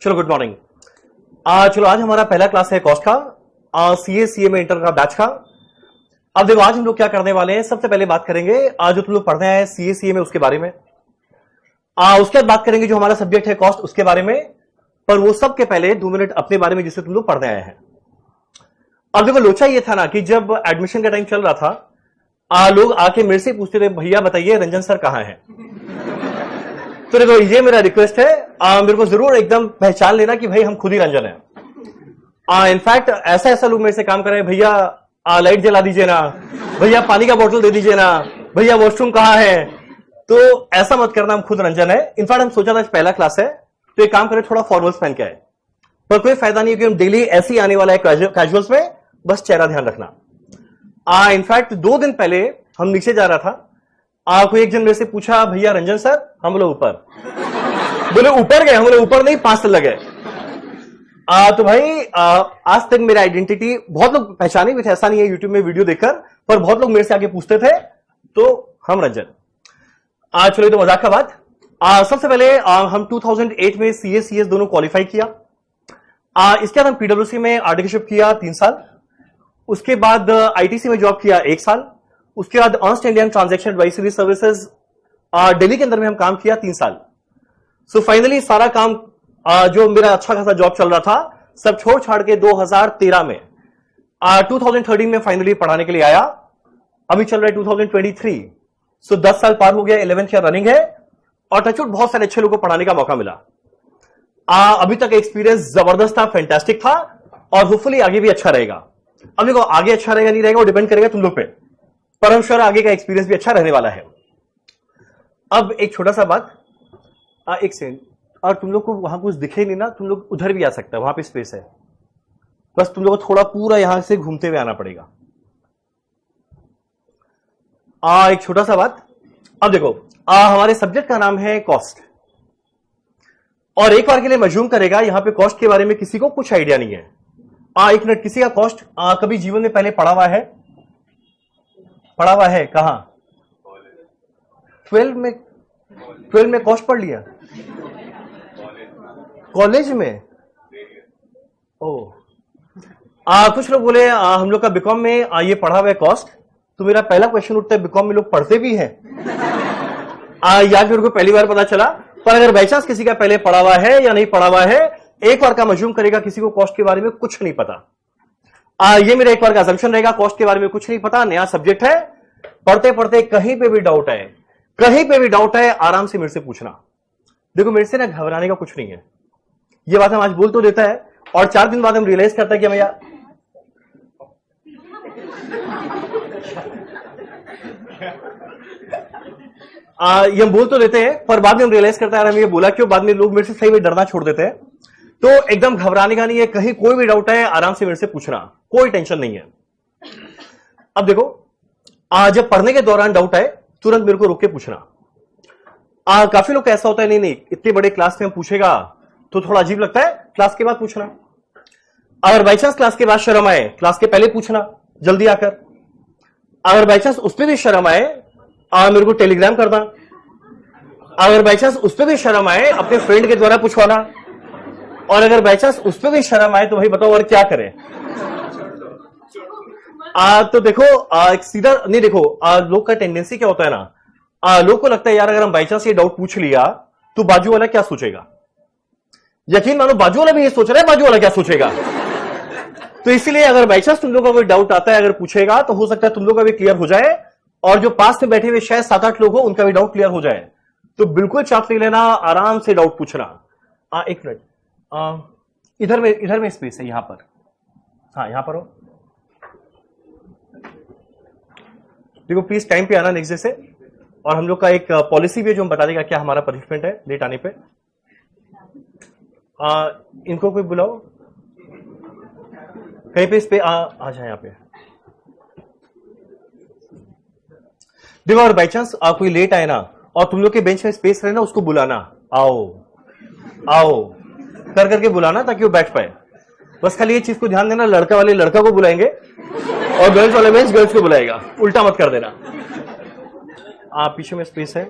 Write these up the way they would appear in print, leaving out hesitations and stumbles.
चलो good morning. चलो आज हमारा पहला क्लास है कॉस्ट का, सीए में इंटर का बैच का। अब देखो आज हम लोग क्या करने वाले हैं। सबसे पहले बात करेंगे आज जो तुम लोग पढ़ने आए सीए में उसके बारे में। उसके बाद बात करेंगे जो हमारा सब्जेक्ट है कॉस्ट उसके बारे में। पर वो सब के पहले 2 मिनट अपने बारे में जिससे तुम लोग पढ़ने आए हैं। अब देखो लोचा ये था ना कि जब एडमिशन का टाइम चल रहा था लोग आके मेरे से पूछते थे भैया बताइए रंजन सर कहां है। तो देखो ये मेरा रिक्वेस्ट है, मेरे को जरूर एकदम पहचान लेना कि भाई हम खुद ही रंजन है। इनफैक्ट ऐसा लोग मेरे से काम कर रहे हैं, भैया लाइट जला दीजिए ना, भैया पानी का बोतल दे दीजिए ना, भैया वॉशरूम कहां है। तो ऐसा मत करना, हम खुद रंजन है। इनफैक्ट हम सोचा था पहला क्लास है तो एक काम करें थोड़ा फॉर्मल्स पहन के आए, पर कोई फायदा नहीं है कि हम डेली ऐसे ही आने वाला है कैजुअल्स में, बस चेहरा ध्यान रखना। इनफैक्ट 2 दिन पहले हम नीचे जा रहा था, कोई एक जन मेरे से पूछा भैया रंजन सर, हम बोले ऊपर। बोले ऊपर गए, हम बोले ऊपर नहीं 5 साल लगे। तो भाई आज तक मेरा आइडेंटिटी बहुत लोग पहचाने भी थे, ऐसा नहीं है यूट्यूब में वीडियो देखकर, पर बहुत लोग मेरे से आगे पूछते थे तो हम रंजन। चलो तो मजाक का बात। सबसे पहले हम 2008 में सीएस दोनों क्वालिफाई किया। इसके बाद हम पीडब्ल्यूसी में आर्टिकलशिप किया 3 साल। उसके बाद आईटीसी में जॉब किया 1 साल। उसके बाद Ernst Indian transaction advisory services Delhi के अंदर में हम काम किया 3 साल। सो फाइनली सारा काम जो मेरा अच्छा खासा जॉब चल रहा था सब छोड़ छाड़ के 2013 में 2013 में फाइनली पढ़ाने के लिए आया। अभी चल रहा है 2023। सो 10 साल पार हो गया, 11th ईयर रनिंग है और टचवुड बहुत सारे अच्छे लोगों को पढ़ाने का मौका मिला। अभी तक एक्सपीरियंस जबरदस्त था, फैंटास्टिक था और होपफुली आगे भी अच्छा रहेगा। अब देखो आगे अच्छा रहेगा नहीं रहेगा वो डिपेंड करेगा तुम लोग पे, पर हम श्योर आगे का एक्सपीरियंस भी अच्छा रहने वाला है। अब एक छोटा सा बात, एक सेकंड, और तुम लोग को वहां कुछ दिखे नहीं ना, तुम लोग उधर भी आ सकता है, वहां पे स्पेस है, बस तुम लोग को थोड़ा पूरा यहां से घूमते हुए आना पड़ेगा। एक छोटा सा बात। अब देखो हमारे सब्जेक्ट का नाम है कॉस्ट, और एक बार के लिए मजूम करेगा यहां पे कॉस्ट के बारे में किसी को कुछ आइडिया नहीं है। एक मिनट, किसी का कॉस्ट कभी जीवन में पहले पढ़ा हुआ है? पढ़ा हुआ है कहां? 12 में कॉस्ट पढ़ लिया? कॉलेज में? कुछ लोग बोले हम लोग का बीकॉम में ये पढ़ा हुआ है कॉस्ट। तो मेरा पहला क्वेश्चन उठता है बीकॉम में लोग पढ़ते भी हैं या फिर उनको पहली बार पता चला। पर अगर बाई चांस किसी का पहले पढ़ा हुआ है या नहीं पढ़ा हुआ है, एक बार का मजूम करेगा किसी को कॉस्ट के बारे में कुछ नहीं पता। ये मेरा एक बार का असम्पशन रहेगा, कॉस्ट के बारे में कुछ नहीं पता, नया सब्जेक्ट है। पढ़ते पढ़ते कहीं पे भी डाउट है, कहीं पे भी डाउट है, आराम से मेरे से पूछना। देखो मेरे से ना घबराने का कुछ नहीं है, ये बात हम आज बोल तो देता है और 4 दिन बाद हम रियलाइज करता है कि भैया ये हम बोल तो देते हैं, पर बाद में हम रियलाइज करता है हम ये बोला क्यों। बाद में लोग मेरे से सही में डरना छोड़ देते हैं। तो एकदम घबराने का नहीं है, कहीं कोई भी डाउट है आराम से मेरे से पूछना, कोई टेंशन नहीं है। अब देखो जब पढ़ने के दौरान डाउट है तुरंत मेरे को रोक के पूछना। काफी लोग ऐसा होता है नहीं इतने बड़े क्लास में हम पूछेगा तो थोड़ा अजीब लगता है, क्लास के बाद पूछना। अगर बाई चांस क्लास के बाद शर्म आए, क्लास के पहले पूछना जल्दी आकर। अगर बाई चांस उस पर भी शर्म आए मेरे को टेलीग्राम करना। अगर बाई चांस उस पर भी शर्म आए अपने फ्रेंड के द्वारा पूछवाना। और अगर बाई चांस उस पर भी शर्म आए तो भाई बताओ और क्या करें। तो देखो सीधा नहीं, देखो लोग का टेंडेंसी क्या होता है ना, लोग को लगता है यार अगर हम बाई चांस ये डाउट पूछ लिया तो बाजू वाला क्या सोचेगा। यकीन मानो बाजू वाला भी ये सोच रहा है बाजू वाला क्या सोचेगा। तो इसीलिए अगर बाई चांस तुम लोग का कोई डाउट आता है अगर पूछेगा तो हो सकता है तुम लोग का भी क्लियर हो जाए और जो पास में बैठे हुए शायद 7-8 लोग हो उनका भी डाउट क्लियर हो जाए। तो बिल्कुल चाप नहीं लेना, आराम से डाउट पूछना। एक मिनट, इधर में स्पेस है यहां पर, हाँ यहां पर हो। देखो प्लीज टाइम पे आना नेक्स्ट डे से, और हम लोग का एक पॉलिसी भी है जो हम बता देगा क्या हमारा पनिशमेंट है लेट आने पे। इनको कोई बुलाओ कहीं पे स्पेस आ जाए यहाँ पे। देखो और बाई चांस कोई लेट आए ना और तुम लोग के बेंच में स्पेस रहे ना, उसको बुलाना, आओ आओ कर करके बुलाना ताकि वो बैठ पाए। बस खाली ये चीज को ध्यान देना, लड़का वाले लड़का को बुलाएंगे और गर्ल्स वाले बेंच गर्ल्स को बुलाएगा, उल्टा मत कर देना। पीछे में स्पेस है।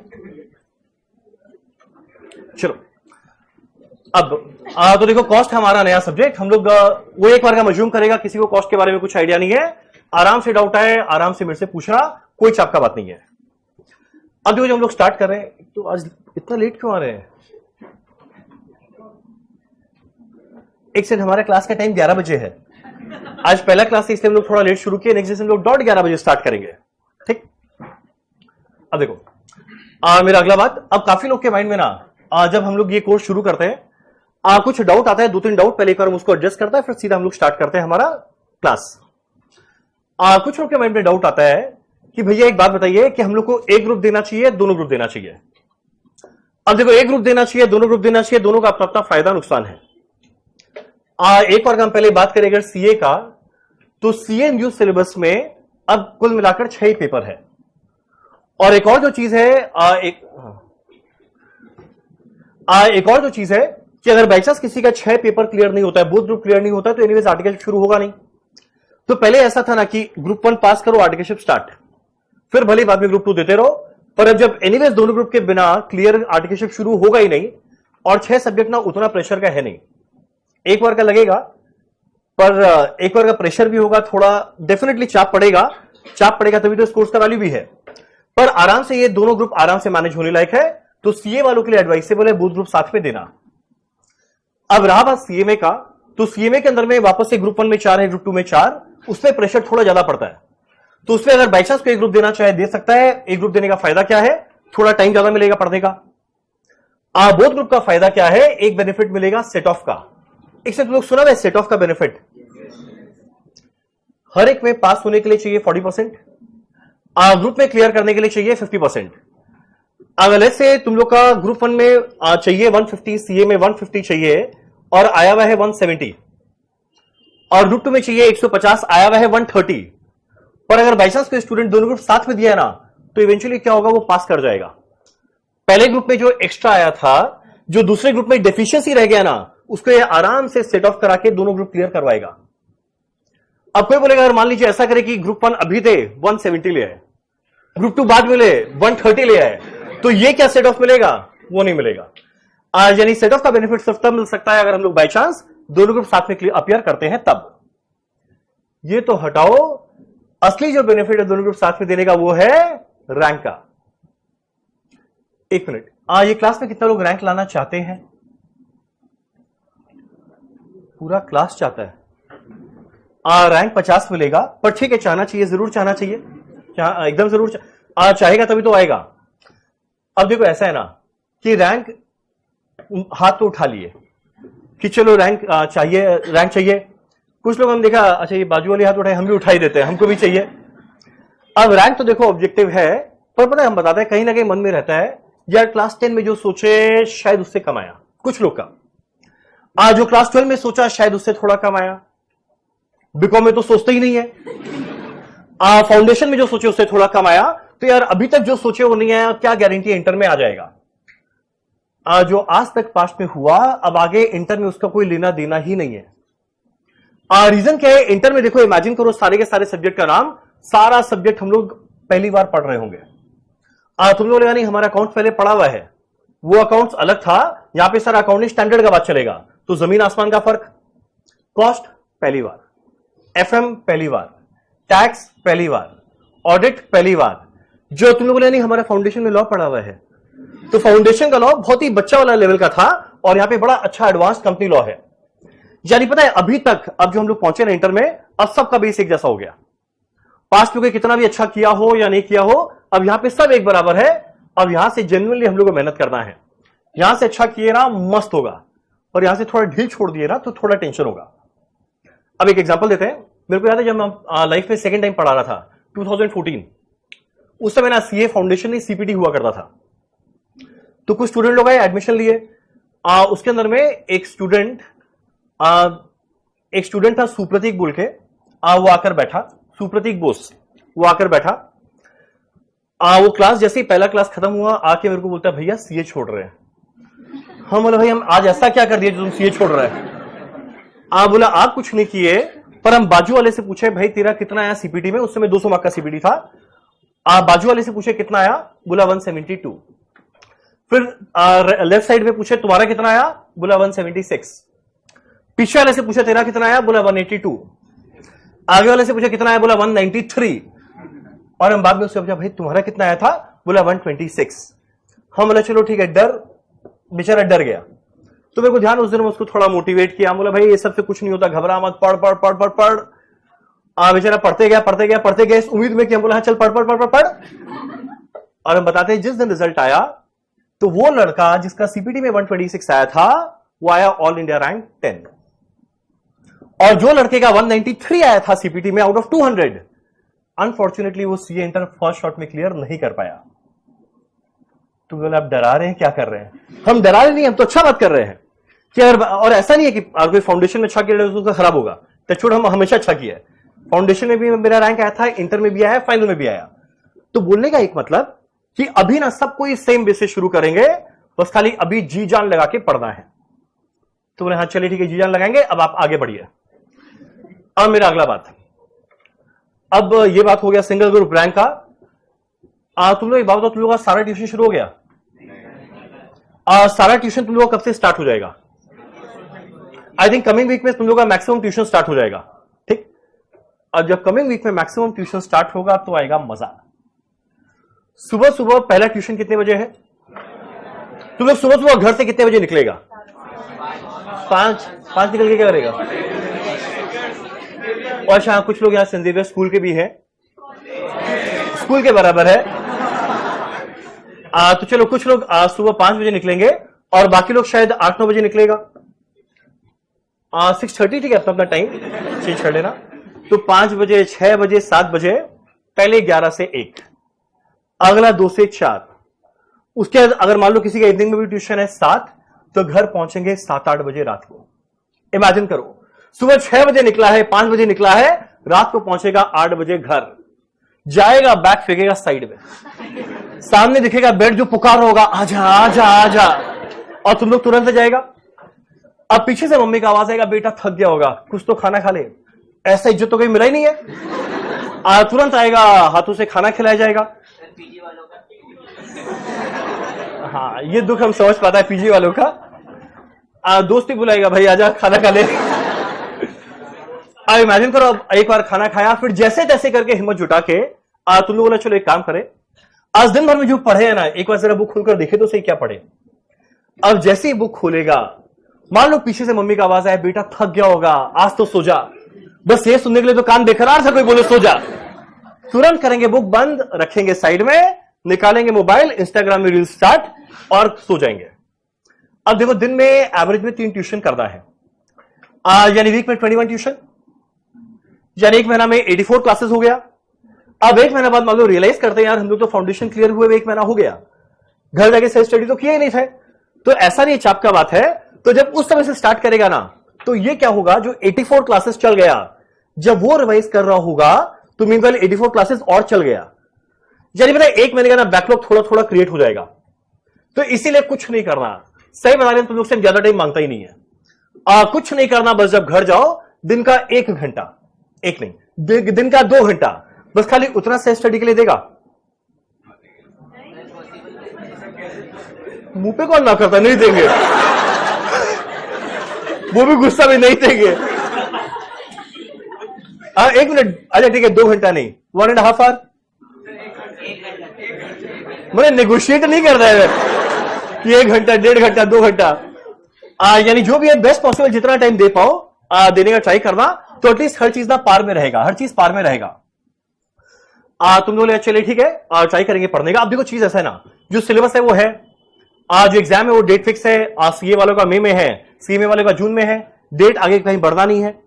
चलो अब तो देखो, कॉस्ट हमारा नया सब्जेक्ट, हम लोग वो एक बार का मजूम करेगा, किसी को कॉस्ट के बारे में कुछ आइडिया नहीं है, आराम से डाउट आए आराम से मेरे से पूछना, कोई चाप का बात नहीं है। अब देखो, जो हम लोग स्टार्ट कर रहे हैं, तो आज इतना लेट क्यों आ रहे हैं? एक सेकंड, हमारा क्लास का टाइम 11 बजे है, आज पहला क्लास है इसलिए हम लोग थोड़ा लेट शुरू किए, नेक्स्ट हम लोग डॉट 11 बजे स्टार्ट करेंगे, ठीक? अब देखो, मेरा अगला बात, अब काफी लोग के माइंड में ना जब हम लोग ये कोर्स शुरू करते हैं कुछ डाउट आता है, 2-3 डाउट, पहले एक बार हम उसको एडजस्ट करता है, फिर सीधा हम लोग स्टार्ट करते हैं हमारा क्लास। कुछ लोग के माइंड में डाउट आता है कि भैया एक बात बताइए कि हम लोग को एक ग्रुप देना चाहिए, दोनों ग्रुप देना चाहिए? अब देखो, एक ग्रुप देना चाहिए, दोनों ग्रुप देना चाहिए, दोनों का अपना अपना फायदा नुकसान है। एक बार हम पहले बात करें अगर सीए का, तो सीए न्यू सिलेबस में अब कुल मिलाकर 6 पेपर है। और एक और जो चीज है, एक और जो चीज है कि अगर बाई चांस किसी का 6 पेपर क्लियर नहीं होता है, बोथ ग्रुप क्लियर नहीं होता है, तो एनीवेज आर्टिकलशिप शुरू होगा नहीं। तो पहले ऐसा था ना कि ग्रुप 1 पास करो, आर्टिकलशिप स्टार्ट, फिर भले बाद में ग्रुप 2 देते रहो, पर अब जब एनीवेज दोनों ग्रुप के बिना क्लियर आर्टिकलशिप शुरू होगा ही नहीं, और 6 सब्जेक्ट ना उतना प्रेशर का है नहीं, एक बार का लगेगा, पर एक बार का प्रेशर भी होगा, थोड़ा डेफिनेटली चाप पड़ेगा तभी तो इस कोर्स का वैल्यू भी है, पर आराम से ये दोनों ग्रुप आराम से मैनेज होने लायक है। तो सीए वालों के लिए एडवाइसेबल है बोथ ग्रुप साथ में देना। अब रहा बात सीएमए का, तो सीएमए के अंदर में वापस से ग्रुप 1 में 4 है, ग्रुप 2 में 4, उसमें प्रेशर थोड़ा ज्यादा पड़ता है, तो उसमें अगर बाई चांस कोई ग्रुप देना चाहे दे सकता है। एक ग्रुप देने का फायदा क्या है? थोड़ा टाइम ज्यादा मिलेगा पढ़ने का। बोथ ग्रुप का फायदा क्या है? एक बेनिफिट मिलेगा सेट ऑफ का। एक से तुम लोग सुना है सेट ऑफ का बेनिफिट? हर एक में पास होने के लिए चाहिए 40%, ग्रुप में क्लियर करने के लिए चाहिए 50%। अगर से तुम लोग का ग्रुप 1 में चाहिए 150, सीए में 150 चाहिए और आया हुआ है 170, और ग्रुप 2 में चाहिए 150, आया हुआ है 130, पर अगर बाई चांस कोई स्टूडेंट दोनों ग्रुप साथ में दिया ना, तो इवेंचुअली क्या होगा? वो पास कर जाएगा। पहले ग्रुप में जो एक्स्ट्रा आया था, जो दूसरे ग्रुप में डेफिशिएंसी रह गया ना, उसको ये आराम से सेट ऑफ करा के दोनों ग्रुप क्लियर करवाएगा। अब कोई बोलेगा अगर मान लीजिए ऐसा करे कि ग्रुप 1 अभी दे 170 ले आए, ग्रुप 2 बाद में ले 130 ले आए, तो ये क्या सेट ऑफ मिलेगा? वो नहीं मिलेगा। यानी सेट ऑफ का बेनिफिट सिर्फ तब मिल सकता है अगर हम लोग बाई चांस दोनों ग्रुप साथ में अपीयर करते हैं तब। ये तो हटाओ, असली जो बेनिफिट है दोनों ग्रुप साथ में देने का वो है रैंक का। एक मिनट, ये क्लास में कितना लोग रैंक लाना चाहते हैं? पूरा क्लास चाहता है। रैंक 50 मिलेगा, पर ठीक है, चाहना चाहिए, जरूर चाहना चाहिए, एकदम जरूर चाहेगा तभी तो आएगा। अब देखो ऐसा है ना कि रैंक, हाथ तो उठा लिए कि चलो रैंक चाहिए। कुछ लोग हम देखा, अच्छा ये बाजू वाले हाथ उठाए, हम भी उठा ही देते हैं, हमको भी चाहिए। अब रैंक तो देखो ऑब्जेक्टिव है, पर पता है हम बताते हैं कहीं ना कहीं मन में रहता है यार क्लास 10 में जो सोचे शायद उससे कम आया। कुछ लोग का जो क्लास 12 में सोचा शायद उससे थोड़ा कम आया, बीकॉम में तो सोचते ही नहीं है। फाउंडेशन में जो सोचे उससे थोड़ा कम आया, तो यार अभी तक जो सोचे वो नहीं आया, क्या गारंटी इंटर में आ जाएगा? जो आज तक पास में हुआ, अब आगे इंटर में उसका कोई लेना देना ही नहीं है। रीजन क्या है? इंटर में देखो, इमेजिन करो सारे के सारे सब्जेक्ट का नाम, सारा सब्जेक्ट हम लोग पहली बार पढ़ रहे होंगे। तुम लोग नहीं, हमारा अकाउंट पहले पढ़ा हुआ है, वो अकाउंट्स अलग था, यहां पे सारा अकाउंटिंग स्टैंडर्ड का बात चलेगा, तो जमीन आसमान का फर्क। कॉस्ट पहली बार, एफएम पहली बार, टैक्स पहली बार, ऑडिट पहली बार। जो तुम लोगों ने नहीं हमारा फाउंडेशन में लॉ पढ़ा हुआ है, तो फाउंडेशन का लॉ बहुत ही बच्चा वाला लेवल का था, और यहां पे बड़ा अच्छा एडवांस कंपनी लॉ है। यानी पता है अभी तक, अब जो हम लोग पहुंचे ना इंटर में, अब सबका बेस एक जैसा हो गया। पास्ट में कितना भी अच्छा किया हो या नहीं किया हो, अब यहां पे सब एक बराबर है। अब यहां से जेन्युइनली हम लोग को मेहनत करना है। यहां से अच्छा किए ना मस्त होगा, और यहां से थोड़ा ढील छोड़ दिए ना तो थोड़ा टेंशन होगा। अब एक एग्जांपल देते हैं। मेरे को याद है जब मैं लाइफ में सेकंड टाइम पढ़ा रहा था 2014, उस समय ना सीए फाउंडेशन नहीं सीपीटी हुआ करता था। तो कुछ स्टूडेंट लोग आए, एडमिशन लिए। उसके अंदर में एक स्टूडेंट था सुप्रतीक बोल के, वो आकर बैठा, सुप्रतीक बोस, वो आकर बैठा। वो क्लास जैसे ही पहला क्लास खत्म हुआ, आके मेरे को बोलता है भैया सीए छोड़ रहे हैं। हम बोला भाई हम आज ऐसा क्या कर दिया जो तुम सीए छोड़ रहे हैं? बोला आप कुछ नहीं किए, पर हम बाजू वाले से पूछे भाई तेरा कितना आया सीपीटी में, उस समय 200 मार्क का सीपीटी था। बाजू वाले से पूछे कितना आया, बोला 172। फिर लेफ्ट साइड में पूछे तुम्हारा कितना आया, बोला 176। पीछे वाले से पूछा तेरा कितना आया, बोला 182। आगे वाले से पूछा कितना आया, बोला 193। और हम बाद में उससे पूछा भाई तुम्हारा कितना आया था, बोला 126। हम बोला चलो ठीक है, डर बेचारा डर गया। तो मेरे को ध्यान, उस दिन उसको थोड़ा मोटिवेट किया, बोला भाई ये सबसे कुछ नहीं होता, घबरा मत, पढ़ पढ़ पढ़ पढ़ पढ़। बेचारा पढ़ते गया इस उम्मीद में कि हम बोला हाँ चल पढ़ पढ़ पढ़ पढ़ पढ़। और हम बताते हैं जिस दिन रिजल्ट आया तो वो लड़का जिसका सीपीटी में 126 आया था वो आया ऑल इंडिया रैंक 10, और जो लड़के का 193 आया था सीपीटी में आउट ऑफ 200, अनफॉर्चुनेटली वो सीए इंटर फर्स्ट शॉट में क्लियर नहीं कर पाया। तो बोला आप डरा रहे हैं, क्या कर रहे हैं? हम डरा रहे नहीं, हम तो अच्छा बात कर रहे हैं कि अगर, और ऐसा नहीं है कि अगर कोई फाउंडेशन में अच्छा किया तो उसका खराब होगा, टचवुड हम हमेशा अच्छा किया है। फाउंडेशन में भी मेरा रैंक आया था, इंटर में भी आया, फाइनल में भी आया। तो बोलने का एक मतलब कि अभी ना सब कोई सेम बेस से शुरू करेंगे, बस खाली अभी जी जान लगा के पढ़ना है। तो बोले हाँ चलिए ठीक है, जी जान लगाएंगे, अब आप आगे बढ़िए। अब मेरा अगला बात, अब ये बात हो गया सिंगल ग्रुप रैंक का। तुम लोग एक बात बताओ, तुम लोगों का सारा ट्यूशन शुरू हो गया? सारा ट्यूशन तुम लोगों का कब से स्टार्ट हो जाएगा? आई थिंक कमिंग वीक में तुम लोगों का मैक्सिमम ट्यूशन स्टार्ट हो जाएगा, ठीक? और जब कमिंग वीक में मैक्सिमम ट्यूशन स्टार्ट होगा तो आएगा मजा। सुबह सुबह पहला ट्यूशन कितने बजे है? तुम लोग सुबह सुबह घर से कितने बजे निकलेगा? 5 निकल के क्या करेगा? और शायद कुछ लोग यहां संजीव स्कूल के भी हैं, स्कूल के बराबर है। तो चलो कुछ लोग सुबह 5 बजे निकलेंगे और बाकी लोग शायद 8-9 बजे निकलेगा। 6:30 ठीक है, अपना टाइम चेंज कर लेना। तो 5 बजे, 6 बजे, 7 बजे, पहले 11 से 1, अगला 2 से 4। उसके बाद अगर मान लो किसी का इवनिंग में भी ट्यूशन है 7, तो घर पहुंचेंगे 7-8 बजे रात को। इमेजिन करो, सुबह 6 बजे निकला है, 5 बजे निकला है, रात को पहुंचेगा 8 बजे घर, जाएगा बैग फेंकेगा साइड में, सामने दिखेगा बेड, जो पुकार होगा आजा आजा आजा, और तुम लोग तुरंत जाएगा। अब पीछे से मम्मी का आवाज आएगा, बेटा थक गया होगा, कुछ तो खाना खा ले। ऐसा इज्जत तो कहीं मिला ही नहीं है। तुरंत आएगा, हाथों से खाना खिलाया जाएगा। हाँ, ये दुख हम समझ पाता है पीजी वालों का। दोस्त ही बुलाएगा, भाई आजा खाना खा ले। अब इमेजिन करो, अब एक बार खाना खाया, फिर जैसे तैसे करके हिम्मत जुटा के तुम लोगों ने चलो एक काम करे, आज दिन भर में जो पढ़े है ना, एक बार जरा बुक खोलकर देखे तो सही क्या पढ़े। अब जैसे ही बुक खोलेगा, मान लो पीछे से मम्मी का आवाज आया, बेटा थक गया होगा, आज तो सो जा। बस ये सुनने के लिए तो कान बेकरार था, कोई बोले सो जा। तुरंत करेंगे बुक बंद, रखेंगे साइड में, निकालेंगे मोबाइल, इंस्टाग्राम में रील स्टार्ट और सो जाएंगे। अब देखो, दिन में एवरेज में 3 ट्यूशन करना है, यानी वीक में 21 ट्यूशन, यानी एक महीना में 84 क्लासेस हो गया। अब एक महीना बाद मान लो रियलाइज करते हैं यार हम लोग तो फाउंडेशन क्लियर हुए, एक महीना हो गया, घर जाके सेल्फ स्टडी तो किया ही नहीं था। तो ऐसा नहीं, चाप का बात है। तो जब उस समय से स्टार्ट करेगा ना, तो ये क्या होगा, जो 84 क्लासेस चल गया, जब वो रिवाइज कर रहा होगा तो मीनवाइल 84 क्लासेस और चल गया, यानी पता है एक महीने का ना बैकलॉग थोड़ा थोड़ा क्रिएट हो जाएगा। तो इसीलिए कुछ नहीं करना, सही बता रहे, तुम लोग से ज्यादा टाइम मांगता ही नहीं है। कुछ नहीं करना, बस जब घर जाओ दिन का 1 घंटा, एक नहीं दिन का 2 घंटा, बस खाली उतना सेल्फ स्टडी के लिए देगा। मुंह पे कौन ना करता, नहीं देंगे, वो भी गुस्सा में नहीं देंगे। 1 मिनट, अच्छा ठीक है, 2 घंटा नहीं, 1.5 आवर। मैंने नेगोशिएट नहीं कर रहा है कि 1 घंटा, 1.5 घंटा, 2 घंटा, यानी जो भी है बेस्ट पॉसिबल जितना टाइम दे पाओ देने का ट्राई करना, तो एटलीस्ट हर चीज ना पार में रहेगा, हर चीज पार में रहेगा। तुम लोग चलिए ठीक है, ट्राई करेंगे पढ़ने का। अब देखो चीज ऐसा है ना, जो सिलेबस है वो है, जो एग्जाम है वो डेट फिक्स है। सीए वालों का मई में है, सीएमए वालों का जून में है, डेट आगे कहीं बढ़ना नहीं है।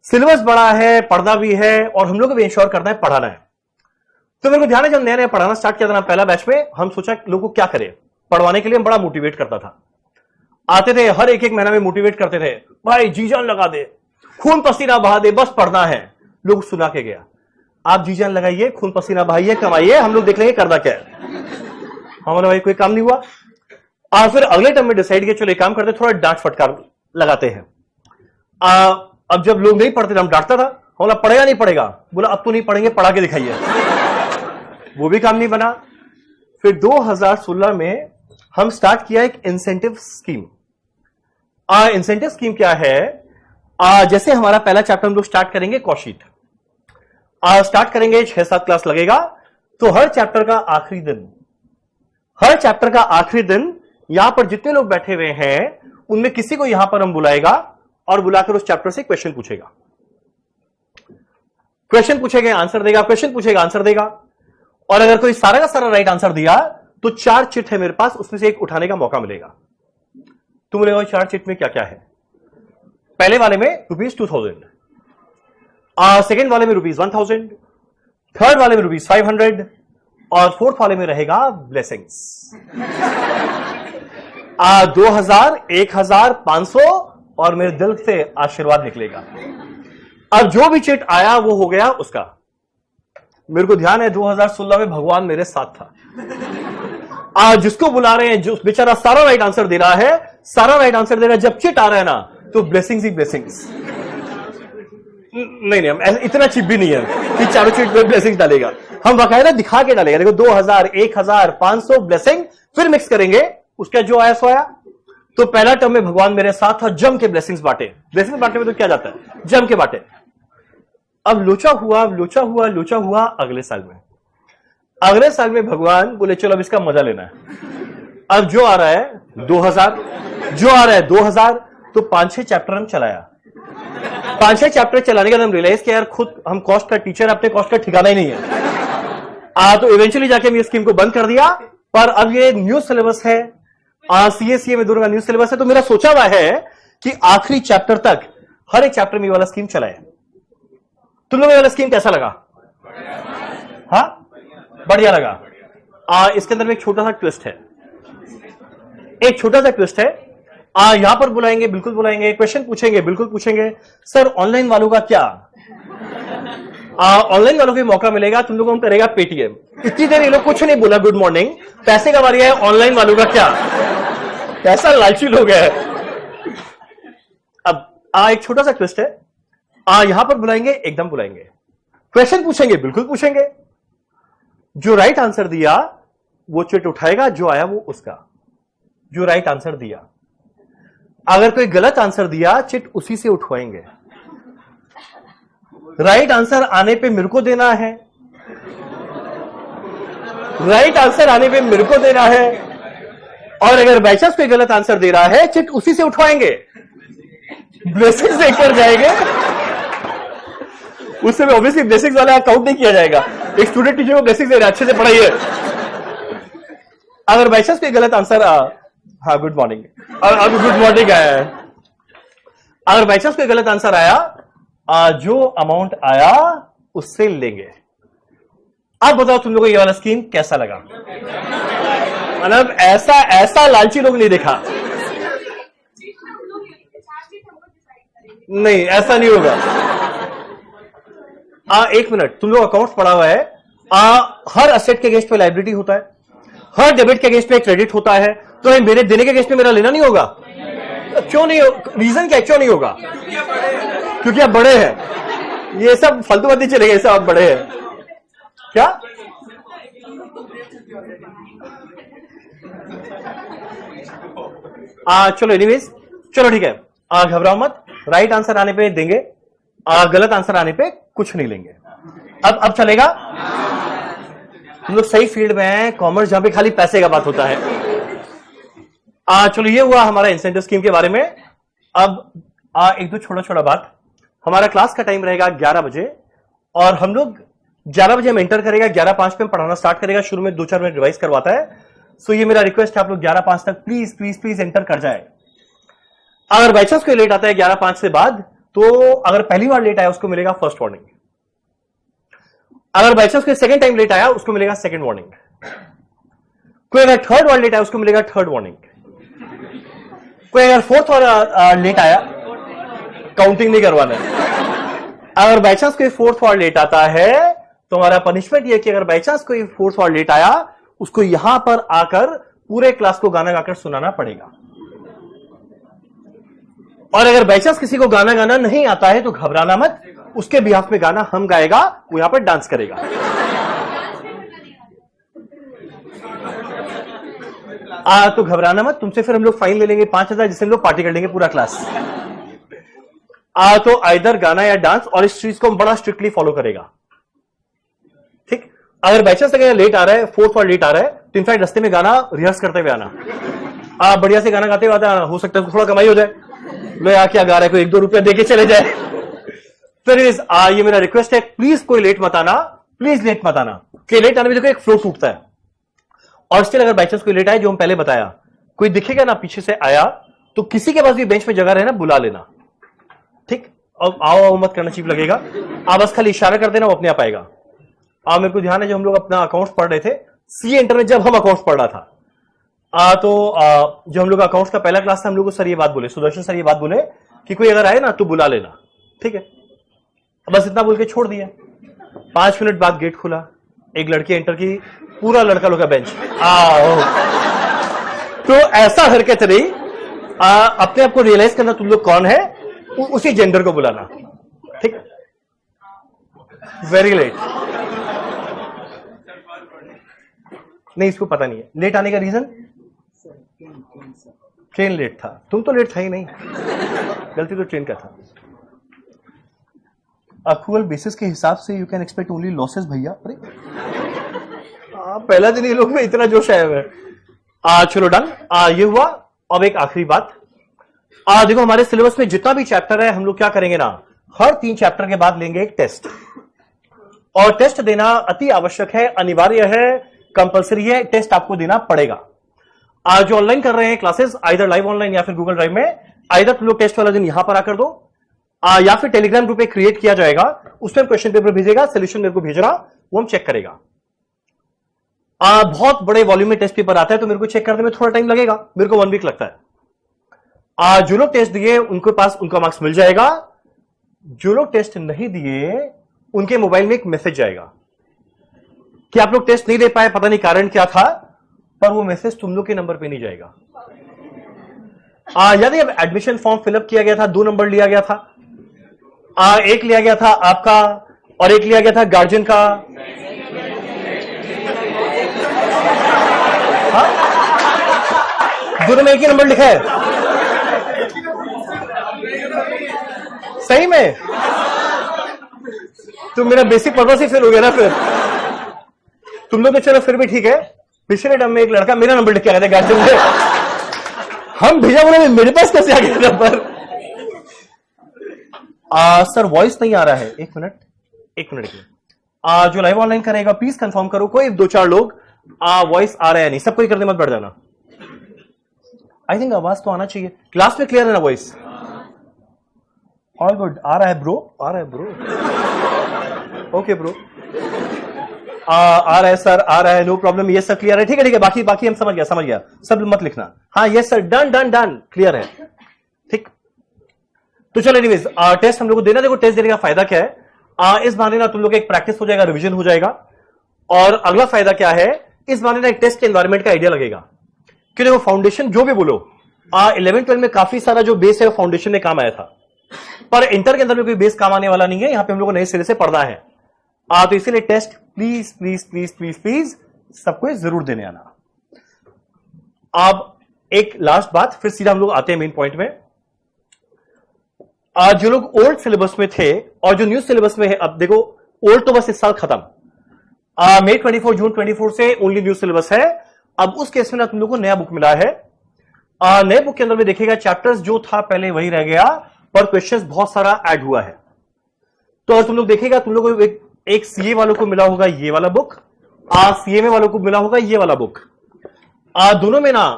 सिलेबस बड़ा है, पढ़ना भी है, और हम लोग को भी इंश्योर करना है, पढ़ाना है। तो मेरे को ध्यान है, जब नया नया पढ़ाना स्टार्ट किया था ना पहला बैच में, हम सोचा लोगों को क्या करें, पढ़वाने के लिए हम बड़ा मोटिवेट करता था। आते थे, हर एक महीना में मोटिवेट करते थे, भाई जी जान लगा दे, खून पसीना बहा दे, बस पढ़ना है। लोग सुना के गया, आप जी जान लगाइए, खून पसीना बहाइए, कमाइए, हम लोग देख लेंगे करना क्या है। हमारा भाई कोई काम नहीं हुआ। फिर अगले टर्म में डिसाइड किया, चलो एक काम करते, थोड़ा डांट फटकार लगाते हैं। अब जब लोग नहीं पढ़ते थे, हम डांटता था, बोला पढ़ेगा नहीं पढ़ेगा, बोला अब तो नहीं पढ़ेंगे, पढ़ा के दिखाइए। वो भी काम नहीं बना। फिर 2016 में हम स्टार्ट किया एक इंसेंटिव स्कीम। इंसेंटिव स्कीम क्या है? जैसे हमारा पहला चैप्टर हम लोग स्टार्ट करेंगे कॉस्ट शीट, स्टार्ट करेंगे 6-7 क्लास लगेगा। तो हर चैप्टर का आखिरी दिन यहां पर जितने लोग बैठे हुए हैं उनमें किसी को यहां पर हम बुलाएगा और बुलाकर उस चैप्टर से क्वेश्चन पूछेगा, आंसर देगा, क्वेश्चन पूछेगा, आंसर देगा। और अगर कोई सारा का सारा राइट आंसर दिया तो 4 चिट है मेरे पास, उसमें से एक उठाने का मौका मिलेगा। तुम बोलेगा 4 चिट में क्या क्या है? पहले वाले में ₹2000, सेकेंड वाले में ₹1000, थर्ड वाले में ₹500 और फोर्थ वाले में रहेगा ब्लेसिंग्स 2000, 1000, 500 और मेरे दिल से आशीर्वाद निकलेगा। अब जो भी चिट आया वो हो गया उसका। मेरे को ध्यान है 2016 में भगवान मेरे साथ था। आज जिसको बुला रहे हैं, जो बेचारा सारा राइट आंसर दे रहा है, जब चिट आ रहा है ना तो ब्लेसिंग्स ही ब्लेसिंग्स। नहीं हम इतना चिप भी नहीं है कि चारों चिट में ब्लेसिंग्स डालेगा, हम बाकायदा दिखा के डालेगा। देखो 2000, 1000, 500 ब्लेसिंग, फिर मिक्स करेंगे, उसका जो आया सो आया। तो पहला टर्म में भगवान मेरे साथ था, जम के ब्लेसिंग्स बांटे। ब्लेसिंग्स बांटने में तो क्या जाता है, जम के बांटे। अब लोचा हुआ अगले साल में भगवान बोले चलो अब इसका मजा लेना है। अब जो आ रहा है 2000, तो 5-6 चैप्टर हम चलाया। 5-6 चैप्टर चलाने के बाद हम रियलाइज किया यार खुद हम कॉस्ट का टीचर, अपने कॉस्ट का ठिकाना ही नहीं है। तो इवेंचुअली जाके हम ये स्कीम को बंद कर दिया। पर अब ये न्यू सिलेबस है, सीए में दोनों का न्यू सिलेबस है। तो मेरा सोचा हुआ है कि आखिरी चैप्टर तक हर एक चैप्टर में ये वाला स्कीम चलाए। तुम लोगों को ये वाला स्कीम कैसा लगा? हाँ, बढ़िया लगा। इसके अंदर में एक छोटा सा ट्विस्ट है, यहां पर बुलाएंगे, बिल्कुल बुलाएंगे, क्वेश्चन पूछेंगे, बिल्कुल पूछेंगे। सर ऑनलाइन वालों का क्या? ऑनलाइन वालों को मौका मिलेगा, तुम लोगों को करेगा पेटीएम। इतनी देर ये लोग कुछ नहीं बोला गुड मॉर्निंग, पैसे का बारी है, ऑनलाइन वालों का क्या? कैसा लालची लोग है। अब एक छोटा सा ट्विस्ट है, यहां पर बुलाएंगे, एकदम बुलाएंगे, क्वेश्चन पूछेंगे, बिल्कुल पूछेंगे। जो राइट आंसर दिया वो चिट उठाएगा, जो आया वो उसका, जो राइट आंसर दिया। अगर कोई गलत आंसर दिया चिट उसी से उठवाएंगे। राइट आंसर आने पे मेरे को देना है, और अगर बाई चांस कोई गलत आंसर दे रहा है चिट उसी से उठवाएंगे, ब्लेसिंग्स देकर जाएंगे। उससे ऑब्वियसली ब्लेसिंग्स वाला काउंट नहीं किया जाएगा। एक स्टूडेंट टीचर को ब्लेसिंग्स दे रहा है, अच्छे से पढ़ाइए। अगर बाई चांस कोई गलत आंसर, हाँ गुड मॉर्निंग, अब गुड मॉर्निंग आया है। अगर बाई चांस कोई गलत आंसर आया, जो अमाउंट आया उससे लेंगे। अब बताओ तुम लोगों को ये वाला स्कीम कैसा लगा? मतलब ऐसा लालची लोग नहीं देखा। नहीं, ऐसा नहीं होगा। 1 मिनट, तुम लोग अकाउंट्स पढ़ा हुआ है। हर एसेट के अगेंस्ट पे लायबिलिटी होता है, हर डेबिट के अगेंस्ट पे क्रेडिट होता है। तो मेरे देने के अगेंस्ट पे मेरा लेना नहीं होगा? क्यों नहीं? रीजन क्या, क्यों नहीं होगा? क्योंकि आप बड़े हैं। ये सब फालतूबाजी चलेगा, सब आप बड़े हैं क्या? चलो एनीवेज, चलो ठीक है, घबराओ मत। राइट आंसर आने पे देंगे, गलत आंसर आने पे कुछ नहीं लेंगे। अब चलेगा? हम लोग सही फील्ड में हैं, कॉमर्स, जहां पे खाली पैसे का बात होता है। चलो ये हुआ हमारा इंसेंटिव स्कीम के बारे में। अब एक दो छोटा बात। हमारा क्लास का टाइम रहेगा 11 बजे, और हम लोग 11 बजे हम एंटर करेगा, 11:05 पे पढ़ाना स्टार्ट करेगा। शुरू में 2-4 मिनट रिवाइज करवाता है। सो ये मेरा रिक्वेस्ट है, आप लोग 11:05 तक प्लीज एंटर कर जाए। अगर बाई चांस कोई लेट आता है 11:05 से बाद, तो अगर पहली बार लेट आया उसको मिलेगा फर्स्ट वार्निंग। अगर बाई चांस कोई सेकंड टाइम लेट आया उसको मिलेगा सेकंड वार्निंग। कोई अगर थर्ड बार लेट आया उसको मिलेगा थर्ड वार्निंग। कोई अगर फोर्थ बार लेट आया, काउंटिंग नहीं करवाना है। अगर बाई चांस कोई फोर्थ बार लेट आता है तो हमारा पनिशमेंट यह कि अगर बाई चांस कोई फोर्थ बार लेट आया, उसको यहां पर आकर पूरे क्लास को गाना गाकर सुनाना पड़ेगा। और अगर बाई चांस किसी को गाना गाना नहीं आता है तो घबराना मत, उसके बिहाफ में गाना हम गाएगा, वो यहां पर डांस करेगा। तो घबराना मत, तुमसे फिर हम लोग फाइन ले लेंगे 5,000, जिससे हम लोग पार्टी कर लेंगे पूरा क्लास। तो आइदर गाना या डांस, और इस चीज को बड़ा स्ट्रिक्टली फॉलो करेगा। ठीक, अगर बाई चांस अगर लेट आ रहा है, फोर्थ और लेट आ रहा है, तो इनफैक्ट रास्ते में गाना रिहर्स करते हुए आना। बढ़िया से गाना गाते हुए आना, हो सकता है थोड़ा कमाई हो जाए। लो यार क्या गा रहा है, कोई 1-2 रुपया देके चले जाए। फिर ये मेरा रिक्वेस्ट है, प्लीज कोई लेट मत आना, प्लीज लेट मत आना। कि लेट आने में देखो एक फ्लो टूटता है। और स्टिल अगर बाई चांस कोई लेट आए, जो हम पहले बताया, कोई दिखेगा ना पीछे से आया, तो किसी के पास भी बेंच में जगह रहे ना, बुला लेना। ठीक, अब आओ मत करना चीप लगेगा, आप बस खाली इशारा कर देना, वो अपने आप आएगा। मेरे को ध्यान है जब हम लोग अपना अकाउंट्स पढ़ रहे थे, सीए इंटर में जब हम अकाउंट्स पढ़ रहा था, जो हम लोग अकाउंट्स का पहला क्लास था, हम लोग को सर ये बात बोले, सुदर्शन सर ये बात बोले कि कोई अगर आए ना तो बुला लेना। ठीक है, बस इतना बोल के छोड़ दिया। 5 मिनट बाद गेट खुला, एक लड़की एंटर की, पूरा लड़का लोग का बेंच। तो ऐसा हरकत नहीं, अपने आप को रियलाइज करना तुम लोग कौन है, उसी जेंडर को बुलाना। ठीक, वेरी लेट। नहीं, इसको पता नहीं है लेट आने का रीजन। ट्रेन लेट था, तुम तो लेट था ही नहीं, गलती तो ट्रेन का था। अक्रूअल बेसिस के हिसाब से you can expect only losses भैया। अरे पहला दिन ये लोग में इतना जोश आया हुआ है। चलो डन, ये हुआ। अब एक आखिरी बात, देखो हमारे सिलेबस में जितना भी चैप्टर है, हम लोग क्या करेंगे ना, हर 3 चैप्टर के बाद लेंगे एक टेस्ट। और टेस्ट देना अति आवश्यक है, अनिवार्य है, कंपलसरी है, टेस्ट आपको देना पड़ेगा। आज जो ऑनलाइन कर रहे हैं क्लासेस, आइदर लाइव ऑनलाइन या फिर गूगल ड्राइव में, आइदर तुम लोग टेस्ट वाला दिन यहां पर आकर दो, या फिर टेलीग्राम ग्रुप एक क्रिएट किया जाएगा, उसमें क्वेश्चन पेपर भेजेगा, सोल्यूशन मेरे को भेजना, वो हम चेक करेगा। बहुत बड़े वॉल्यूम में टेस्ट पेपर आता है, तो मेरे को चेक करने में थोड़ा टाइम लगेगा, मेरे को 1 वीक लगता है। जो लोग टेस्ट दिए उनके पास उनका मार्क्स मिल जाएगा, जो लोग टेस्ट नहीं दिए उनके मोबाइल में एक मैसेज जाएगा कि आप लोग टेस्ट नहीं दे पाए, पता नहीं कारण क्या था, पर वो मैसेज तुम लोग के नंबर पे नहीं जाएगा। याद है अब एडमिशन फॉर्म फिलअप किया गया था, 2 नंबर लिया गया था। एक लिया गया था आपका और एक लिया गया था गार्जियन का। दोनों में एक ही नंबर लिखा है, सही में? तो मेरा बेसिक पर्पस ही फेल हो गया ना फिर। तुम लोग तो चलो फिर भी ठीक है, पिछले टर्म में एक लड़का मेरा नंबर लिख के आया था गार्जियन में, हम भेजा बोले मेरे पास कैसे आ गया नंबर। सर वॉइस नहीं आ रहा है, एक मिनट की। जो लाइव ऑनलाइन करेगा प्लीज कंफर्म करो, कोई 2-4 लोग वॉइस आ रहा है नहीं, सब कोई करने मत बढ़ जाना। आई थिंक आवाज तो आना चाहिए, क्लास में क्लियर है ना वॉइस? ऑल गुड, आ रहा है ब्रो, आ रहा है ब्रो, ओके ब्रो, आ रहा है सर, आ रहा है, नो प्रॉब्लम, ये सब क्लियर है, ठीक है, बाकी हम समझ गया, सब मत लिखना। हाँ यस सर, डन, क्लियर है, ठीक। तो चलो एनीवेज, टेस्ट हम लोग को देना। देखो टेस्ट देने का फायदा क्या है, इस बहाने ना तुम लोग एक प्रैक्टिस हो जाएगा, रिवीजन हो जाएगा। और अगला फायदा क्या है, इस बहाने ना एक टेस्ट एनवायरमेंट का आइडिया लगेगा कि देखो फाउंडेशन जो भी बोलो, 11-12 में काफी सारा जो बेस है वो फाउंडेशन में काम आया था, पर इंटर के अंदर में कोई बेस काम आने वाला नहीं है, यहां पे हम लोग को नए सिरे से पढ़ना है। तो इसीलिए टेस्ट प्लीज सबको जरूर देने आना। अब एक लास्ट बात, फिर सीधा हम लोग आते हैं मेन पॉइंट में। जो लोग ओल्ड सिलेबस में थे और जो न्यू सिलेबस में है, अब देखो ओल्ड तो बस इस साल खत्म, मई 24 जून 24 से ओनली न्यू सिलेबस है। अब उस केस में ना तुम लोग को नया बुक मिला है। नए बुक के अंदर में देखिएगा चैप्टर्स जो था पहले वही रह गया, पर क्वेश्चंस बहुत सारा ऐड हुआ है। तो तुम लोग देखिएगा, तुम लोग को एक सीए वालों को मिला होगा ये वाला बुक, सीएमए वालों को मिला होगा ये वाला बुक। दोनों में ना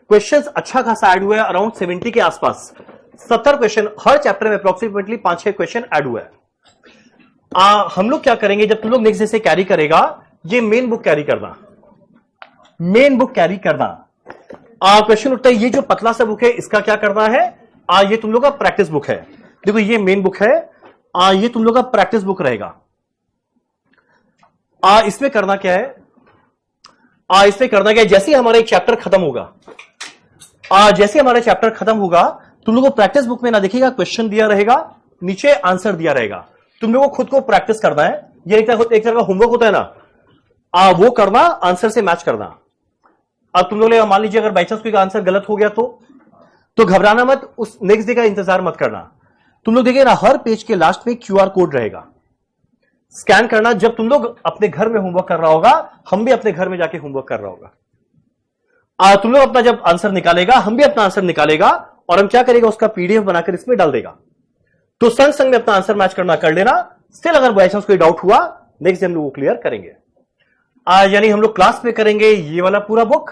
क्वेश्चंस अच्छा खासा ऐड हुआ है, अराउंड 70 के आसपास, 70 क्वेश्चन हर चैप्टर में, अप्रोक्सीमेटली 5-6 क्वेश्चन ऐड हुआ है। हम लोग क्या करेंगे, जब तुम लोग नेक्स्ट डे से कैरी करेगा, ये मेन बुक कैरी करना, क्वेश्चन उठता है ये जो पतला सा बुक है इसका क्या करना है, ये तुम लोग का प्रैक्टिस बुक है। देखो ये मेन बुक है, ये तुम लोग का प्रैक्टिस बुक रहेगा। इसमें करना क्या है, जैसे ही हमारा एक चैप्टर खत्म होगा, तुम लोगों को प्रैक्टिस बुक में ना देखिएगा क्वेश्चन दिया रहेगा, नीचे आंसर दिया रहेगा, तुम लोगों को खुद को प्रैक्टिस करना है। ये एक तरह का होमवर्क होता है ना, वो करना, आंसर से मैच करना। अब तुम लोग मान लीजिए अगर बाई चांस कोई आंसर गलत हो गया तो घबराना मत, उस नेक्स्ट डे का इंतजार मत करना। तुम लोग देखिए ना, हर पेज के लास्ट में क्यूआर कोड रहेगा, स्कैन करना। जब तुम लोग अपने घर में होमवर्क कर रहा होगा, हम भी अपने घर में जाके होमवर्क कर रहा होगा, तुम लोग अपना जब आंसर निकालेगा, हम भी अपना आंसर निकालेगा और हम क्या करेगा, उसका पीडीएफ बनाकर इसमें डाल देगा। तो संग संग में अपना आंसर मैच करना कर लेना। स्टिल अगर बाई चांस कोई डाउट हुआ, नेक्स्ट डे हम लोग वो क्लियर करेंगे। यानी हम लोग क्लास में करेंगे ये वाला पूरा बुक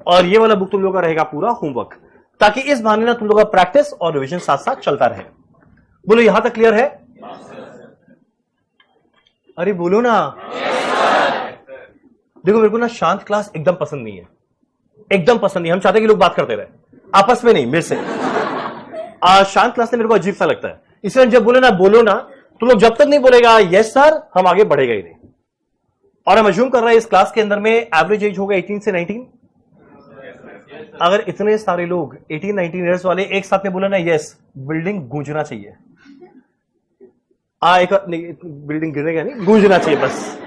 और ये वाला बुक तुम लोग का रहेगा पूरा होमवर्क, ताकि इस बहाने ना तुम लोग का प्रैक्टिस और रिवीजन साथ साथ चलता रहे। बोलो यहां तक क्लियर है? अरे बोलो ना। देखो मेरे को ना शांत क्लास एकदम पसंद नहीं है, एकदम पसंद नहीं। हम चाहते हैं कि लोग बात करते रहे आपस में, नहीं मेरे से। शांत क्लास में मेरे को अजीब सा लगता है, इसलिए जब बोले ना बोलो ना, तुम लोग जब तक नहीं बोलेगा यस सर, हम आगे बढ़ेगा ही नहीं। और हम अज्यूम कर रहे हैं इस क्लास के अंदर में एवरेज एज होगा 18 से 19। अगर इतने सारे लोग 18-19 ईयर्स वाले एक साथ में बोले ना यस, बिल्डिंग गूंजना चाहिए। एक बिल्डिंग गिरेगा नहीं, गूंजना चाहिए बस।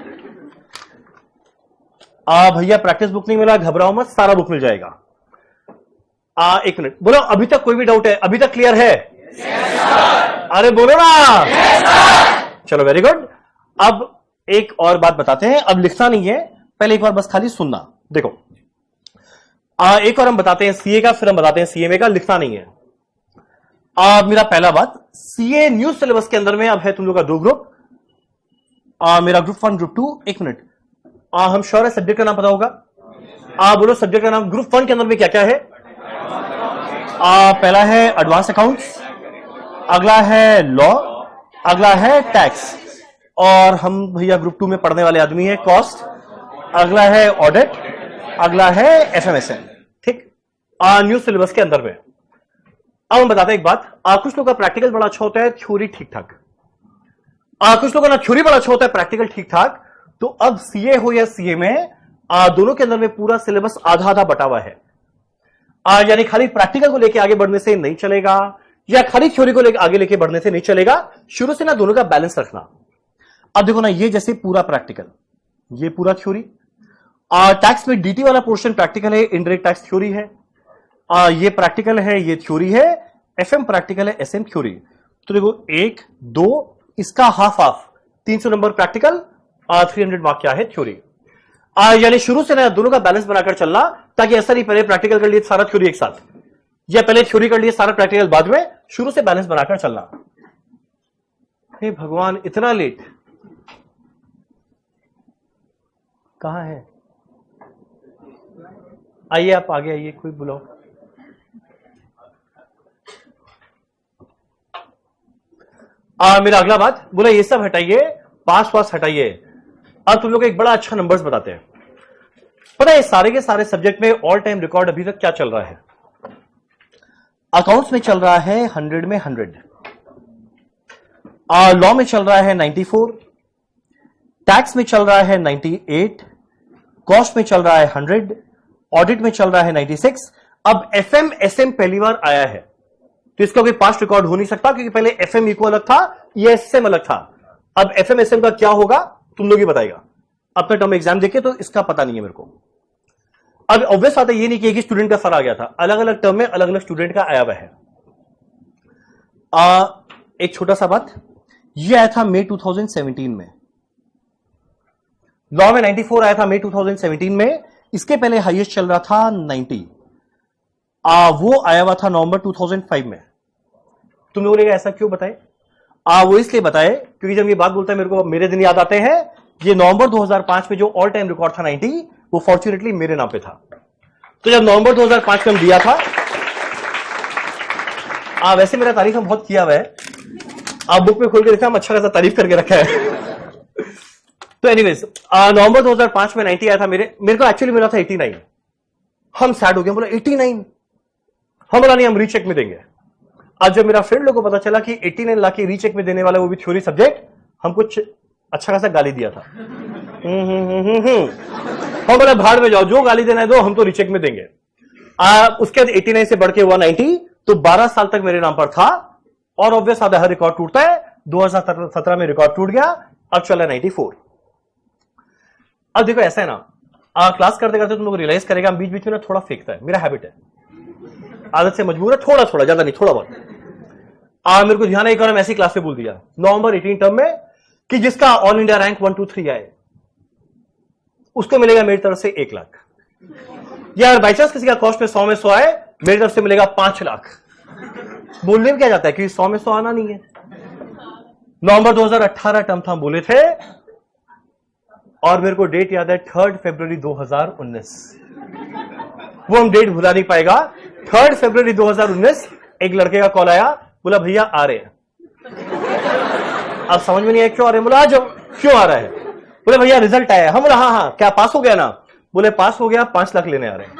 भैया प्रैक्टिस बुक नहीं मिला, घबराओ मत, सारा बुक मिल जाएगा। एक मिनट बोलो, अभी तक कोई भी डाउट है? अभी तक क्लियर है? अरे बोलो ना। चलो वेरी गुड। अब एक और बात बताते हैं, अब लिखना नहीं है, पहले एक बार बस खाली सुनना। देखो एक और हम बताते हैं सीए का, फिर हम बताते हैं सीएमए का, लिखना नहीं है। मेरा पहला बात, सीए न्यू सिलेबस के अंदर में अब है तुम लोग का 2 ग्रुप, मेरा ग्रुप 1 ग्रुप 2। एक मिनट, हम श्योर है सब्जेक्ट का नाम पता होगा? बोलो सब्जेक्ट का नाम। ग्रुप 1 के अंदर में क्या क्या है? पहला है एडवांस अकाउंट्स, अगला है लॉ, अगला है टैक्स, और हम भैया ग्रुप 2 में पढ़ने वाले आदमी है कॉस्ट, अगला है ऑडिट, अगला है एफएमएसएन। ठीक, न्यू सिलेबस के अंदर में। अब हम बताते हैं एक बात, कुछ लोगों का प्रैक्टिकल बड़ा अच्छा होता है, थ्योरी ठीक ठाक। कुछ लोगों का थ्योरी बड़ा अच्छा होता है, प्रैक्टिकल ठीक ठाक। तो अब सीए हो या सीए में, दोनों के अंदर में पूरा सिलेबस आधा आधा बटा हुआ है। यानी खाली प्रैक्टिकल को लेके आगे बढ़ने से नहीं चलेगा, या खाली थ्योरी को लेके आगे लेके बढ़ने से नहीं चलेगा। शुरू से ना दोनों का बैलेंस रखना। अब देखो ना, ये जैसे पूरा प्रैक्टिकल, ये पूरा थ्योरी। टैक्स में डीटी वाला पोर्शन प्रैक्टिकल है, इनडायरेक्ट टैक्स थ्योरी है। ये प्रैक्टिकल है, ये थ्योरी है। एफएम प्रैक्टिकल है, एसएम थ्योरी। तो देखो 1 2, इसका half half, 300 number practical, 300 mark क्या है थ्योरी। यानी शुरू से ना दोनों का बैलेंस बनाकर चलना, ताकि ऐसा नहीं पहले प्रैक्टिकल कर लिए सारा थ्योरी एक साथ, या पहले थ्योरी कर लिए सारा प्रैक्टिकल बाद में। शुरू से बैलेंस बनाकर चलना। हे भगवान, इतना लेट कहां है? आइए आप आगे आइए, कोई बुलाओ। मेरा अगला बात बोला, ये सब हटाइए, पास पास हटाइए। अब तुम लोग एक बड़ा अच्छा नंबर्स बताते हैं। पता है सारे के सारे सब्जेक्ट में ऑल टाइम रिकॉर्ड अभी तक क्या चल रहा है? अकाउंट्स में चल रहा है 100 में 100, लॉ में चल रहा है 94, टैक्स में चल रहा है 98, कॉस्ट में चल रहा है 100, ऑडिट में चल रहा है 96। अब एफएम एसएम पहली बार आया है, तो इसका कोई पास्ट रिकॉर्ड हो नहीं सकता, क्योंकि पहले एफएम इको अलग था, ये एसएम अलग था। अब एफएम एसएम का क्या होगा तुम लोग ही बताएगा। अपना टर्म एग्जाम देखे तो इसका पता नहीं है मेरे को। अब ऑब्वियस बात है, ये नहीं कि एक स्टूडेंट का सर आ गया था, अलग अलग टर्म में अलग अलग स्टूडेंट का आया हुआ है। एक छोटा सा बात, ये आया था मई 2017 में, लॉ में 94 आया था मई 2017 में। इसके पहले हाईएस्ट चल रहा था 90, वो आया हुआ था नवंबर 2005 में। तुम लोगों ने ऐसा क्यों बताए? वो इसलिए बताए क्योंकि जब ये बात बोलता है मेरे को मेरे दिन याद आते हैं। ये नवंबर 2005 में जो ऑल टाइम रिकॉर्ड था 90, वो फॉर्चुनेटली मेरे नाम पे था। तो जब नवंबर 2005 में हम दिया था, वैसे मेरा तारीफ हम बहुत किया हुआ है, आप बुक में खोल के देखा, हम अच्छा खासा तारीफ करके रखा है। तो एनीवेज, नवंबर 2005 में 90 आया था मेरे को एक्चुअली मिला था 89। हम सैड हो गए, बोला 89, हम बोला नहीं, हम रीचेक में देंगे। आज जब मेरा फ्रेंड लोगों को पता चला कि 89 लाके रीचेक में देने वाला, वो भी थ्योरी सब्जेक्ट, हम कुछ अच्छा खासा गाली दिया था। हम बोला भाड़ में जाओ, जो गाली देना है दो, हम तो रीचेक में देंगे। उसके बाद 89 से बढ़ के हुआ 90, तो 12 साल तक मेरे नाम पर था। और ऑब्वियस आधा हर रिकॉर्ड टूटता है, 2017 में रिकॉर्ड टूट गया, अब चला 94। अब देखो ऐसा है ना, क्लास करते करते तुम लोग रियलाइज करेगा बीच बीच में ना थोड़ा फेंकता है, मेरा हैबिट है, आदत से मजबूर है, थोड़ा थोड़ा, ज्यादा नहीं, थोड़ा बहुत। मेरे को ध्यान है एक और हम ऐसी क्लास में बोल दिया नवंबर 18 टर्म में कि जिसका ऑल इंडिया रैंक 1 2 3 आए उसको मिलेगा मेरी तरफ से 1 लाख, या अगर बाई चांस किसी का कॉस्ट में 100 में 100 आए मेरी तरफ से मिलेगा 5 लाख। बोलने में क्या जाता है कि 100 में 100 आना नहीं है। नवंबर 2018 टर्म था, बोले थे, और मेरे को डेट याद है 3 फरवरी 2019, वो हम डेट भुला नहीं पाएगा। 3 फरवरी 2019 एक लड़के का कॉल आया, बोला भैया आ रहे हैं। अब समझ में नहीं आया क्यों आ रहे हैं, बोला आ जाओ। क्यों आ रहा है, बोले भैया रिजल्ट आया। हम बोला हाँ हाँ, क्या पास हो गया ना, बोले पास हो गया, 5 लाख लेने आ रहे हैं।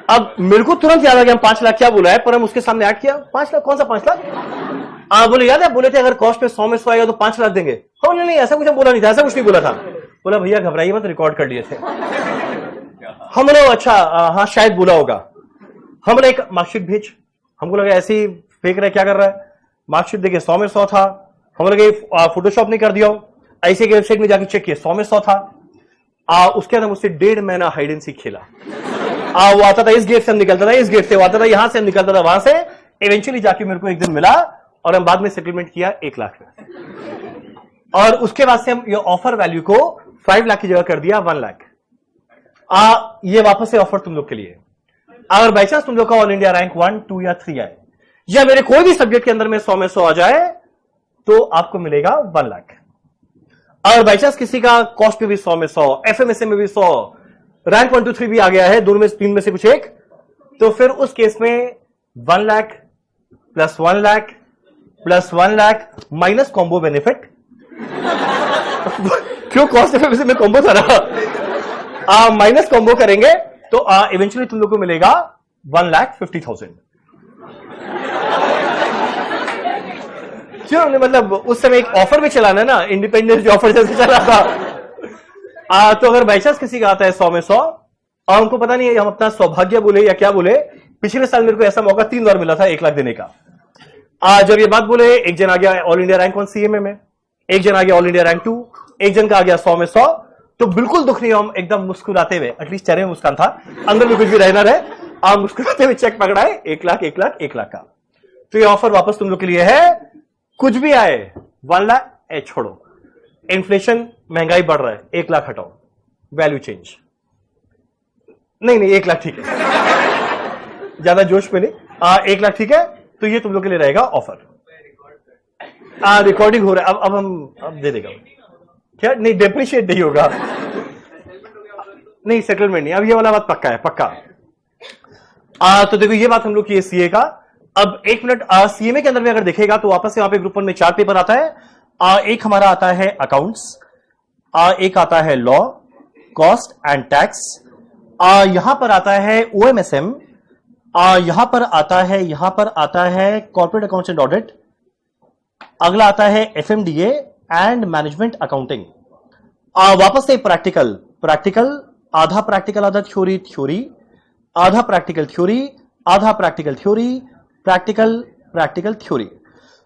अब मेरे को तुरंत याद आ गया 5 लाख क्या बोला है, पर हम उसके सामने ऐड किया 5 लाख, कौन सा 5 लाख? बोले याद है बोले थे अगर कॉस्ट में 100 में 100 आएगा तो 5 लाख देंगे। हाँ नहीं ऐसा कुछ बोला नहीं था, ऐसा कुछ नहीं बोला था। बोला भैया घबराइए मत, रिकॉर्ड कर लिए थे। हम बोले अच्छा हाँ शायद बोला होगा। हम बोले एक मार्कशीट भेज, हमको लगा ऐसे ही फेंक रहा है, क्या कर रहा है। मार्कशीट देखिए 100 में 100 था। हम लगे फोटोशॉप नहीं कर दिया हो, ऐसे की वेबसाइट में जाके चेक किया 100 में 100 था। उसके बाद मुझसे 1.5 महीना हाइड एंड सीक खेला। वो आता था इस गेट से, हम निकलता था इस गेट से, वो आता था यहां से, हम निकलता था वहां से। इवेंचुअली जाके मेरे को एक दिन मिला और हम बाद में सेटलमेंट किया 1 लाख में, और उसके बाद से हम ये ऑफर वैल्यू को 5 लाख की जगह कर दिया 1 लाख। ये वापस से ऑफर तुम लोग के लिए। अगर बाई चांस तुम लोग का ऑल इंडिया रैंक 1 2 या 3 आए, या मेरे कोई भी सब्जेक्ट के अंदर में 100 में 100 आ जाए तो आपको मिलेगा 1 लाख। अगर बाई चांस किसी का कॉस्ट में भी 100 में 100, एफएमएसए में भी 100, रैंक 1 2 3 भी आ गया है, दोनों में 3 में से कुछ एक, तो फिर उस केस में 1 lakh plus 1 lakh plus 1 lakh minus combo benefit. क्यों कॉस्ट एफएमएसए में कॉम्बो था ना, माइनस कॉम्बो करेंगे तो इवेंचुअली तुम लोग को मिलेगा 1,50,000। क्यों, मतलब उस समय एक ऑफर भी चलाना ना, इंडिपेंडेंस ऑफर जैसे चला था। तो अगर बाई चांस किसी का आता है 100 में 100, और हमको पता नहीं है हम अपना सौभाग्य बोले या क्या बोले, पिछले साल मेरे को ऐसा मौका 3 बार मिला था 1 लाख देने का। जब ये बात बोले, एक जन आ गया ऑल इंडिया रैंक 1 सीएमए में, एक जन आ गया ऑल इंडिया रैंक 2, एक जन का आ गया 100 में 100, तो बिल्कुल दुख नहीं, हम एकदम मुस्कुराते हुए, एटलीस्ट चेहरे में मुस्कान था, अंदर में कुछ भी रहना रहे, आप मुस्कुराते हुए चेक पकड़ाए 1 लाख 1 लाख 1 लाख का। तो ये ऑफर वापस तुम लोग के लिए है, कुछ भी आए 1 लाख छोड़ो, इन्फ्लेशन महंगाई बढ़ रहा है 1 लाख हटाओ, वैल्यू चेंज नहीं 1 लाख ठीक है, ज्यादा जोश में नहीं, 1 लाख ठीक है। तो ये तुम लोग के लिए रहेगा ऑफर। रिकॉर्डिंग हो रहा है, अब हम दे देगा क्या, नहीं डेप्रिशिएट नहीं होगा, नहीं सेटलमेंट नहीं, अब ये वाला बात पक्का है, पक्का। तो देखो ये बात हम लोग की सीए का। अब 1 मिनट, सीएमए के अंदर में अगर देखेगा तो वापस से वहां पे ग्रुप 1 में 4 पेपर आता है। एक हमारा आता है अकाउंट्स, एक आता है लॉ, कॉस्ट एंड टैक्स, यहां पर आता है ओएमएसएम, यहां पर आता है कॉर्पोरेट अकाउंट्स एंड ऑडिट, अगला आता है एफएमडीए एंड मैनेजमेंट अकाउंटिंग। वापस से प्रैक्टिकल, आधा प्रैक्टिकल आधा थ्योरी, आधा प्रैक्टिकल थ्योरी, आधा practical theory, practical theory.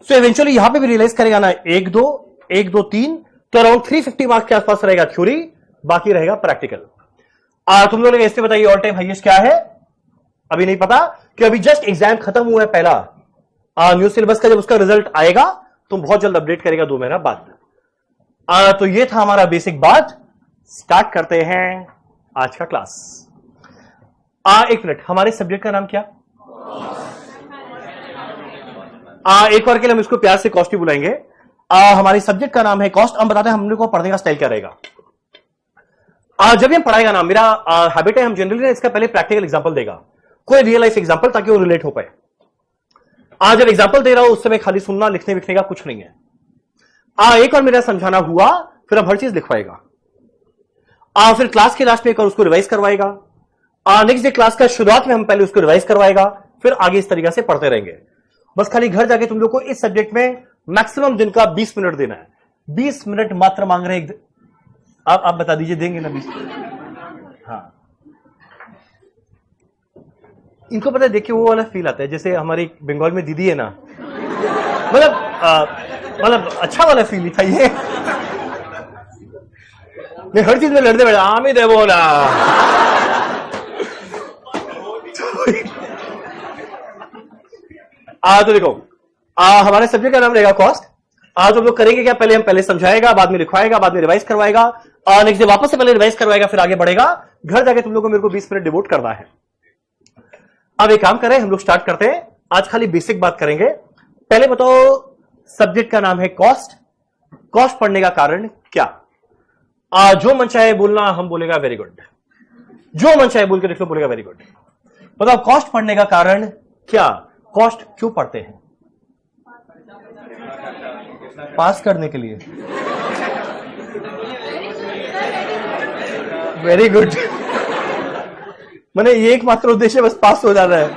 So eventually यहां पे भी रियलाइज करेगा ना 1 2 3, तो अराउंड 350 मार्क्स के आसपास रहेगा थ्योरी, बाकी रहेगा प्रैक्टिकल। तुम लोग इससे बताइए ऑल टाइम हाईएस्ट क्या है, अभी नहीं पता, कि अभी जस्ट एग्जाम खत्म हुआ है पहला। न्यू सिलेबस का जब उसका रिजल्ट आएगा तो बहुत जल्द अपडेट करेगा 2 महीना बाद। तो ये था हमारा बेसिक बात। स्टार्ट करते हैं आज का क्लास। 1 मिनट, हमारे सब्जेक्ट का नाम क्या? एक बार के लिए हम इसको प्यार से कॉस्ट ही बुलाएंगे। हमारे सब्जेक्ट का नाम है कॉस्ट। हम बताते हैं हम लोग को पढ़ने का स्टाइल क्या रहेगा। जब हम पढ़ाएगा ना, मेरा हैबिट है, हम जनरली इसका पहले प्रैक्टिकल एग्जांपल देगा, कोई रियल लाइफ एग्जांपल, ताकि वो रिलेट हो पाए। जब एग्जांपल दे रहा हूं उस समय खाली सुनना, लिखने विखने का कुछ नहीं है। एक बार मेरा समझाना हुआ, फिर हम हर चीज लिखवाएगा। फिर क्लास के लास्ट में एक बार उसको रिवाइज करवाएगा। नेक्स्ट डे क्लास का शुरुआत में हम पहले उसको रिवाइज करवाएगा, फिर आगे इस तरीके से पढ़ते रहेंगे। बस खाली घर जाके तुम लोग को इस सब्जेक्ट में मैक्सिमम दिन का 20 मिनट देना है। 20 मिनट मात्र मांग रहे हैं। आप बता दीजिए, देंगे ना 20? हाँ, इनको पता है, देखिए वो वाला फील आता है जैसे हमारी बंगाल में दीदी है ना, मतलब अच्छा वाला फील था ये। मैं हर चीज में लड़ते बैठे आमिद है बोला। तो देखो हमारे सब्जेक्ट का नाम रहेगा कॉस्ट। आज हम लोग करेंगे क्या, पहले हम पहले समझाएगा, बाद में लिखवाएगा, बाद में रिवाइज करवाएगा, नेक्स्ट डे वापस से पहले रिवाइज करवाएगा, फिर आगे बढ़ेगा। घर जाके तुम लोग को मेरे को 20 मिनट डिवोट करना है। अब एक काम करें, हम लोग स्टार्ट करते हैं। आज खाली बेसिक बात करेंगे। पहले बताओ, सब्जेक्ट का नाम है कॉस्ट। कॉस्ट पढ़ने का कारण क्या? जो मन चाहे बोलना, हम बोलेगा वेरी गुड। जो मन चाहे बोल के देख लो, बोलेगा वेरी गुड। बताओ कॉस्ट पढ़ने का कारण क्या? कॉस्ट क्यों पढ़ते हैं? पास करने के लिए। Very good. मैंने ये एकमात्र उद्देश्य बस पास हो जाना है।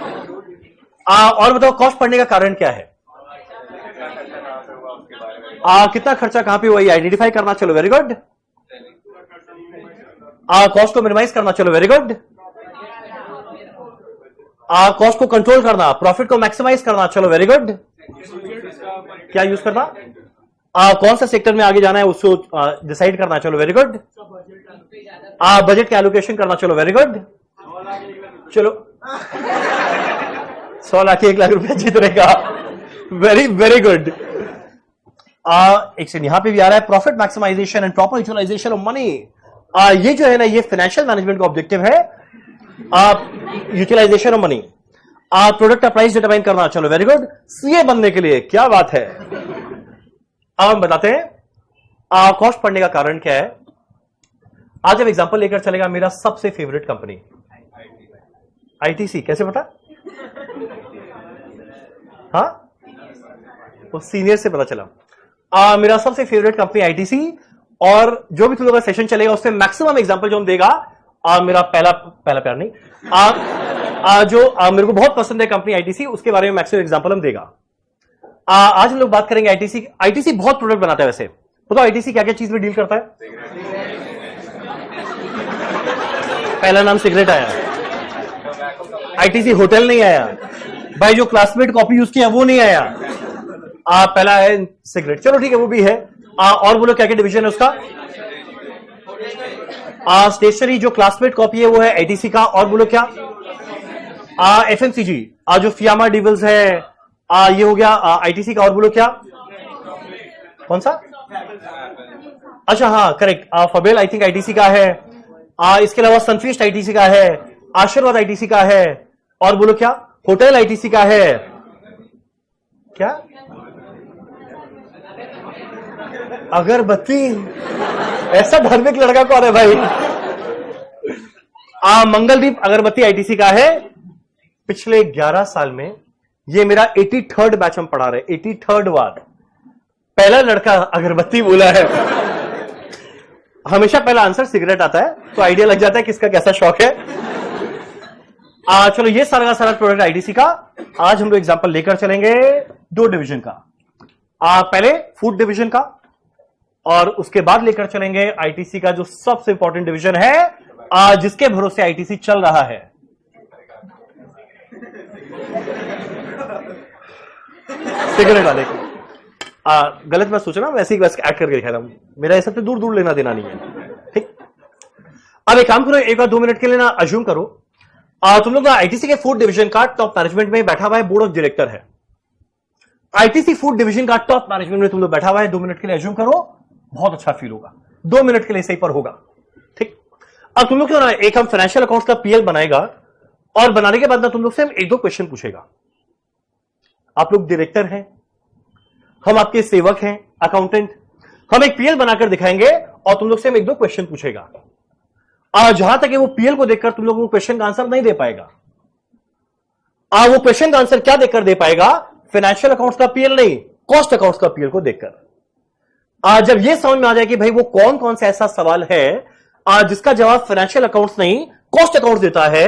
और बताओ कॉस्ट पढ़ने का कारण क्या है? कितना खर्चा कहां पे हुआ ये आइडेंटिफाई करना, चलो वेरी गुड। कॉस्ट को मिनिमाइज करना, चलो वेरी गुड। कॉस्ट को कंट्रोल करना, प्रॉफिट को मैक्सिमाइज करना, चलो वेरी गुड। क्या यूज करना? कौन सा सेक्टर में आगे जाना है उसको डिसाइड करना, चलो वेरी गुड। बजट के एलोकेशन करना, चलो वेरी गुड। चलो 100 लाख 1 लाख रुपए जीत रहेगा, वेरी वेरी गुड। एक से यहां पे भी आ रहा है profit maximisation and proper utilisation of money. ये जो है ना, ये फाइनेंशियल मैनेजमेंट का ऑब्जेक्टिव है, यूटिलाइजेशन ऑफ मनी। प्रोडक्ट का प्राइस डिटरमाइन करना, चलो वेरी गुड। सीए बनने के लिए क्या बात है। अब हम बताते हैं कॉस्ट पढ़ने का कारण क्या है। आज हम एग्जांपल लेकर चलेगा मेरा सबसे फेवरेट कंपनी आईटीसी। कैसे पता? हाँ, वो सीनियर से पता चला। मेरा सबसे फेवरेट कंपनी आईटीसी, और जो भी तुम लोगों का सेशन चलेगा उसमें मैक्सिमम एग्जांपल जो हम देगा, मेरा पहला प्यार नहीं, जो मेरे को बहुत पसंद है कंपनी आईटीसी, उसके बारे में मैक्सिमम एग्जांपल हम देगा। आज हम लोग बात करेंगे आईटीसी। आईटीसी बहुत प्रोडक्ट बनाता है। वैसे बताओ आईटीसी क्या क्या चीज में डील करता है? पहला नाम सिगरेट आया, आईटीसी होटल नहीं आया भाई, जो क्लासमेट कॉपी यूज किया वो नहीं आया। पहला है सिगरेट, चलो ठीक है वो भी है। और बोलो क्या क्या डिवीजन है उसका? स्टेशनरी जो क्लासमेट कॉपी है वो है आईटीसी का। और बोलो क्या? एफएमसीजी जो फियामा डिवल्स है, ये हो गया आईटीसी का। और बोलो क्या? कौन सा? अच्छा हाँ करेक्ट, फबेल आई थिंक आईटीसी का है। इसके अलावा सनफीस्ट आईटीसी का है, आशीर्वाद आईटीसी का है। और बोलो क्या? होटल आईटीसी का है। क्या? अगरबत्ती। ऐसा धार्मिक लड़का कौन है भाई? मंगलदीप अगरबत्ती आईटीसी का है। पिछले 11 साल में ये मेरा 83rd बैच हम पढ़ा रहे, 83rd बार पहला लड़का अगरबत्ती बोला है। हमेशा पहला आंसर सिगरेट आता है, तो आइडिया लग जाता है किसका कैसा शौक है। चलो ये सारा का सारा प्रोडक्ट आईटीसी का। आज हम लोग एग्जांपल लेकर चलेंगे 2 डिवीजन का। पहले फूड डिवीजन का, और उसके बाद लेकर चलेंगे आईटीसी का जो सबसे इंपॉर्टेंट डिवीजन है, जिसके भरोसे आईटीसी चल रहा है। सिगरेट वाले को गलत मैं सोच रहा हूं, वैसे ही बस ऐड करके दिखा रहा हूं, मेरा ये सबसे दूर दूर लेना देना नहीं है। ठीक, अब एक काम करो, एक बार 2 मिनट के लिए ना अज्यूम करो, तुम लोग आईटीसी के फूड डिवीजन का टॉप मैनेजमेंट में बैठा हुआ है, बोर्ड ऑफ डायरेक्टर है। आईटीसी फूड डिवीजन का टॉप मैनेजमेंट में तुम लोग बैठा हुआ है, 2 मिनट के लिए अज्यूम करो, बहुत अच्छा फील होगा। 2 मिनट के लिए सही पर होगा। ठीक, अब तुम लोग क्यों ना एक हम फाइनेंशियल अकाउंट्स का पीएल बनाएगा, और बनाने के बाद ना तुम लोग से हम 1-2 क्वेश्चन पूछेगा। आप लोग डायरेक्टर हैं, हम आपके सेवक हैं, अकाउंटेंट, हम एक पीएल बनाकर दिखाएंगे और तुम लोग से हम 1-2 क्वेश्चन पूछेगा। जहां तक वो पीएल को देखकर तुम लोगों को क्वेश्चन का आंसर नहीं दे पाएगा। वो क्वेश्चन का आंसर क्या देखकर दे पाएगा? फाइनेंशियल अकाउंट्स का पीएल नहीं, कॉस्ट अकाउंट्स का पीएल को देखकर। जब ये समझ में आ जाए कि भाई वो कौन कौन सा ऐसा सवाल है जिसका जवाब फाइनेंशियल अकाउंट्स नहीं कॉस्ट अकाउंट्स देता है,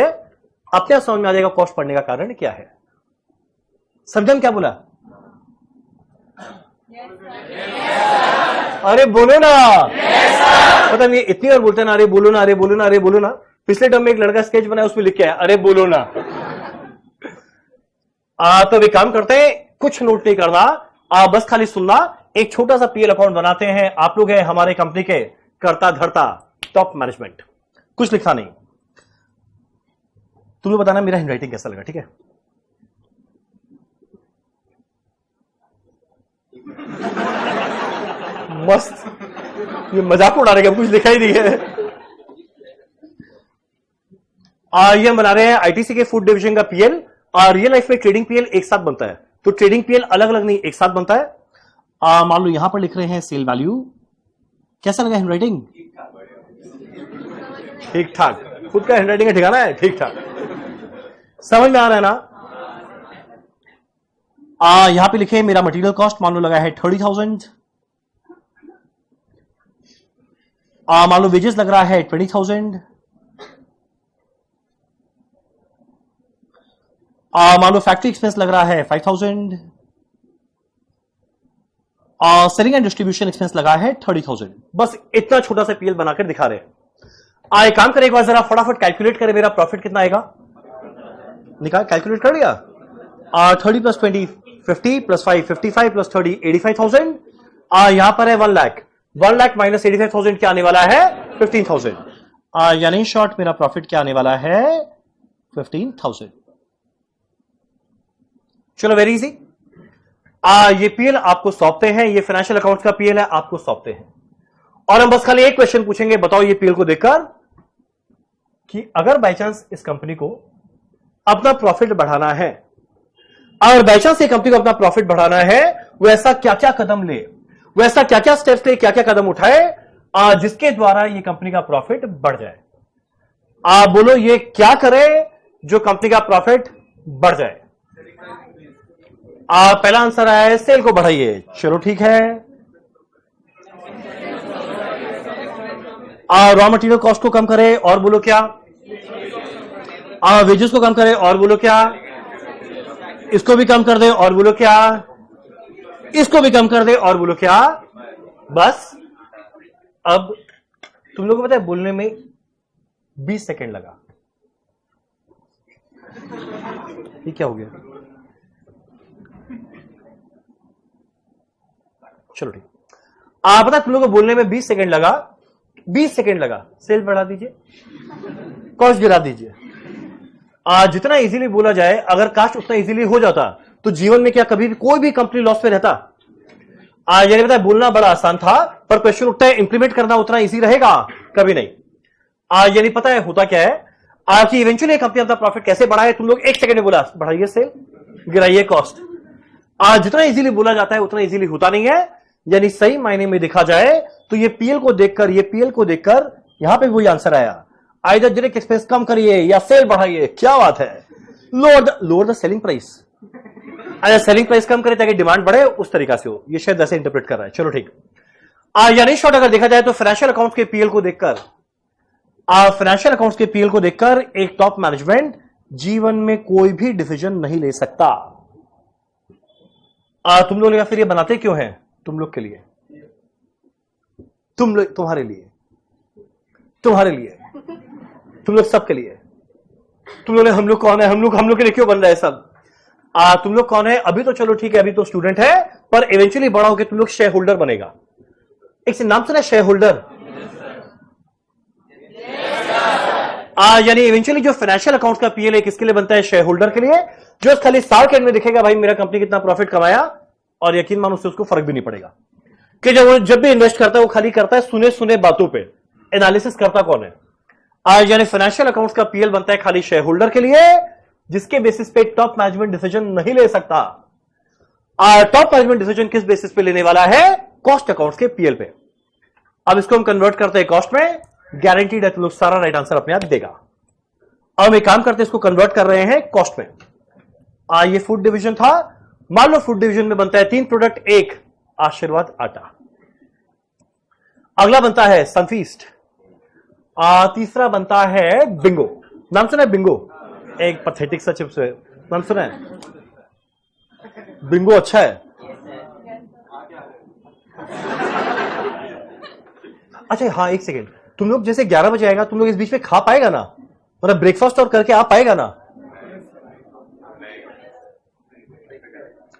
अपने समझ में आ जाएगा कॉस्ट पढ़ने का कारण क्या है। समझन क्या बोला? अरे बोलो ना, पता नहीं इतनी बार बोलते ना, अरे बोलो ना, अरे बोलो ना, अरे बोलो ना। पिछले टर्म में एक लड़का स्केच बनाया, उसमें लिख के आया अरे बोलो ना। तो वे काम करते हैं, कुछ नोट नहीं करना, बस खाली सुनना। एक छोटा सा पीएल अकाउंट बनाते हैं, आप लोग हैं हमारे कंपनी के कर्ता धर्ता, टॉप मैनेजमेंट। कुछ लिखा नहीं, तुम लोग बताना मेरा हैंडराइटिंग कैसा लगा, ठीक है? मस्त, ये मजाक उड़ा रहे हैं, कुछ लिखा ही नहीं है। ये हम बना रहे हैं आईटीसी के फूड डिवीजन का पीएल, और रियल लाइफ में ट्रेडिंग पीएल एक साथ बनता है, तो ट्रेडिंग पीएल अलग अलग नहीं एक साथ बनता है। मान लो यहां पर लिख रहे हैं सेल वैल्यू, कैसा लगा हैंडराइटिंग? ठीक ठाक, खुद का हैंडराइटिंग का ठिकाना है, ठीक ठाक, समझ में आ रहा है ना? यहां पे लिखे मेरा मटेरियल कॉस्ट मान लो लगा है 30,000, मान लो वेजेस लग रहा है 20,000, मान लो फैक्ट्री एक्सपेंस लग रहा है 5,000, सेलिंग एंड डिस्ट्रीब्यूशन एक्सपेंस लगा है 30,000। बस इतना छोटा सा पीएल बनाकर दिखा रहे हैं। एक काम करें, एक बार जरा फटाफट कैलकुलेट करें मेरा प्रॉफिट कितना आएगा। निकाल, कैलकुलेट कर लिया। 30 प्लस 20 50 प्लस 5 55 प्लस 30 85,000। यहां पर है 1 लाख, 1 लाख माइनस 85,000 क्या आने वाला है 15,000। यानी शॉर्ट मेरा प्रॉफिट क्या आने वाला है 15,000। चलो वेरी इजी। ये पीएल आपको सौंपते हैं, ये फाइनेंशियल अकाउंट्स का पीएल है, आपको सौंपते हैं, और हम बस खाली एक क्वेश्चन पूछेंगे, बताओ ये पीएल को देखकर कि अगर बाय चांस इस कंपनी को अपना प्रॉफिट बढ़ाना है, अगर बाय चांस ये कंपनी को अपना प्रॉफिट बढ़ाना है, वो ऐसा क्या क्या कदम ले, वो ऐसा क्या क्या स्टेप्स ले, क्या क्या कदम उठाए जिसके द्वारा ये कंपनी का प्रॉफिट बढ़ जाए। आप बोलो ये क्या करे जो कंपनी का प्रॉफिट बढ़ जाए। पहला आंसर आया है सेल को बढ़ाइए, चलो ठीक है। रॉ मटेरियल कॉस्ट को कम करे, और बोलो क्या? वेजेस को कम करे, और बोलो क्या? इसको भी कम कर दे, और बोलो क्या? इसको भी कम कर दे, और बोलो क्या? बस। अब तुम लोगों को पता है बोलने में 20 सेकेंड लगा, ये क्या हो गया? चलो ठीक, पता तुम लोगों को बोलने में 20 सेकेंड लगा, 20 सेकेंड लगा। सेल बढ़ा दीजिए, कॉस्ट गिरा दीजिए। जितना इजीली बोला जाए, अगर कास्ट उतना इजीली हो जाता तो जीवन में क्या कभी भी कोई भी कंपनी लॉस में रहता? यानी पता है बोलना बड़ा आसान था, पर क्वेश्चन उठता है इंप्लीमेंट करना उतना इजी रहेगा? कभी नहीं। यानी पता है होता क्या है कि इवेंचुअली कंपनी अपना प्रॉफिट कैसे बढ़ाए। तुम लोग 1 सेकेंड में बोला बढ़ाइए सेल, गिराइए कॉस्ट। जितना इजीली बोला जाता है उतना इजीली होता नहीं है। यानी सही मायने में देखा जाए तो ये पीएल को देखकर यहां पे वही आंसर आया, आइदर डायरेक्ट एक्सपेंस कम करिए या सेल बढ़ाइए। क्या बात है, लोअर द सेलिंग प्राइस। अगर सेलिंग प्राइस कम करे ताकि डिमांड बढ़े, उस तरीका से हो, ये शायद ऐसे इंटरप्रेट कर रहा है। चलो ठीक। यानी शॉर्ट अगर देखा जाए तो फाइनेंशियल अकाउंट्स के पीएल को देखकर एक टॉप मैनेजमेंट जीवन में कोई भी डिसीजन नहीं ले सकता। तुम लोग फिर ये बनाते क्यों हैं? तुम लोग के लिए, तुम्हारे लिए, तुम लोग सबके लिए। तुम लोग हम लोग कौन है? हम लोग के लिए क्यों बन रहा है सब? तुम लोग कौन है? अभी तो चलो ठीक है, अभी तो स्टूडेंट है, पर इवेंचुअली बड़ा होकर तुम लोग शेयर होल्डर बनेगा। एक से नाम सुना शेयर होल्डर? यानी इवेंचुअली जो फाइनेंशियल अकाउंट्स का पीएल है किसके लिए बनता है? शेयर होल्डर के लिए, जो खाली साल के एंड में दिखेगा भाई मेरा कंपनी कितना प्रॉफिट कमाया, और यकीन मानो उससे उसको फर्क भी नहीं पड़ेगा कि जब भी इन्वेस्ट करता है वो खाली करता है सुने बातों पे, एनालिसिस करता कौन है? यानी फाइनेंशियल अकाउंट्स का पीएल बनता है खाली शेयर होल्डर के लिए, जिसके बेसिस पे टॉप मैनेजमेंट डिसीजन नहीं ले सकता। टॉप मैनेजमेंट डिसीजन किस बेसिस पे लेने वाला है? कॉस्ट अकाउंट्स के पीएल पे। अब इसको हम कन्वर्ट करते हैं कॉस्ट में, गारंटीड है तुम लोग सारा राइट आंसर अपने आप देगा। अब हम एक काम करते हैं, इसको कन्वर्ट कर रहे हैं कॉस्ट में। ये फूड डिवीजन था, मान लो फूड डिवीजन में बनता है 3 प्रोडक्ट, एक आशीर्वाद आटा, अगला बनता है सनफीस्ट, तीसरा बनता है बिंगो। नाम सुना है बिंगो? एक पैथेटिक सा चिप्स है, नाम सुना है? बिंगो अच्छा है। अच्छा हाँ, एक सेकेंड, तुम लोग जैसे 11 बजे आएगा, तुम लोग इस बीच में खा पाएगा ना? मतलब ब्रेकफास्ट और करके आ पाएगा ना?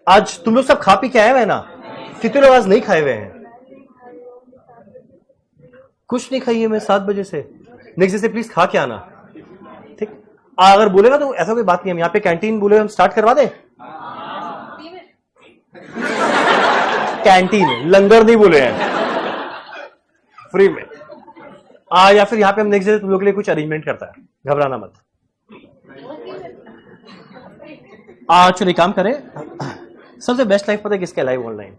आज तुम लोग सब खा पी के आए हुए हैं ना? कितने लोग आज नहीं खाए हुए हैं? कुछ नहीं खाई है मैं 7 बजे से, नेक्स्ट डे से प्लीज खा के आना। ठीक, अगर बोलेगा तो ऐसा कोई बात नहीं, हम यहाँ पे कैंटीन बोले हम स्टार्ट करवा दें। कैंटीन, लंगर नहीं बोले हैं, फ्री में। या फिर यहाँ पे हम नेक्स्ट डे तुम लोग के लिए कुछ अरेंजमेंट करता है, घबराना मत। चलो एक काम करें, सबसे बेस्ट लाइफ पता है किसका? लाइव ऑनलाइन,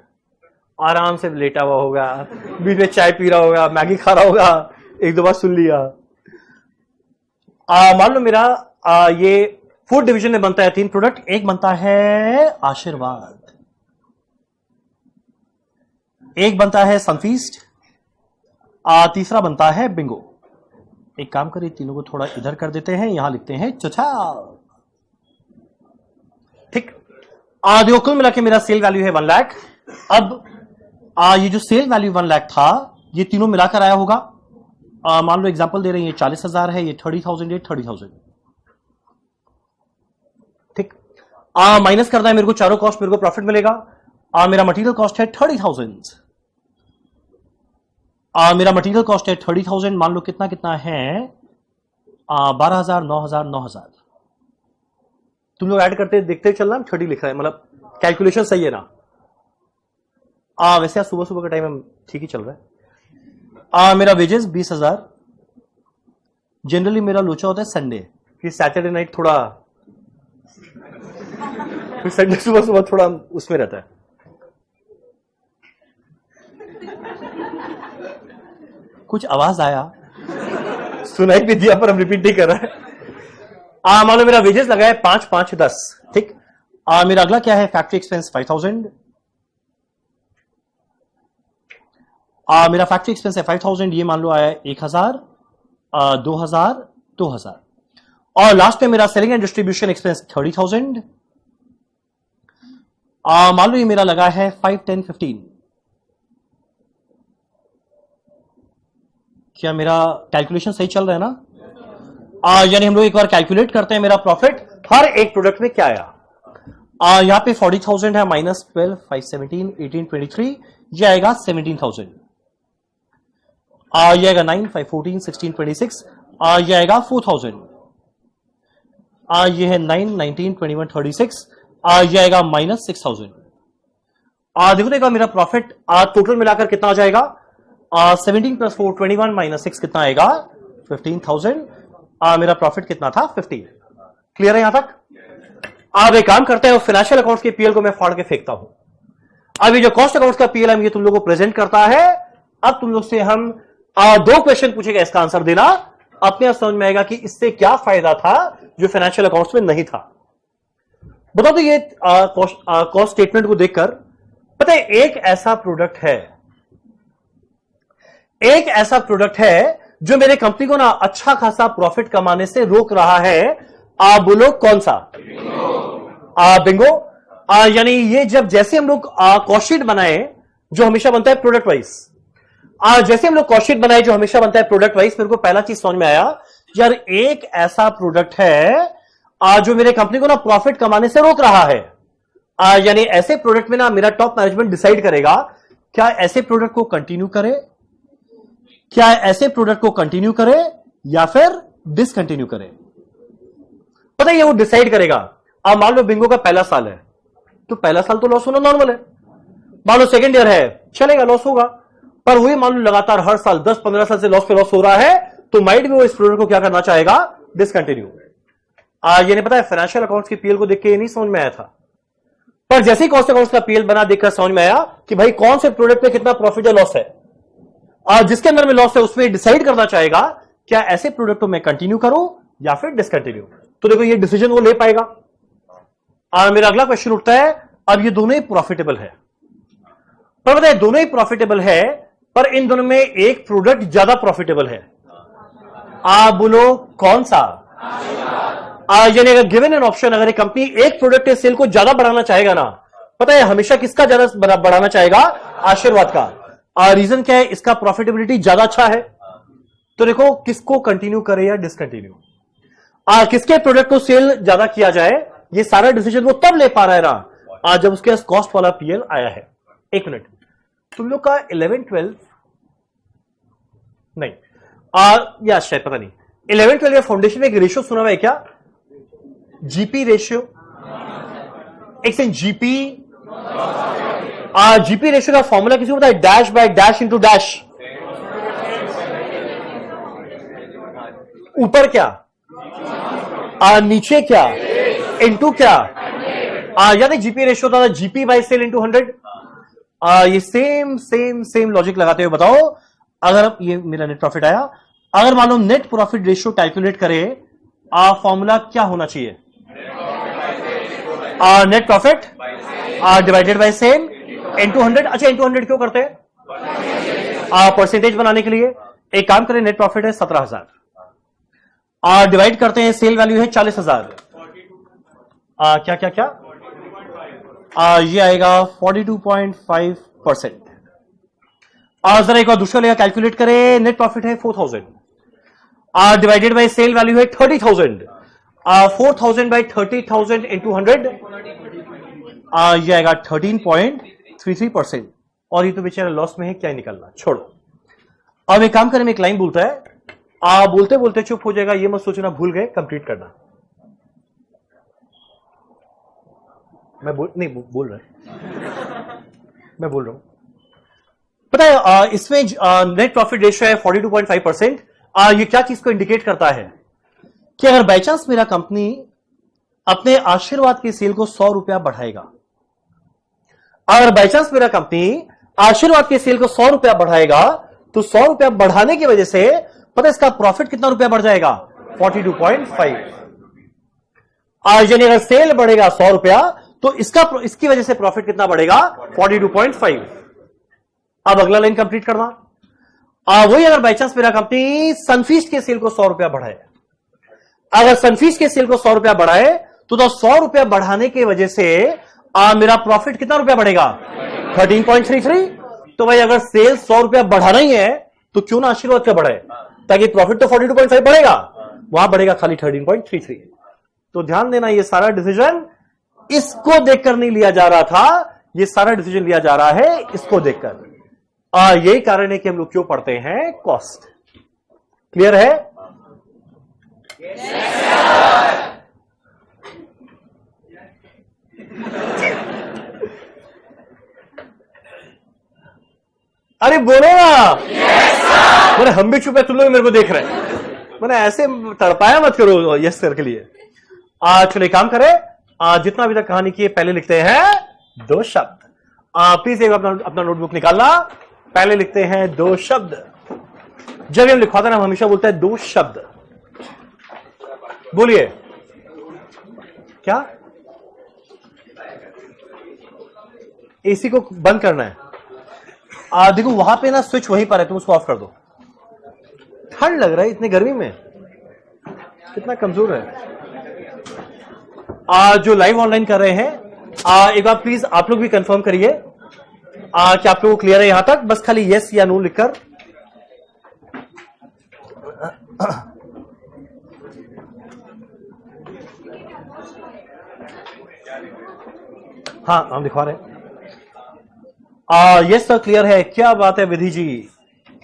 आराम से लेटा हुआ होगा, बीच में चाय पी रहा होगा, मैगी खा रहा होगा, एक दो बार सुन लिया। मान लो मेरा ये फूड डिवीजन में बनता है 3 प्रोडक्ट, एक बनता है आशीर्वाद, एक बनता है सनफीस्ट, तीसरा बनता है बिंगो। एक काम करिए, तीनों को थोड़ा इधर कर देते हैं, यहां लिखते हैं चचा। ठीक, देखो कुल मिला के मेरा सेल वैल्यू है 1 लाख। अब ये जो सेल वैल्यू 1 लाख था, ये तीनों मिलाकर आया होगा। मान लो एग्जांपल दे रहे हैं, ये 40,000 है, ये 30,000, ये 30,000। ठीक, माइनस करना है मेरे को चारों कॉस्ट, मेरे को प्रॉफिट मिलेगा। मेरा मटेरियल कॉस्ट है 30,000, मेरा मटेरियल कॉस्ट है 30,000। मान लो कितना कितना है, 12,000, 9,000, 9,000। तुम लोग ऐड करते देखते चलना, 30 लिख रहा है, मतलब कैलकुलेशन सही है ना? वैसे आज सुबह सुबह का टाइम हम ठीक ही चल रहा है। मेरा वेजेस 20,000। जनरली मेरा लोचा होता है संडे, कि सैटरडे नाइट थोड़ा, संडे सुबह सुबह थोड़ा उसमें रहता है। कुछ आवाज आया, सुनाई भी दिया, पर हम रिपीट नहीं कर रहे हैं। मान लो मेरा वेजेस लगा है 5, 5, 10। ठीक, मेरा अगला क्या है? Factory expense 5,000। मेरा फैक्ट्री एक्सपेंस है 5,000, ये मान लो आया 1,000, 2,000, 2,000। और लास्ट में मेरा सेलिंग एंड डिस्ट्रीब्यूशन एक्सपेंस 30,000। मान लो ये मेरा लगा है 5, 10, 15। क्या मेरा कैलकुलेशन सही चल रहा है ना? यानी हम लोग एक बार कैलकुलेट करते हैं मेरा प्रॉफिट हर एक प्रोडक्ट में क्या आया। यहां पे 40,000 है, माइनस 12, 5, 17, 18, 23, ये आएगा 17,000। ये आएगा 9, 5, 14, 16, 26, ये आएगा 4,000। ये है 9, 19, 21, 36, ये आएगा माइनस 6,000। देखो देखो मेरा प्रॉफिट टोटल मिलाकर कितना आ जाएगा? 17 प्लस 4, 21, माइनस 6 कितना आएगा? 15,000। मेरा प्रॉफिट कितना था? 15। क्लियर है यहां तक? अब एक काम करते हैं, फाइनेंशियल अकाउंट्स के पीएल को मैं फाड़ के फेंकता हूं। अब ये जो कॉस्ट अकाउंट्स का पीएल है, ये तुम लोगों को प्रेजेंट करता है। अब तुम लोग से हम 2 क्वेश्चन पूछेगा, इसका आंसर देना। अपने आप समझ में आएगा कि इससे क्या फायदा था जो फाइनेंशियल अकाउंट्स में नहीं था। बताओ तो ये कॉस्ट स्टेटमेंट को देखकर पता है, एक ऐसा प्रोडक्ट है जो मेरे कंपनी को ना अच्छा खासा प्रॉफिट कमाने से रोक रहा है। आप बोलो कौन सा? बिंगो। यानी ये जब जैसे हम लोग कॉस्ट शीट बनाए जो हमेशा बनता है प्रोडक्ट वाइज, जैसे हम लोग कॉस्ट शीट बनाए जो हमेशा बनता है प्रोडक्ट वाइज, मेरे को पहला चीज समझ में आया, यार एक ऐसा प्रोडक्ट है जो मेरे कंपनी को ना प्रॉफिट कमाने से रोक रहा है। यानी ऐसे प्रोडक्ट में ना मेरा टॉप मैनेजमेंट डिसाइड करेगा क्या ऐसे प्रोडक्ट को कंटिन्यू करे, या फिर डिसकंटिन्यू करे। पता है ये वो डिसाइड करेगा। अब मान लो बिंगो का पहला साल है, तो पहला साल तो लॉस होना नॉर्मल है। मान लो सेकेंड ईयर है, चलेगा, लॉस होगा। पर वही मान लो लगातार हर साल 10-15 साल से लॉस पे लॉस हो रहा है, तो माइट भी वो इस प्रोडक्ट को क्या करना चाहेगा? डिसकंटिन्यू। ये नहीं पता है, फाइनेंशियल अकाउंट्स की पीएल को देख के ये नहीं समझ में आया था, पर जैसे ही कॉस्ट अकाउंट्स का पीएल बना देखकर समझ में आया कि भाई कौन से प्रोडक्ट में कितना प्रॉफिट या लॉस है। जिसके अंदर में लॉस है उसमें डिसाइड करना चाहेगा क्या ऐसे प्रोडक्ट को मैं कंटिन्यू करूं या फिर डिसकंटिन्यू। तो देखो ये डिसीजन वो ले पाएगा। मेरा अगला क्वेश्चन उठता है, अब ये दोनों ही प्रॉफिटेबल है, पर बताइए दोनों ही प्रॉफिटेबल है, पर इन दोनों में एक प्रोडक्ट ज्यादा प्रॉफिटेबल है। आप बोलो कौन सा? यानी अगर गिवन एन ऑप्शन, अगर एक कंपनी एक प्रोडक्ट के सेल को ज्यादा बढ़ाना चाहेगा ना, पता है हमेशा किसका ज्यादा बढ़ाना चाहेगा? आशीर्वाद का। रीजन क्या है? इसका प्रॉफिटेबिलिटी ज्यादा अच्छा है। तो देखो किसको कंटिन्यू करे या डिसकंटिन्यू, किसके प्रोडक्ट को सेल ज्यादा किया जाए, ये सारा डिसीजन वो तब ले पा रहा है ना जब उसके पास कॉस्ट वाला पीएल आया है। एक मिनट, तुम लोग का 11, 12 नहीं, या शायद पता नहीं, 11-12 फाउंडेशन में एक रेशियो सुना हुआ है क्या? GP ratio. एक सेकंड, जीपी जीपी रेशियो का फॉर्मूला किसी को पता है? Dash by dash into dash. ऊपर क्या, नीचे क्या, इंटू क्या? याद है जीपी रेशियो था जीपी बाय सेल इंटू 100। ये सेम सेम सेम लॉजिक लगाते हुए बताओ, अगर ये मेरा नेट प्रॉफिट आया, अगर मान लो नेट प्रॉफिट रेशियो कैलकुलेट करे, फॉर्मूला क्या होना चाहिए? Net profit divided by sale into 100। अच्छा, इंटू 100 क्यों करते हैं? परसेंटेज बनाने के लिए। एक काम करें, नेट प्रॉफिट है 17,000, डिवाइड करते हैं, सेल वैल्यू है 40,000। क्या क्या क्या? ये आएगा 42.5%। जरा एक बार दूसरा लेगा कैलकुलेट करें, नेट प्रॉफिट है 4,000, डिवाइडेड बाय सेल वैल्यू है 30,000। 4,000 बाय 30,000 इंटू 100, ये आएगा 13.33%। और ये तो बेचारा लॉस में है, क्या निकलना, छोड़ो। अब एक काम करें, एक लाइन बोलता है, बोलते बोलते चुप हो जाएगा, ये मत सोचना भूल गए, कंप्लीट करना। मैं बोल रहा मैं बोल रहा हूं। पता है इसमें नेट प्रॉफिट रेशियो है 42.5%। ये क्या चीज को इंडिकेट करता है कि अगर बाई चांस मेरा कंपनी अपने आशीर्वाद की सेल को 100 रुपया बढ़ाएगा, अगर बाई चांस मेरा कंपनी आशीर्वाद की सेल को 100 रुपया बढ़ाएगा, तो 100 रुपया बढ़ाने की वजह से पता है इसका प्रॉफिट कितना रुपया बढ़ जाएगा? 42.5। यानी अगर सेल बढ़ेगा 100 रुपया, तो इसकी वजह से प्रॉफिट कितना बढ़ेगा? 42.5। अब अगला लाइन कंप्लीट करना। वही अगर बाई चांस मेरा कंपनी सनफीस्ट के सेल को 100 रुपया बढ़ाए, अगर सनफीस्ट के सेल को 100 रुपया बढ़ाए, तो 100 रुपया बढ़ाने की वजह से मेरा प्रॉफिट कितना रुपया बढ़ेगा? 13.33। तो भाई अगर सेल 100 रुपया बढ़ाना ही है, तो क्यों ना आशीर्वाद का बढ़ाए, ताकि प्रॉफिट तो 42.5 बढ़ेगा, वहां बढ़ेगा खाली 13.33। तो ध्यान देना, ये सारा डिसीजन इसको देखकर नहीं लिया जा रहा था, ये सारा डिसीजन लिया जा रहा है इसको देखकर। यही कारण है कि हम लोग क्यों पढ़ते हैं कॉस्ट। क्लियर है? अरे बोलो ना। मैंने हम भी चुप है, तुम लोग मेरे को देख रहे हैं। मैंने ऐसे तड़पाया मत करो यस सर के लिए। चलो काम करें, जितना अभी तक कहानी की पहले लिखते हैं 2 शब्द। प्लीज एक अपना नोटबुक निकालना। पहले लिखते हैं 2 शब्द। जब हम लिखवाते ना, हम हमेशा बोलते हैं 2 शब्द। बोलिए क्या? एसी को बंद करना है। देखो वहां पे ना स्विच वहीं पर है, तुम उसको ऑफ कर दो। ठंड लग रहा है इतनी गर्मी में, कितना कमजोर है। जो लाइव ऑनलाइन कर रहे हैं, एक बार प्लीज आप लोग भी कंफर्म करिए कि आप लोगों को क्लियर है यहां तक। बस खाली यस या नो लिखकर। हाँ हम लिखवा रहे हैं। यस सर क्लियर है। क्या बात है विधि जी,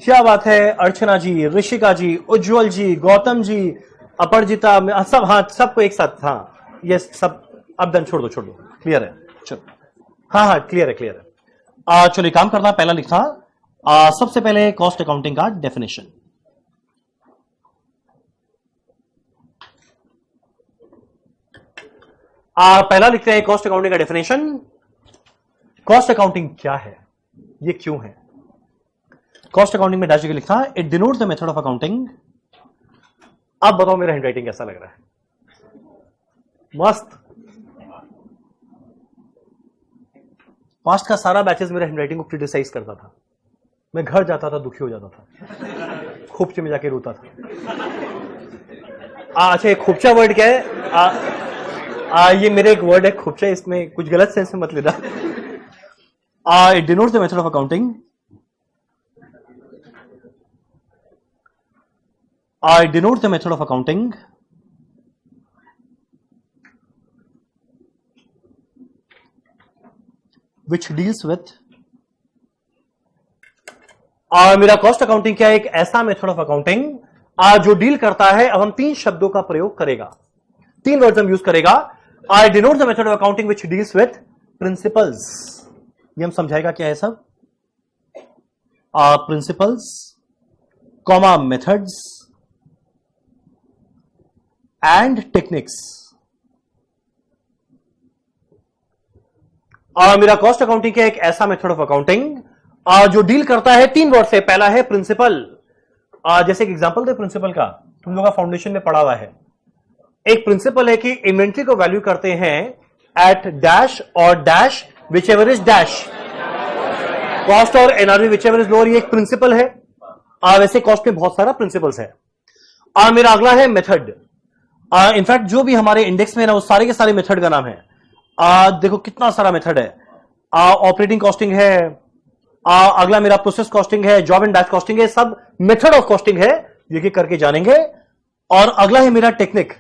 क्या बात है अर्चना जी, ऋषिका जी, उज्जवल जी, गौतम जी, अपरजिता, सब हाँ सबको एक साथ। हाँ यस सब। अब डन, छोड़ दो क्लियर है। चलो हाँ क्लियर है। चलो काम करना, पहला लिखना सबसे पहले कॉस्ट अकाउंटिंग का डेफिनेशन। पहला लिखते हैं कॉस्ट अकाउंटिंग का डेफिनेशन। कॉस्ट अकाउंटिंग क्या है, ये क्यों है? कॉस्ट अकाउंटिंग में डैश के लिखा, it denotes the method of accounting. अब बताओ मेरा हैंडराइटिंग कैसा लग रहा है? मस्त। पास्ट का सारा बैचेस मेरे हैंडराइटिंग को क्रिटिसाइज करता था। मैं घर जाता था, दुखी हो जाता था, खोपचे में जाके रोता था। अच्छा खोपचा वर्ड क्या है? ये मेरे एक वर्ड है खोपचा, इसमें कुछ गलत सेंस में मत लेना। It denotes the method of accounting. It denotes the method of accounting which deals with मेरा कॉस्ट अकाउंटिंग क्या है? एक ऐसा मेथड ऑफ अकाउंटिंग जो डील करता है, अब हम 3 शब्दों का प्रयोग करेगा, 3 वर्ड्स हम यूज करेगा। I denote the method of accounting which deals with principles. ये हम समझाएगा क्या है सब? Principles comma methods and techniques. मेरा कॉस्ट अकाउंटिंग क्या है? एक ऐसा मेथड ऑफ अकाउंटिंग जो डील करता है 3 वर्ड से। पहला है प्रिंसिपल। जैसे एक एग्जांपल दे प्रिंसिपल का, तुम लोग का फाउंडेशन में पढ़ा हुआ है। एक प्रिंसिपल है कि इन्वेंट्री को वैल्यू करते हैं एट डैश और dash whichever is dash, cost और NRV whichever is lower. ये एक प्रिंसिपल है। वैसे कॉस्ट में बहुत सारा प्रिंसिपल्स है। मेरा अगला है मेथड। इनफैक्ट जो भी हमारे इंडेक्स में ना, वो सारे के सारे मेथड का नाम है। देखो कितना सारा मेथड है। ऑपरेटिंग कॉस्टिंग है, अगला मेरा प्रोसेस कॉस्टिंग है, जॉब एंड बैच कॉस्टिंग है, सब मेथड ऑफ कॉस्टिंग है, ये कि करके जानेंगे। और अगला है मेरा टेक्निक,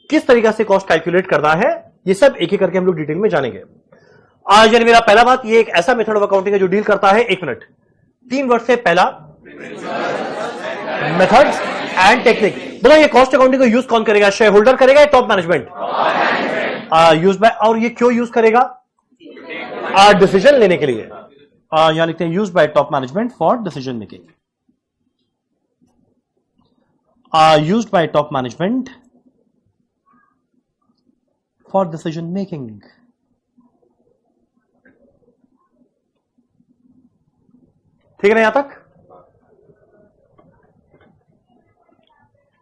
किस तरीका से कॉस्ट कैलकुलेट करना है, ये सब एक एक करके हम लोग डिटेल में जानेंगे। आज यानी मेरा पहला बात, ये एक ऐसा मेथड ऑफ अकाउंटिंग है जो डील करता है, 1 मिनट, 3 वर्ड से। पहला मेथड्स एंड टेक्निक। बोला ये कॉस्ट अकाउंटिंग को यूज कौन करेगा? शेयर होल्डर करेगा या टॉप मैनेजमेंट? Use by. और ये क्यों यूज करेगा? डिसीजन लेने के लिए। यहां लिखते हैं use by top management for decision making. Used by top management for decision making. ठीक है ना यहां तक?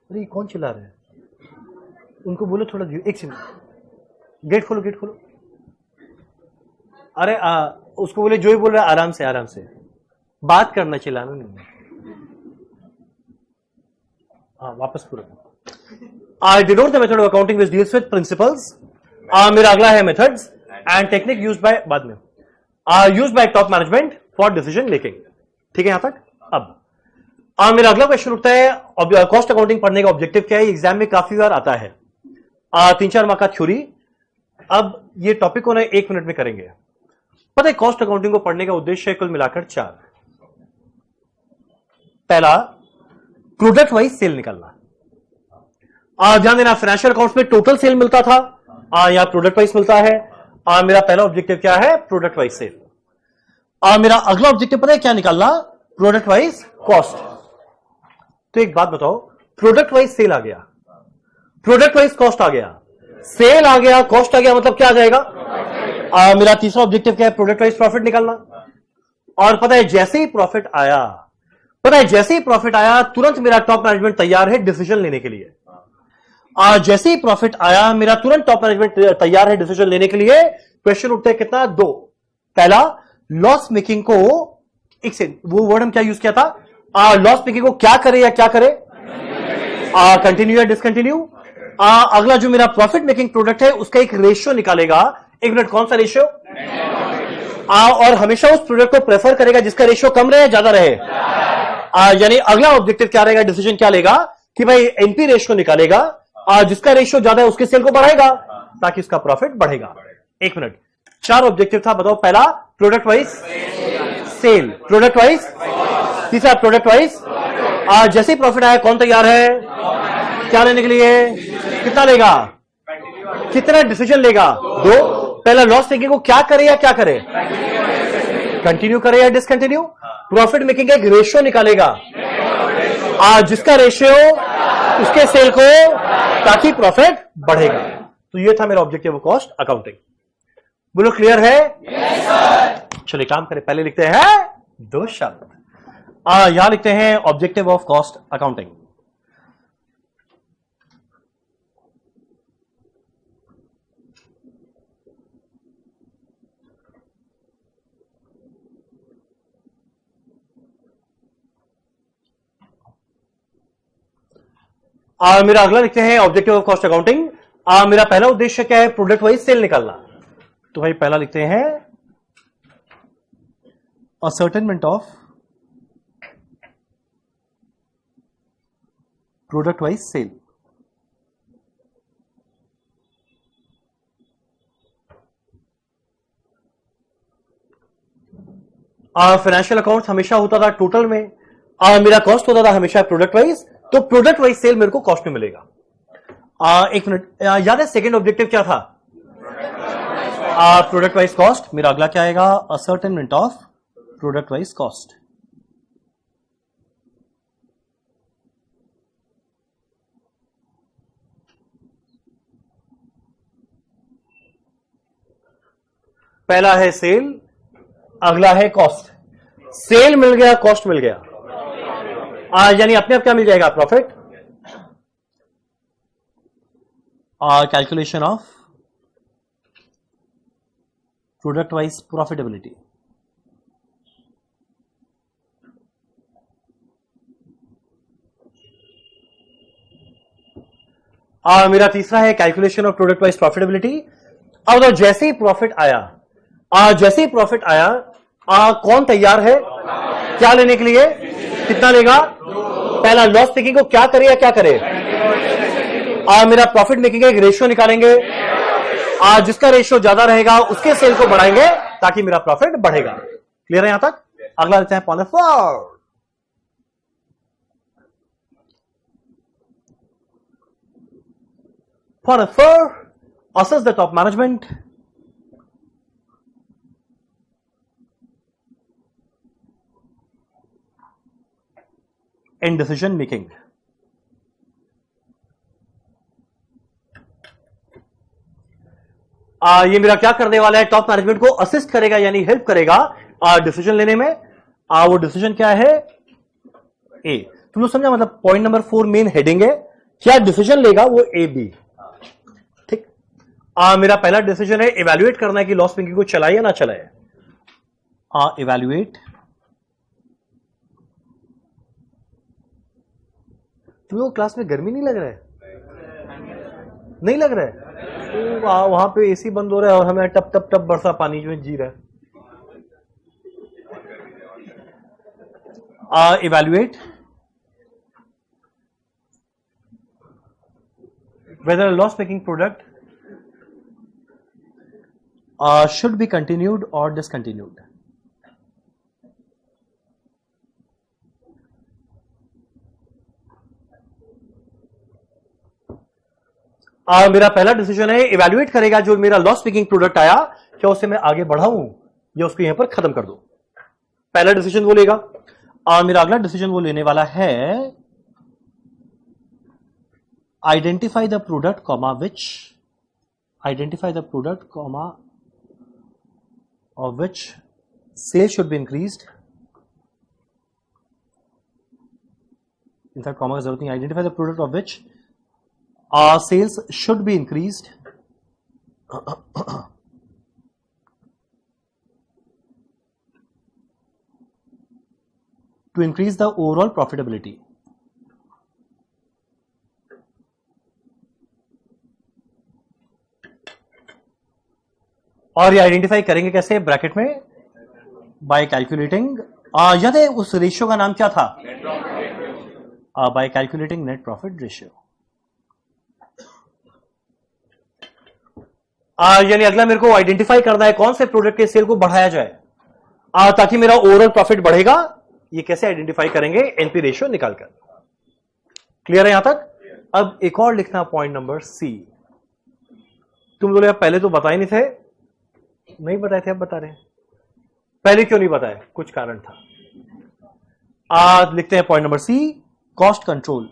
अरे कौन चिल्ला रहे हैं? उनको बोलो थोड़ा, एक सेकंड, गेट खोलो, गेट खोलो। अरे उसको बोले, जो ही बोल रहा है आराम से, आराम से बात करना, चिल्लाना नहीं। वापस पूरा। I denote the method of accounting which deals with principles. मेरा अगला है methods and technique use by, बाद में use by top management for decision making. ठीक है यहां तक? अब मेरा अगला क्वेश्चन उठता है, कॉस्ट अकाउंटिंग पढ़ने का ऑब्जेक्टिव क्या है? एग्जाम में काफी बार आता है। 3-4 मार्क का थ्योरी। अब ये टॉपिक को ना 1 मिनट में करेंगे। पता है कॉस्ट अकाउंटिंग को पढ़ने का उद्देश्य है कुल मिलाकर 4। पहला, प्रोडक्ट वाइज सेल निकालना। ध्यान देना, फाइनेंशियल अकाउंट्स में टोटल सेल मिलता था, या प्रोडक्ट वाइज मिलता है। मेरा पहला ऑब्जेक्टिव क्या है? Product wise sale. मेरा अगला ऑब्जेक्टिव पता है क्या निकालना? Product wise cost. तो एक बात बताओ, प्रोडक्ट वाइज सेल आ गया, प्रोडक्ट वाइज कॉस्ट आ गया, सेल आ गया, कॉस्ट आ गया, मतलब क्या आ जाएगा? मेरा तीसरा ऑब्जेक्टिव क्या है? प्रोडक्ट वाइज प्रॉफिट निकालना। और पता है जैसे ही प्रॉफिट आया, पता है जैसे ही प्रॉफिट आया, तुरंत मेरा टॉप मैनेजमेंट तैयार है डिसीजन लेने के लिए। जैसे ही प्रॉफिट आया, मेरा तुरंत टॉप मैनेजमेंट तैयार है डिसीजन लेने के लिए। क्वेश्चन उठते हैं कितना? 2। पहला, लॉस मेकिंग को, एक सेकंड, वो वर्ड हम क्या यूज किया था? लॉस मेकिंग को क्या करे या क्या करे? कंटिन्यू या डिसकंटिन्यू। अगला जो मेरा प्रॉफिट मेकिंग प्रोडक्ट है, उसका एक रेशियो निकालेगा। 1 मिनट, कौन सा रेशियो? और हमेशा उस प्रोडक्ट को प्रेफर करेगा जिसका रेशियो कम रहे, ज्यादा रहे। यानी अगला ऑब्जेक्टिव क्या रहेगा? डिसीजन क्या लेगा कि भाई एनपी रेशियो निकालेगा, जिसका रेशियो ज्यादा है उसके सेल को बढ़ाएगा ताकि उसका प्रॉफिट बढ़ेगा। 1 मिनट, 4 ऑब्जेक्टिव था, बताओ। पहला, product wise sale, product wise. तीसरा, प्रोडक्ट वाइज। जैसे ही प्रॉफिट आया, कौन तैयार है क्या लेने के लिए? कितना लेगा? कितना डिसीजन लेगा? 2। पहला, लॉस मेकिंग को क्या करे या क्या करे? कंटिन्यू करे या डिसकंटिन्यू। प्रॉफिट मेकिंग का एक रेशियो निकालेगा, जिसका रेशियो उसके सेल को, ताकि प्रॉफिट बढ़ेगा। तो ये था मेरा ऑब्जेक्टिव ऑफ कॉस्ट अकाउंटिंग। बोलो क्लियर है? चलिए काम करें, पहले लिखते हैं 2 शब्द। यहां लिखते हैं ऑब्जेक्टिव ऑफ कॉस्ट अकाउंटिंग। मेरा अगला लिखते हैं ऑब्जेक्टिव ऑफ कॉस्ट अकाउंटिंग। मेरा पहला उद्देश्य क्या है? प्रोडक्ट वाइज सेल निकालना। तो भाई पहला लिखते हैं ascertainment of product wise sale. Financial account हमेशा होता था टोटल में, मेरा कॉस्ट होता था हमेशा प्रोडक्ट वाइज, तो प्रोडक्ट वाइज सेल मेरे को कॉस्ट में मिलेगा। एक मिनट, याद है सेकंड ऑब्जेक्टिव क्या था? Product wise cost. मेरा अगला क्या आएगा? Ascertainment of product wise cost. पहला है सेल, अगला है कॉस्ट। सेल मिल गया, कॉस्ट मिल गया, यानी अपने आप क्या मिल जाएगा? Profit. Calculation of product wise profitability. मेरा तीसरा है calculation of product wise profitability. अब जैसे ही प्रॉफिट आया, जैसे ही प्रॉफिट आया, कौन तैयार है क्या लेने के लिए? कितना लेगा? पहला लॉस मेकिंग को क्या करे या क्या करे? मेरा प्रॉफिट मेकिंग का एक रेशियो निकालेंगे, जिसका रेशियो ज्यादा रहेगा उसके सेल को बढ़ाएंगे ताकि मेरा प्रॉफिट बढ़ेगा। क्लियर है यहां तक? अगला लेते हैं point 4। Point 4, assess the top management in decision making। ये मेरा क्या करने वाला है? टॉप मैनेजमेंट को असिस्ट करेगा यानी हेल्प करेगा डिसीजन लेने में। वो डिसीजन क्या है? ए। तुम लोग समझा? मतलब पॉइंट नंबर 4 मेन हेडिंग है, क्या डिसीजन लेगा वो? A B. ठीक। मेरा पहला डिसीजन है इवैल्यूएट करना है कि लॉस मेकिंग को चलाए या ना चलाए। इवैल्यूएट। तुम लोग क्लास में गर्मी नहीं लग रहा है? नहीं लग रहा है? वहां पे एसी बंद हो रहा है और हमें टप टप टप बरसा पानी जो जी रहा है। Evaluate whether a loss making product should be continued or discontinued। मेरा पहला डिसीजन है इवैल्यूएट करेगा जो मेरा लॉस मेकिंग प्रोडक्ट आया, क्या उसे मैं आगे बढ़ाऊं या उसको यहां पर खत्म कर दूं। पहला डिसीजन वो लेगा। मेरा अगला डिसीजन वो लेने वाला है identify the product comma which, identify the product comma of which sale should be increased. In fact comma की जरूरत नहीं। Identify the product of which sales should be increased to increase the overall profitability। और ये identify करेंगे कैसे? Bracket में bye calculating, याद है उस रेशियो का नाम क्या था? Bye calculating net profit ratio. यानी अगला मेरे को आइडेंटिफाई करना है कौन से प्रोडक्ट के सेल को बढ़ाया जाए ताकि मेरा ओवरऑल प्रॉफिट बढ़ेगा। ये कैसे आइडेंटिफाई करेंगे? एनपी रेशियो निकालकर। क्लियर है यहां तक? अब एक और लिखना पॉइंट नंबर सी। तुम लोग पहले तो बताए नहीं थे, नहीं बताए थे, अब बता रहे हैं। पहले क्यों नहीं बताए? कुछ कारण था। आज लिखते हैं point number C, cost control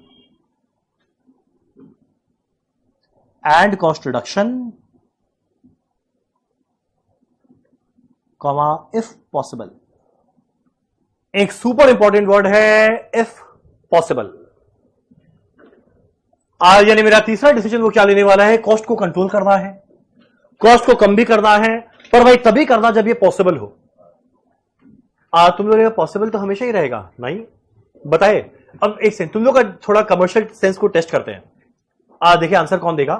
and cost reduction comma if possible. एक सुपर इंपॉर्टेंट वर्ड है इफ पॉसिबल। यानी मेरा तीसरा डिसीजन वो क्या लेने वाला है? कॉस्ट को कंट्रोल करना है, कॉस्ट को कम भी करना है, पर भाई तभी करना जब ये पॉसिबल हो। तुम लोग पॉसिबल तो हमेशा ही रहेगा नहीं? बताए। अब एक सेकंड, तुम लोग का थोड़ा कमर्शियल सेंस को टेस्ट करते हैं। देखिए आंसर कौन देगा।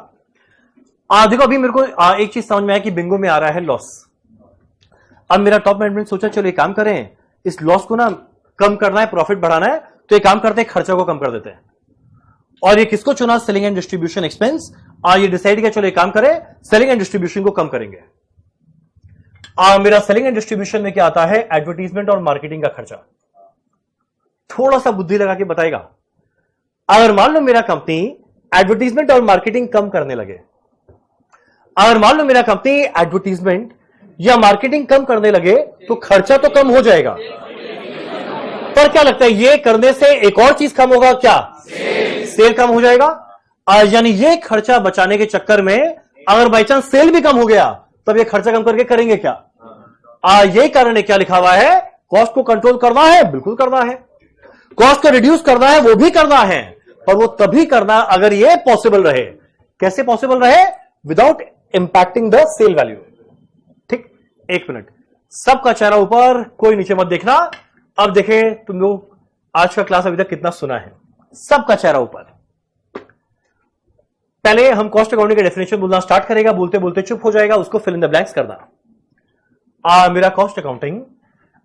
देखो अभी मेरे को एक चीज समझ में आया कि बिंगो में आ रहा है लॉस। अब मेरा टॉप मैनेजमेंट सोचा चलो एक काम करें, इस लॉस को ना कम करना है, प्रॉफिट बढ़ाना है, तो एक काम करते हैं खर्चा को कम कर देते हैं। और ये किसको चुना? Selling and distribution expense. ये डिसाइड किया चलो एक काम करें, सेलिंग एंड डिस्ट्रीब्यूशन को कम करेंगे। मेरा सेलिंग एंड डिस्ट्रीब्यूशन में क्या आता है? एडवर्टीजमेंट और मार्केटिंग का खर्चा। थोड़ा सा बुद्धि लगा के बताएगा। अगर मान लो मेरा कंपनी एडवर्टीजमेंट और मार्केटिंग कम करने लगे, अगर मान लो मेरा कंपनी एडवर्टीजमेंट या मार्केटिंग कम करने लगे, तो खर्चा तो कम हो जाएगा, पर क्या लगता है ये करने से एक और चीज कम होगा? क्या? सेल कम हो जाएगा। यानी ये खर्चा बचाने के चक्कर में अगर बाई चांस सेल भी कम हो गया, तब ये खर्चा कम करके करेंगे क्या? ये कारण है, क्या लिखा हुआ है? कॉस्ट को कंट्रोल करना है, बिल्कुल करना है। कॉस्ट को रिड्यूस करना है, वो भी करना है, पर वो तभी करना अगर ये पॉसिबल रहे। कैसे पॉसिबल रहे? Without impacting the sale value. ठीक, एक मिनट, सबका चेहरा ऊपर, कोई नीचे मत देखना। अब देखें तुम लोग आज का क्लास अभी तक कितना सुना है। सबका चेहरा ऊपर। पहले हम कॉस्ट अकाउंटिंग का डेफिनेशन बोलना स्टार्ट करेगा, बोलते बोलते चुप हो जाएगा, उसको फिल इन द ब्लैंक्स करना। मेरा cost accounting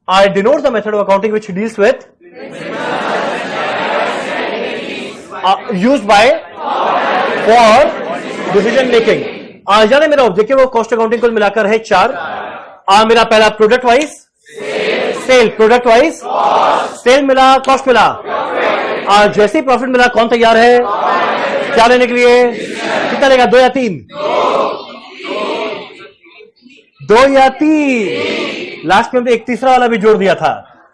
I denote the method of accounting which deals with used by for decision making. जाने मेरा ऑब्जेक्टिव ऑफ कॉस्ट अकाउंटिंग कुल मिलाकर है 4। मेरा पहला product wise sale, product wise sale मिला, कॉस्ट मिला। जैसे ही प्रॉफिट मिला, कौन तैयार है क्या लेने के लिए? कितना लेगा? 2 या 3? 2 या 3। लास्ट में हमने एक तीसरा वाला भी जोड़ दिया था,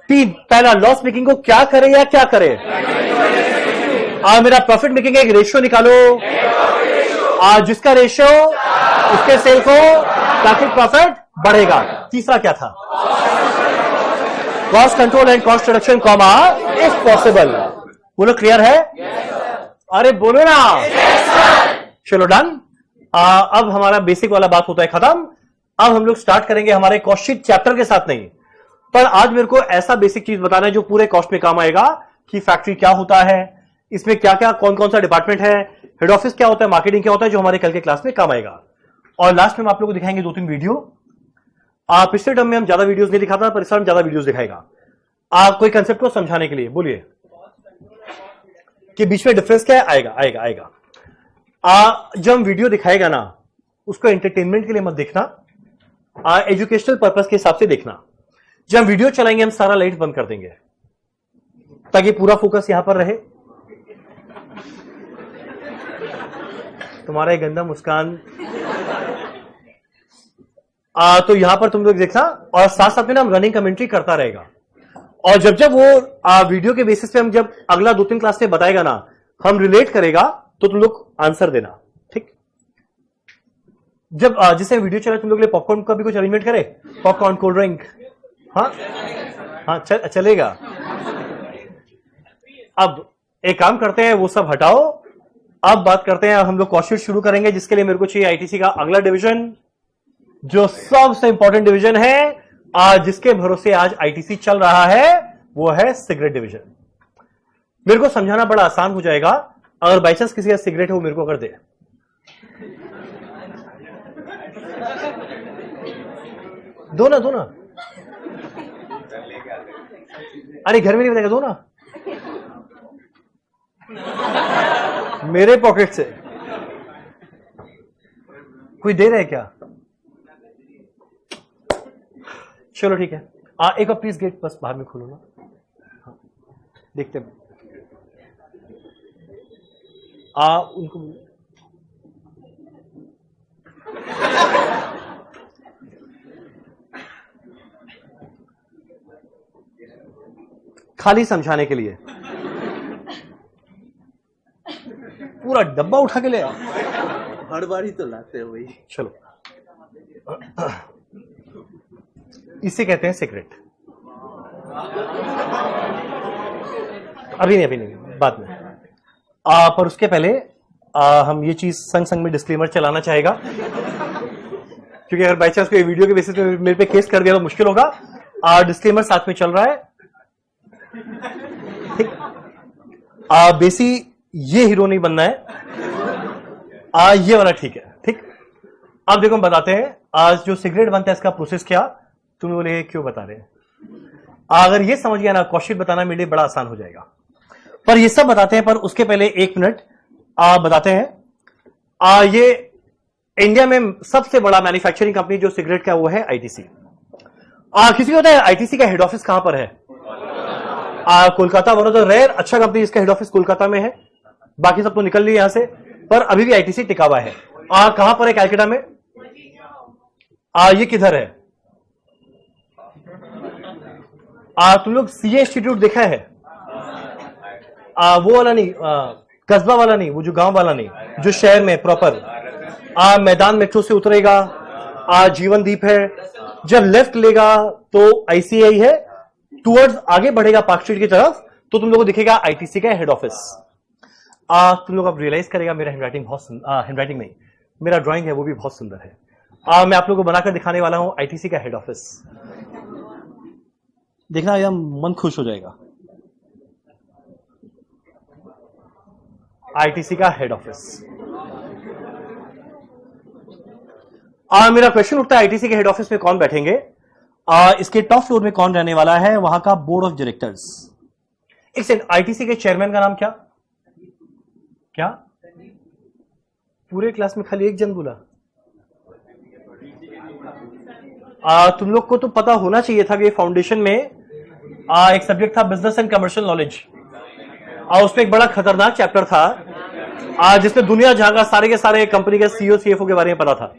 3। पहला लॉस मेकिंग को क्या करे या क्या करे? मेरा प्रॉफिट मेकिंग एक रेशियो निकालो, जिसका रेशियो उसके सेल को, ताकि प्रॉफिट बढ़ेगा। तीसरा क्या था? Cost control and cost reduction comma if possible. बोलो क्लियर है? अरे बोलो ना। चलो डन। अब हमारा बेसिक वाला बात होता है खत्म। अब हम लोग स्टार्ट करेंगे हमारे कॉस्ट शीट चैप्टर के साथ नहीं, पर आज मेरे को ऐसा बेसिक चीज बताना है जो पूरे कॉस्ट में काम आएगा, कि फैक्ट्री क्या होता है, इसमें क्या क्या कौन कौन सा डिपार्टमेंट है, हेड ऑफिस क्या होता है, मार्केटिंग क्या होता है, जो हमारे कल के क्लास में काम आएगा। और लास्ट में हम आप लोगों को दिखाएंगे 2-3 वीडियो। पिछले टर्म में हम ज्यादा वीडियोस नहीं दिखाता, पर इस टाइम ज्यादा वीडियोस दिखाएगा कोई कंसेप्ट को समझाने के लिए। बोलिए कि बीच में डिफरेंस क्या है? आएगा आएगा आएगा। जब हम वीडियो दिखाएगा ना, उसको एंटरटेनमेंट के लिए मत देखना, एजुकेशनल पर्पस के हिसाब से देखना। जब हम वीडियो चलाएंगे, हम सारा लाइट बंद कर देंगे, ताकि पूरा फोकस यहां पर रहे। तुम्हारा एक गंदा मुस्कान। तो यहां पर तुम लोग देखना, और साथ साथ में ना हम रनिंग कमेंट्री करता रहेगा। और जब जब वो वीडियो के बेसिस पे हम जब अगला 2-3 क्लास में बताएगा ना, हम रिलेट करेगा, तो तुम लोग आंसर देना। ठीक, जब जिसे वीडियो चला, तुम लोग के लिए पॉपकॉर्न का भी कुछ अरेंजमेंट करे, पॉपकॉर्न, कोल्ड ड्रिंक। हाँ हाँ, चलेगा। अब एक काम करते हैं, वो सब हटाओ, अब बात करते हैं। हम लोग कॉस्ट शीट शुरू करेंगे, जिसके लिए मेरे को चाहिए आईटीसी का अगला डिवीजन, जो सबसे इंपॉर्टेंट डिवीजन है, जिसके भरोसे आज आईटीसी चल रहा है, वो है सिगरेट डिवीजन। मेरे को समझाना बड़ा आसान हो जाएगा अगर बाई चांस किसी का सिगरेट है, वो मेरे को कर दे। दो ना। अरे घर में नहीं बताएगा, दो ना। मेरे पॉकेट से कोई दे रहा है क्या? चलो ठीक है। एक बार प्लीज गेट बस बाहर में खोलो ना। हाँ, देखते हैं। उनको खाली समझाने के लिए पूरा डब्बा उठा के ले आओ। हर बार ही तो लाते हैं वही। चलो, इसे कहते हैं सिगरेट। अभी नहीं, बाद में। पर उसके पहले हम ये चीज संग संग में डिस्क्लेमर चलाना चाहेगा, क्योंकि अगर बाई चांस कोई वीडियो के बेसिस पे मेरे पे केस कर दिया तो मुश्किल होगा। डिस्क्लेमर साथ में चल रहा है। ठीक, बेसी ये हीरो नहीं बनना है, ये वाला ठीक है। ठीक, अब देखो हम बताते हैं आज जो सिगरेट बनता है इसका प्रोसेस क्या। तुम बोले क्यों बता रहे हैं? अगर ये समझ गया ना, कॉस्ट शीट बताना मेरे लिए बड़ा आसान हो जाएगा। पर ये सब बताते हैं, पर उसके पहले 1 मिनट बताते हैं। ये इंडिया में सबसे बड़ा मैन्युफैक्चरिंग कंपनी जो सिगरेट का, वो है आईटीसी। किसी को पता है आईटीसी का हेड ऑफिस कहां पर है? Kolkata. One of the rare अच्छा कंपनी इसका हेड ऑफिस कोलकाता में है, बाकी सब तो निकल लिए यहां से, पर अभी भी आईटीसी टिका हुआ है। कहां पर है? कैलकाटा में। ये किधर है? तुम लोग सीए इंस्टीट्यूट देखा है? वो वाला नहीं, कस्बा वाला नहीं, वो जो गांव वाला नहीं, जो शहर में प्रॉपर। मैदान मेट्रो से उतरेगा, जीवन दीप है, जब लेफ्ट लेगा तो आईसीआई है, टूवर्ड्स आगे बढ़ेगा पार्क स्ट्रीट की तरफ तो तुम लोगों को दिखेगा आईटीसी का हेड ऑफिस। तुम लोग अब रियलाइज करेगा मेरा हैंडराइटिंग बहुत हैंडराइटिंग नहीं, मेरा ड्राइंग है वो भी बहुत सुंदर है। मैं आप लोगों को बनाकर दिखाने वाला हूं आईटीसी का हेड ऑफिस। देखना एकदम मन खुश हो जाएगा। आईटीसी का हेड ऑफिस। मेरा क्वेश्चन उठता है आईटीसी के हेड ऑफिस में कौन बैठेंगे? इसके टॉप फ्लोर में कौन रहने वाला है? वहां का बोर्ड ऑफ डायरेक्टर्स। एक सेकंड, आईटीसी के चेयरमैन का नाम क्या? क्या पूरे क्लास में खाली एक जन बोला? तुम लोग को तो पता होना चाहिए था कि फाउंडेशन में एक सब्जेक्ट था बिजनेस एंड कमर्शियल नॉलेज, उसमें एक बड़ा खतरनाक चैप्टर था जिसमें दुनिया जहां सारे के सारे कंपनी के सीईओ सीएफओ के बारे में पता था।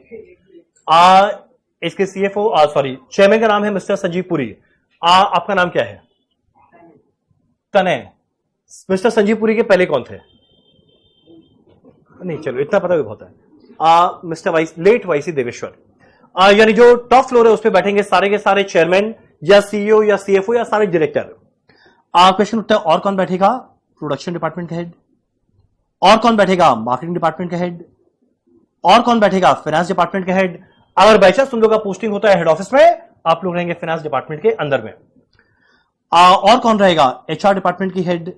इसके सीएफओ सॉरी चेयरमैन का नाम है मिस्टर संजीव पुरी। आपका नाम क्या है? तनय। मिस्टर संजीव पुरी के पहले कौन थे? नहीं, चलो इतना पता भी बहुत है। मिस्टर लेट वाईसी देवेश्वर। यानी जो टॉप फ्लोर है उस पर बैठेंगे सारे के सारे चेयरमैन या सीईओ या सीएफओ या सारे डायरेक्टर। क्वेश्चन उठता है और कौन बैठेगा? प्रोडक्शन डिपार्टमेंट का हेड। और कौन बैठेगा? मार्केटिंग डिपार्टमेंट का हेड। और कौन बैठेगा? फाइनेंस डिपार्टमेंट का हेड। अगर बाई चांस तुम लोग का पोस्टिंग होता है हेड ऑफिस में, आप लोग रहेंगे फाइनेंस डिपार्टमेंट के अंदर में। और कौन रहेगा? एचआर डिपार्टमेंट की हेड।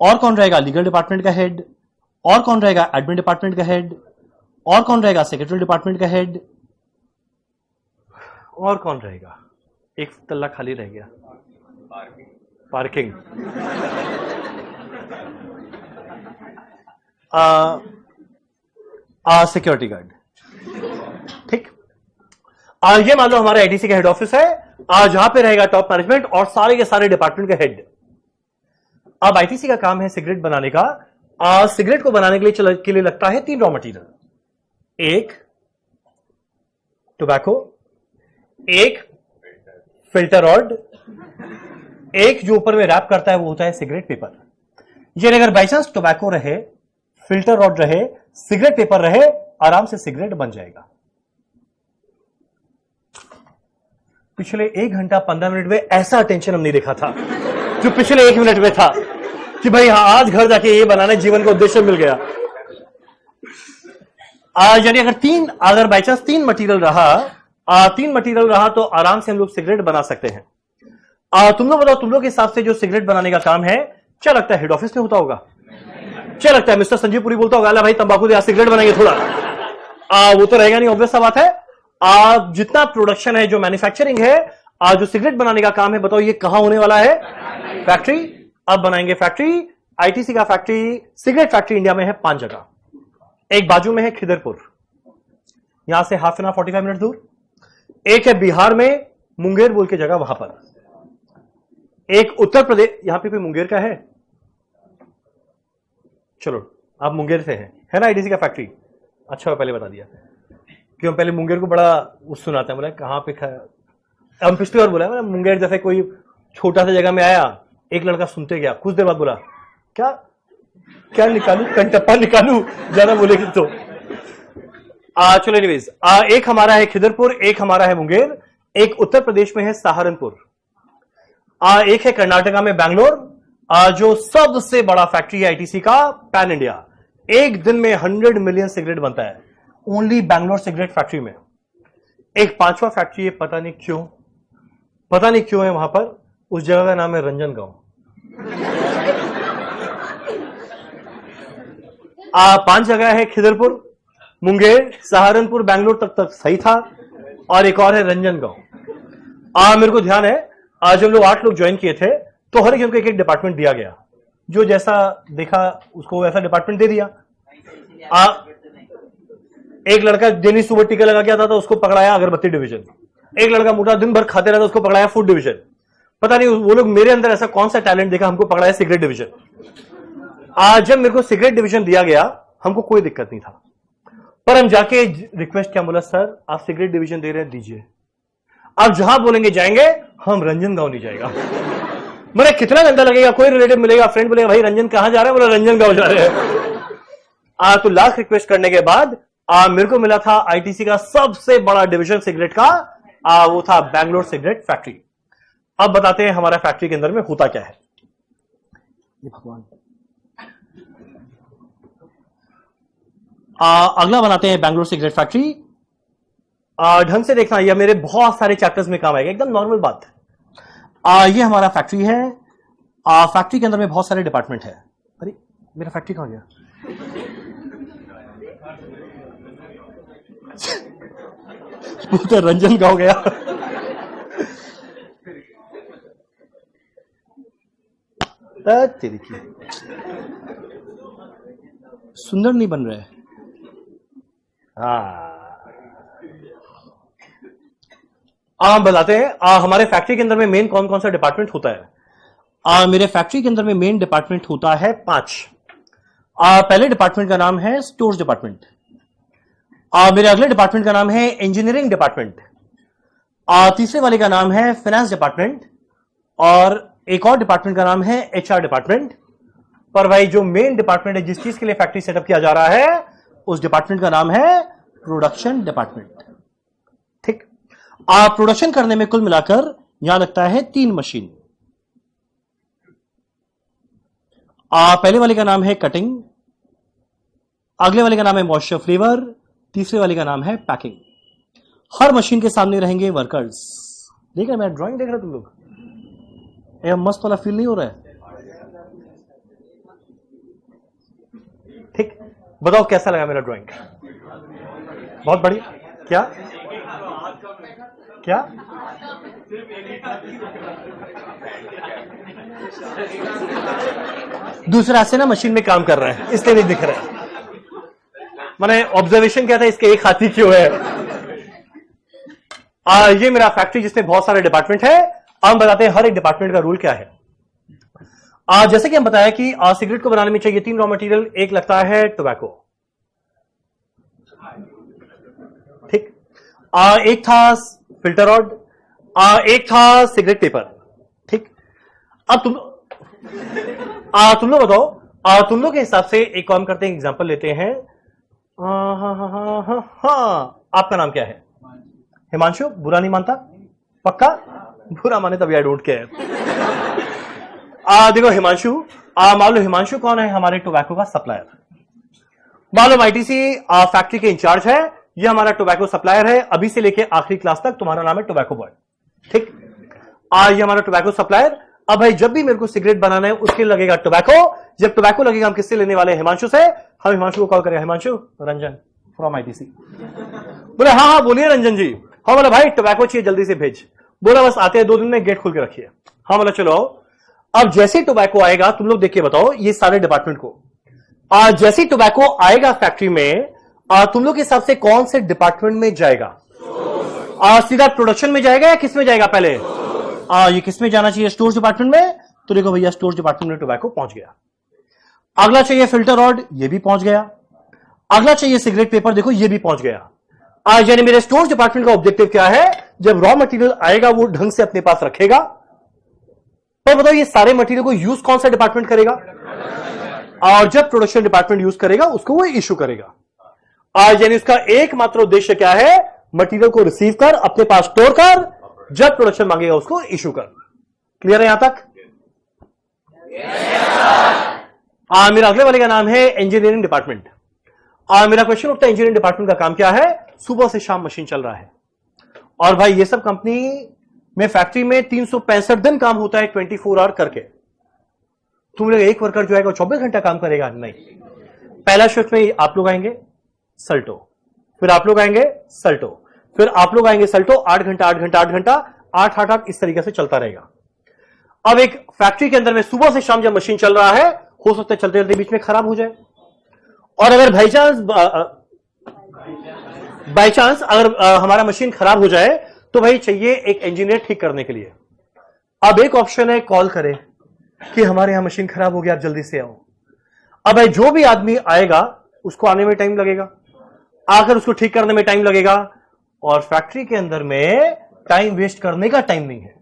और कौन रहेगा? लीगल डिपार्टमेंट का हेड। और कौन रहेगा? एडमिन डिपार्टमेंट का हेड। और कौन रहेगा? सेक्रेटरी डिपार्टमेंट का हेड। और कौन रहेगा? एक तल्ला खाली रह गया, पार्किंग। Security guard. ठीक। ये मान लो हमारा आईटीसी का हेड ऑफिस है, जहां पे रहेगा टॉप मैनेजमेंट और सारे के सारे डिपार्टमेंट का हेड। अब आईटीसी का काम है सिगरेट बनाने का। सिगरेट को बनाने के लिए लगता है 3 रॉ मटेरियल, एक टोबैको, एक फिल्टर रॉड, एक जो ऊपर में रैप करता है वो होता है सिगरेट पेपर। ये अगर बाई चांस टोबैको रहे, फिल्टर रॉड रहे, सिगरेट पेपर रहे, आराम से सिगरेट बन जाएगा। पिछले 1 घंटा 15 मिनट में ऐसा टेंशन हम नहीं देखा था जो पिछले 1 मिनट में था कि भाई हाँ आज घर जाके ये बनाना, जीवन का उद्देश्य मिल गया। यानी अगर बाई चांस 3 मटेरियल रहा तो आराम से हम लोग सिगरेट बना सकते हैं। तुम लोग बताओ, तुम लोग के हिसाब से जो सिगरेट बनाने का काम है, क्या लगता है हेड ऑफिस में होता होगा? क्या लगता है मिस्टर संजीव पुरी बोलता होगा अला भाई तंबाकू दे, सिगरेट बनाएंगे थोड़ा? वो तो रहेगा नहीं, ऑब्वियस सा बात है। जितना प्रोडक्शन है, जो मैन्युफैक्चरिंग है, जो सिगरेट बनाने का काम है, बताओ ये कहां होने वाला है? फैक्ट्री। अब बनाएंगे फैक्ट्री। आईटीसी का फैक्ट्री, सिगरेट फैक्ट्री इंडिया में है 5 जगह। एक बाजू में है खिदरपुर, यहां से हाफ एन आवर 45 मिनट दूर। एक है बिहार में मुंगेर बोल के जगह, वहां पर। एक उत्तर प्रदेश, यहां पे कोई मुंगेर का है? चलो आप मुंगेर से हैं, है ना आईटीसी का फैक्ट्री? अच्छा पहले बता दिया, क्यों पहले मुंगेर को बड़ा सुनाता है, बोला कहां पे हम पिछली बार बोला मुंगेर जैसे कोई छोटा सा जगह में आया, एक लड़का सुनते गया, कुछ देर बाद बोला क्या क्या निकालू, कंटप्पा निकालू, ज्यादा बोलेगी तो। चलो एनीवेज, एक हमारा है खिदरपुर, एक हमारा है मुंगेर, एक उत्तर प्रदेश में है सहारनपुर, एक है कर्नाटका में बैंगलोर, जो सबसे बड़ा फैक्ट्री है आईटीसी का पैन इंडिया। एक दिन में 100 मिलियन सिगरेट बनता है ओनली बैंगलोर सिगरेट फैक्ट्री में। एक 5वां फैक्ट्री है, पता नहीं क्यों है वहां पर, उस जगह का नाम है रंजनगांव। 5 जगह है, खिदरपुर, मुंगेर, सहारनपुर, बैंगलोर तक सही था, और एक और है रंजनगांव। मेरे को ध्यान है जब लोग 8 लोग ज्वाइन किए थे तो हर एक को एक डिपार्टमेंट दिया गया, जो जैसा देखा उसको वैसा डिपार्टमेंट दे दिया। एक लड़का डेली सुबह टीका लगा के आता था, उसको पकड़ाया अगरबत्ती डिवीजन। एक लड़का मोटा दिन भर खाते रहता, उसको पकड़ाया फूड डिवीजन। पता नहीं वो लोग मेरे अंदर ऐसा कौन सा टैलेंट देखा, हमको पकड़ाया सिगरेट डिवीजन। आज जब मेरे को सिगरेट डिवीजन दिया गया, हमको कोई दिक्कत नहीं था, पर हम जाके रिक्वेस्ट क्या बोला, सर आप सिगरेट डिवीजन दे रहे हैं, दीजिए। आप जहां बोलेंगे जाएंगे, हम रंजन गांव नहीं जाएगा। मैंने कितना गंदा लगेगा, कोई रिलेटिव मिलेगा, फ्रेंड बोलेगा भाई रंजन कहां जा रहे हैं, बोला रंजन गांव जा रहे हैं। तो लास्ट रिक्वेस्ट करने के बाद मेरे को मिला था आईटीसी का सबसे बड़ा डिवीजन सिगरेट का, वो था बैंगलोर सिगरेट फैक्ट्री। अब बताते हैं हमारा फैक्ट्री के अंदर में होता क्या है। ये भगवान, अगला बनाते हैं बैंगलोर सिगरेट फैक्ट्री। ढंग से देखना, यह मेरे बहुत सारे चैप्टर्स में काम आएगा, एकदम नॉर्मल बात है। ये हमारा फैक्ट्री है। फैक्ट्री के अंदर में बहुत सारे डिपार्टमेंट है। अरे मेरा फैक्ट्री कहां गया? तो रंजन गांव गया। तेरी की सुंदर नहीं बन रहे। हम बताते हैं हमारे फैक्ट्री के अंदर में मेन कौन कौन सा डिपार्टमेंट होता है। मेरे फैक्ट्री के अंदर में मेन डिपार्टमेंट होता है 5। पहले डिपार्टमेंट का नाम है स्टोर्स डिपार्टमेंट। मेरे अगले डिपार्टमेंट का नाम है इंजीनियरिंग डिपार्टमेंट। तीसरे वाले का नाम है फाइनेंस डिपार्टमेंट, और एक और डिपार्टमेंट का नाम है एचआर डिपार्टमेंट। पर भाई जो मेन डिपार्टमेंट है, जिस चीज के लिए फैक्ट्री सेटअप किया जा रहा है, उस डिपार्टमेंट का नाम है प्रोडक्शन डिपार्टमेंट। ठीक। प्रोडक्शन करने में कुल मिलाकर यहां लगता है 3 मशीन। पहले वाले का नाम है कटिंग, अगले वाले का नाम है मॉइस्चर फ्लेवर, तीसरे वाले का नाम है पैकिंग। हर मशीन के सामने रहेंगे वर्कर्स। देख रहे, मैं ड्राइंग देख रहा, तुम लोग ये मस्त वाला फील नहीं हो रहा है? ठीक, बताओ कैसा लगा मेरा ड्राइंग? बहुत बढ़िया। क्या क्या? दूसरा से ना मशीन में काम कर रहा है, इसलिए नहीं दिख रहा है। मैंने ऑब्जर्वेशन किया था, इसके एक हाथी क्यों है। ये मेरा फैक्ट्री जिसमें बहुत सारे डिपार्टमेंट है। हम बताते हैं हर एक डिपार्टमेंट का रूल क्या है। जैसे कि हम बताया कि सिगरेट को बनाने में चाहिए 3 रॉ मटेरियल। एक लगता है टोबैको, ठीक। एक था फिल्टर रॉड, एक था सिगरेट पेपर, ठीक। अब तुम लोग बताओ, तुम लोग के हिसाब से एक काम करते हैं, एग्जांपल लेते हैं। आपका नाम क्या है? हिमांशु। बुरा नहीं मानता? पक्का? बुरा माने तभी आई डोंट केयर। देखो हिमांशु, मान लो हिमांशु कौन है? हमारे टोबैको का सप्लायर। मान लो आईटीसी फैक्ट्री के इंचार्ज है, ये हमारा टोबैको सप्लायर है। अभी से लेके आखिरी क्लास तक तुम्हारा नाम है टोबैको बॉय, ठीक। ये हमारा टोबैको सप्लायर। अब भाई जब भी मेरे को सिगरेट बनाना है, उसके लगेगा टोबैको। जब टोबैको लगेगा, हम किससे लेने वाले हैं? हिमांशु से। हम हिमांशु को कॉल करेंगे, हिमांशु, रंजन फ्रॉम आईटीसी। बोले हाँ बोलिए रंजन जी। हाँ बोला भाई टोबैको चाहिए, जल्दी से भेज। बोला बस आते हैं 2 दिन में, गेट खोल के रखिए। हाँ बोला चलो आओ। अब जैसे टोबैको आएगा, तुम लोग देखिए बताओ ये सारे डिपार्टमेंट को, जैसे टोबैको आएगा फैक्ट्री में, तुम लोग के हिसाब से कौन से डिपार्टमेंट में जाएगा? सीधा प्रोडक्शन में जाएगा या किस में जाएगा? पहले ये किस में जाना चाहिए? स्टोर्स डिपार्टमेंट में। तो देखो भैया स्टोर्स डिपार्टमेंट में टोबैको पहुंच गया। अगला चाहिए फिल्टर रॉड, ये भी पहुंच गया। अगला चाहिए सिगरेट पेपर, देखो ये भी पहुंच गया। यानी मेरे स्टोर्स डिपार्टमेंट का ऑब्जेक्टिव क्या है? जब रॉ मटेरियल आएगा वो ढंग से अपने पास रखेगा। तो बताओ ये सारे मटेरियल को यूज कौन सा डिपार्टमेंट करेगा? और जब प्रोडक्शन डिपार्टमेंट यूज करेगा, उसको वो इश्यू करेगा। यानी उसका एकमात्र उद्देश्य क्या है? मटेरियल को रिसीव कर, अपने पास स्टोर कर, जब प्रोडक्शन मांगेगा उसको इश्यू कर। क्लियर है यहां तक? मेरा अगले वाले का नाम है इंजीनियरिंग डिपार्टमेंट। मेरा क्वेश्चन उठता है, इंजीनियरिंग डिपार्टमेंट का काम क्या है? सुबह से शाम मशीन चल रहा है। और भाई ये सब कंपनी में फैक्ट्री में 365 दिन काम होता है, 24 आवर करके। तुम लोग एक वर्कर जो है 24 घंटा काम करेगा? नहीं। पहला शिफ्ट में आप लोग आएंगे सल्टो, फिर आप लोग आएंगे सल्टो, फिर आप लोग आएंगे सल्टो। 8 घंटा 8 घंटा 8 घंटा 8 इस तरीके से चलता रहेगा। अब एक फैक्ट्री के अंदर में सुबह से शाम जब मशीन चल रहा है, हो सकता है चलते चलते बीच में खराब हो जाए। और अगर बाई चांस अगर हमारा मशीन खराब हो जाए, तो भाई चाहिए एक इंजीनियर ठीक करने के लिए। अब एक ऑप्शन है कॉल करे कि हमारे यहां मशीन खराब हो गया, आप जल्दी से आओ। अब भाई जो भी आदमी आएगा उसको आने में टाइम लगेगा, आकर उसको ठीक करने में टाइम लगेगा, और फैक्ट्री के अंदर में टाइम वेस्ट करने का टाइम नहीं है।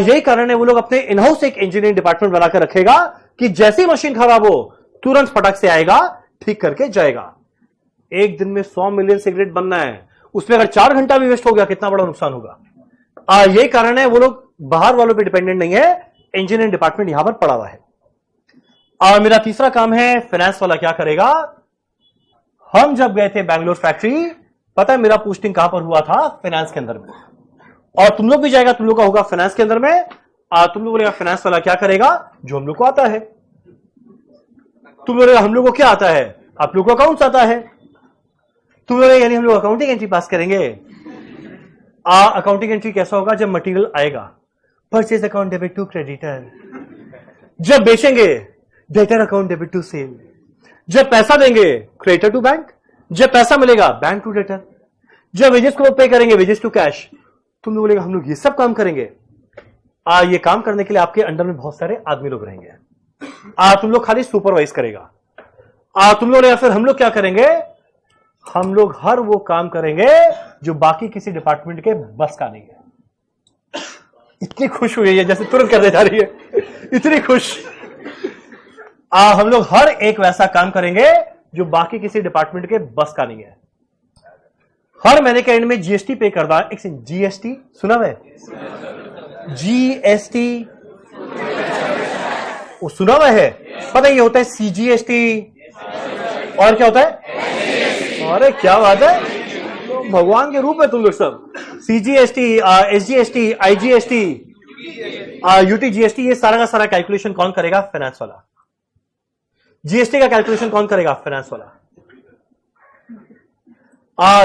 यही कारण है वो लोग अपने इनहाउस एक इंजीनियरिंग डिपार्टमेंट बनाकर रखेगा कि जैसी मशीन खराब हो तुरंत फटक से आएगा, ठीक करके जाएगा। एक दिन में 100 मिलियन सिगरेट बनना है, उसमें अगर 4 घंटा भी वेस्ट हो गया कितना बड़ा नुकसान होगा। यही कारण है वो लोग बाहर वालों पे डिपेंडेंट नहीं है, इंजीनियरिंग डिपार्टमेंट यहां पर पड़ा हुआ है। मेरा तीसरा काम है फाइनेंस वाला क्या करेगा। हम जब गए थे बैंगलोर फैक्ट्री, पता है मेरा पोस्टिंग कहां पर हुआ था? फाइनेंस के अंदर में। और तुम लोग भी जाएगा, तुम लोग का होगा फाइनेंस के अंदर में। तुम लोग बोलेगा फाइनेंस वाला क्या करेगा? जो हम लोग को आता है। तुम बोलेगा हम लोग को क्या आता है? आप लोग को अकाउंट्स आता है। तुम बोलेगा यानी हम लोग अकाउंटिंग एंट्री पास करेंगे। अकाउंटिंग एंट्री कैसा होगा? जब मटेरियल आएगा, purchase account debit to creditor. जब बेचेंगे, debtor account debit to sale. जब पैसा देंगे, क्रेडिटर टू बैंक। जब पैसा मिलेगा, बैंक टू डेटर। जब वेजेस को पे करेंगे, वेजेस टू कैश। तुम लोग बोलेगा हम लोग ये सब काम करेंगे। ये काम करने के लिए आपके अंडर में बहुत सारे आदमी लोग रहेंगे। तुम लोग खाली सुपरवाइज करेगा। तुम लोग या फिर हम लोग क्या करेंगे? हम लोग हर वो काम करेंगे जो बाकी किसी डिपार्टमेंट के बस का नहीं है। इतनी खुश हुई है जैसे तुरंत करने जा रही है, इतनी खुश। हम लोग हर एक वैसा काम करेंगे जो बाकी किसी डिपार्टमेंट के बस का नहीं है। हर महीने के एंड में जीएसटी पे करना। एक जीएसटी सुना है? जीएसटी वो सुना हुआ है? पता ये होता है सीजीएसटी, और क्या होता है? अरे क्या बात है, तो भगवान के रूप है तुम लोग सब। सीजीएसटी, एसजीएसटी, आईजीएसटी, यूटीजीएसटी, ये सारा का सारा कैलकुलेशन कौन करेगा? फाइनेंस वाला। जीएसटी का कैलकुलेशन कौन करेगा? फाइनेंस वाला।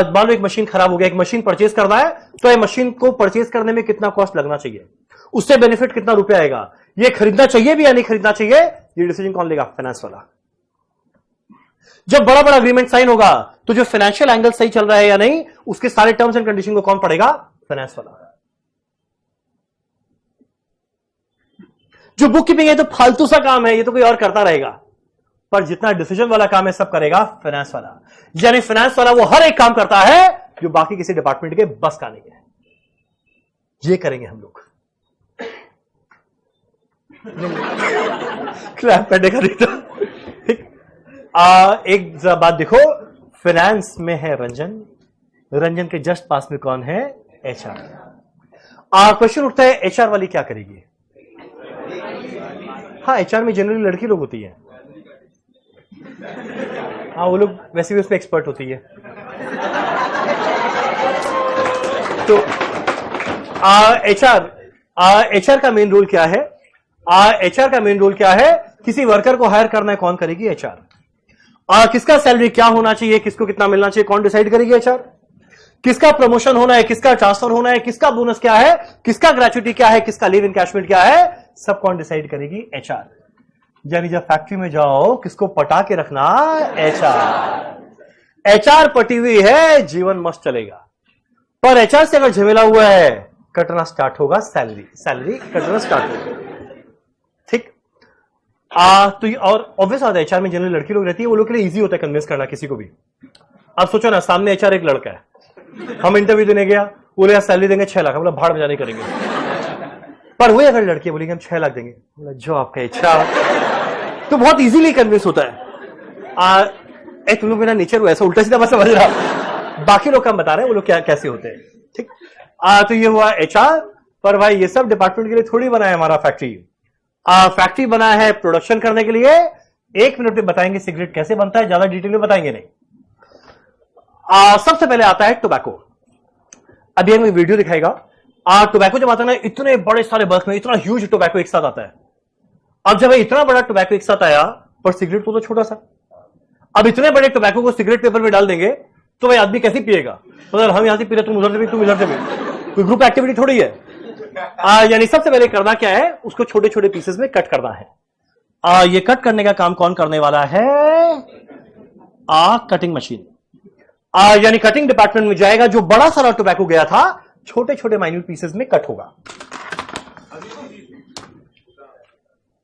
मान लो एक मशीन खराब हो गया, एक मशीन परचेज करना है, तो ये मशीन को परचेज करने में कितना कॉस्ट लगना चाहिए, उससे बेनिफिट कितना रुपया आएगा, ये खरीदना चाहिए भी या नहीं खरीदना चाहिए, ये डिसीजन कौन लेगा? फाइनेंस वाला। जब बड़ा बड़ा अग्रीमेंट साइन होगा तो जो फाइनेंशियल एंगल सही चल रहा है या नहीं, उसके सारे टर्म्स एंड कंडीशन को कौन पढ़ेगा? फाइनेंस वाला। जो बुक कीपिंग है तो फालतू सा काम है, ये तो कोई और करता रहेगा, पर जितना डिसीजन वाला काम है सब करेगा फाइनेंस वाला। यानी फाइनेंस वाला वो हर एक काम करता है जो बाकी किसी डिपार्टमेंट के बस का नहीं है। ये करेंगे हम लोग। क्लैप करने का नहीं था। एक बात देखो, फाइनेंस में है रंजन, रंजन के जस्ट पास में कौन है? एचआर। क्वेश्चन उठता है एचआर वाली क्या करेगी? हाँ, एचआर में जनरली लड़की लोग होती है। हाँ, वो लोग वैसे भी उसमें एक्सपर्ट होती है। तो एचआर का मेन रोल क्या है? एचआर का मेन रोल क्या है? किसी वर्कर को हायर करना है, कौन करेगी? एचआर। किसका सैलरी क्या होना चाहिए, किसको कितना मिलना चाहिए, कौन डिसाइड करेगी? एचआर। किसका प्रमोशन होना है, किसका ट्रांसफर होना है, किसका बोनस क्या है, किसका ग्रेचुइटी क्या है, किसका लीव इनकैशमेंट क्या है, सब कौन डिसाइड करेगी? एचआर। यानी जब फैक्ट्री में जाओ किसको पटा के रखना? एचआर। एचआर पटी हुई है, जीवन मस्त चलेगा। पर एचआर से अगर झमेला हुआ है, कटना स्टार्ट होगा सैलरी कटना स्टार्ट होगा। ठीक। तो और ऑब्वियस आता है, एचआर में जनरली लड़की लोग रहती है, वो लोग के लिए इजी होता है कन्विंस करना किसी को भी। आप सोचो ना, सामने एचआर एक लड़का है, हम इंटरव्यू देने गया, बोले सैलरी देंगे 6 लाख, हम लोग भाड़ बजाने करेंगे। पर वही अगर लड़की बोलेगी हम 6 लाख देंगे, बोला जो आपका इच्छा, तो बहुत इजीली कन्विंस होता है। तुम लोग मेरा नेचर वैसा उल्टा सीधा बस समझ रहा, बाकी लोग काम बता रहे हैं वो लोग क्या कैसे होते हैं। ठीक। तो ये हुआ एचआर। पर भाई ये सब डिपार्टमेंट के लिए थोड़ी बना है हमारा फैक्ट्री। फैक्ट्री बना है प्रोडक्शन करने के लिए। 1 मिनट में बताएंगे सिगरेट कैसे बनता है, ज्यादा डिटेल में बताएंगे नहीं। सबसे पहले आता है टोबैको। अभी हमें वीडियो दिखाएगा। टोबैको जब आता है ना, इतने बड़े सारे बल्क में इतना ह्यूज टोबैको एक साथ आता है। अब जब इतना बड़ा टोबैको एक साथ आया, पर सिगरेट तो छोटा सा, अब इतने बड़े टोबैको को सिगरेट पेपर में डाल देंगे तो भाई आदमी कैसे पिएगा? मतलब हम यहां से पी रहे, तुम उधर से भी, तुम इधर से भी, कोई ग्रुप एक्टिविटी थोड़ी है। यानी सबसे पहले करना क्या है, उसको छोटे छोटे पीसेस में कट करना है। ये कट करने का काम कौन करने वाला है? Cutting machine. यानी कटिंग डिपार्टमेंट में जाएगा। जो बड़ा सारा टोबैको गया था, छोटे छोटे माइन्यूट पीसेस में कट होगा।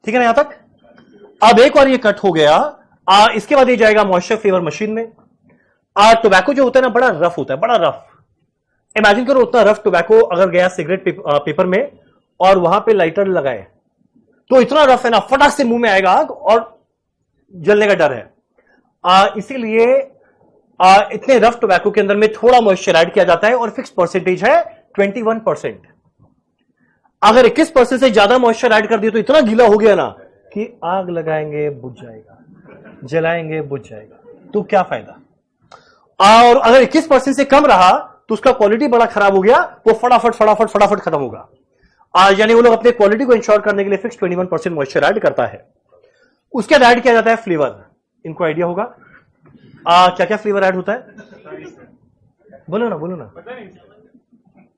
ठीक है ना यहां तक? अब एक बार ये कट हो गया, इसके बाद ये जाएगा मॉइस्चर फ्लेवर मशीन में। टोबैको जो होता है ना बड़ा रफ होता है, बड़ा रफ। इमेजिन करो उतना रफ टोबैको अगर गया सिगरेट पेपर में और वहां पे लाइटर लगाए तो इतना रफ है ना, फटाक से मुंह में आएगा आग और जलने का डर है। इसीलिए इतने रफ टोबैको के अंदर में थोड़ा मॉइस्चर ऐड किया जाता है और फिक्स परसेंटेज है 21%। अगर 21% से ज्यादा मॉइस्चर ऐड कर दिया तो इतना गीला हो गया ना कि आग लगाएंगे बुझ जाएगा, जलाएंगे बुझ जाएगा, तो क्या फायदा। और अगर 21% से कम रहा तो उसका क्वालिटी बड़ा खराब हो गया, वो फटाफट खत्म होगा। यानी वो लोग अपने क्वालिटी को इंश्योर करने के लिए फिक्स 21% मॉइस्चर ऐड करता है। उसके बाद ऐड किया जाता है फ्लेवर। इनको आइडिया होगा क्या क्या फ्लेवर ऐड होता है? बोलो ना।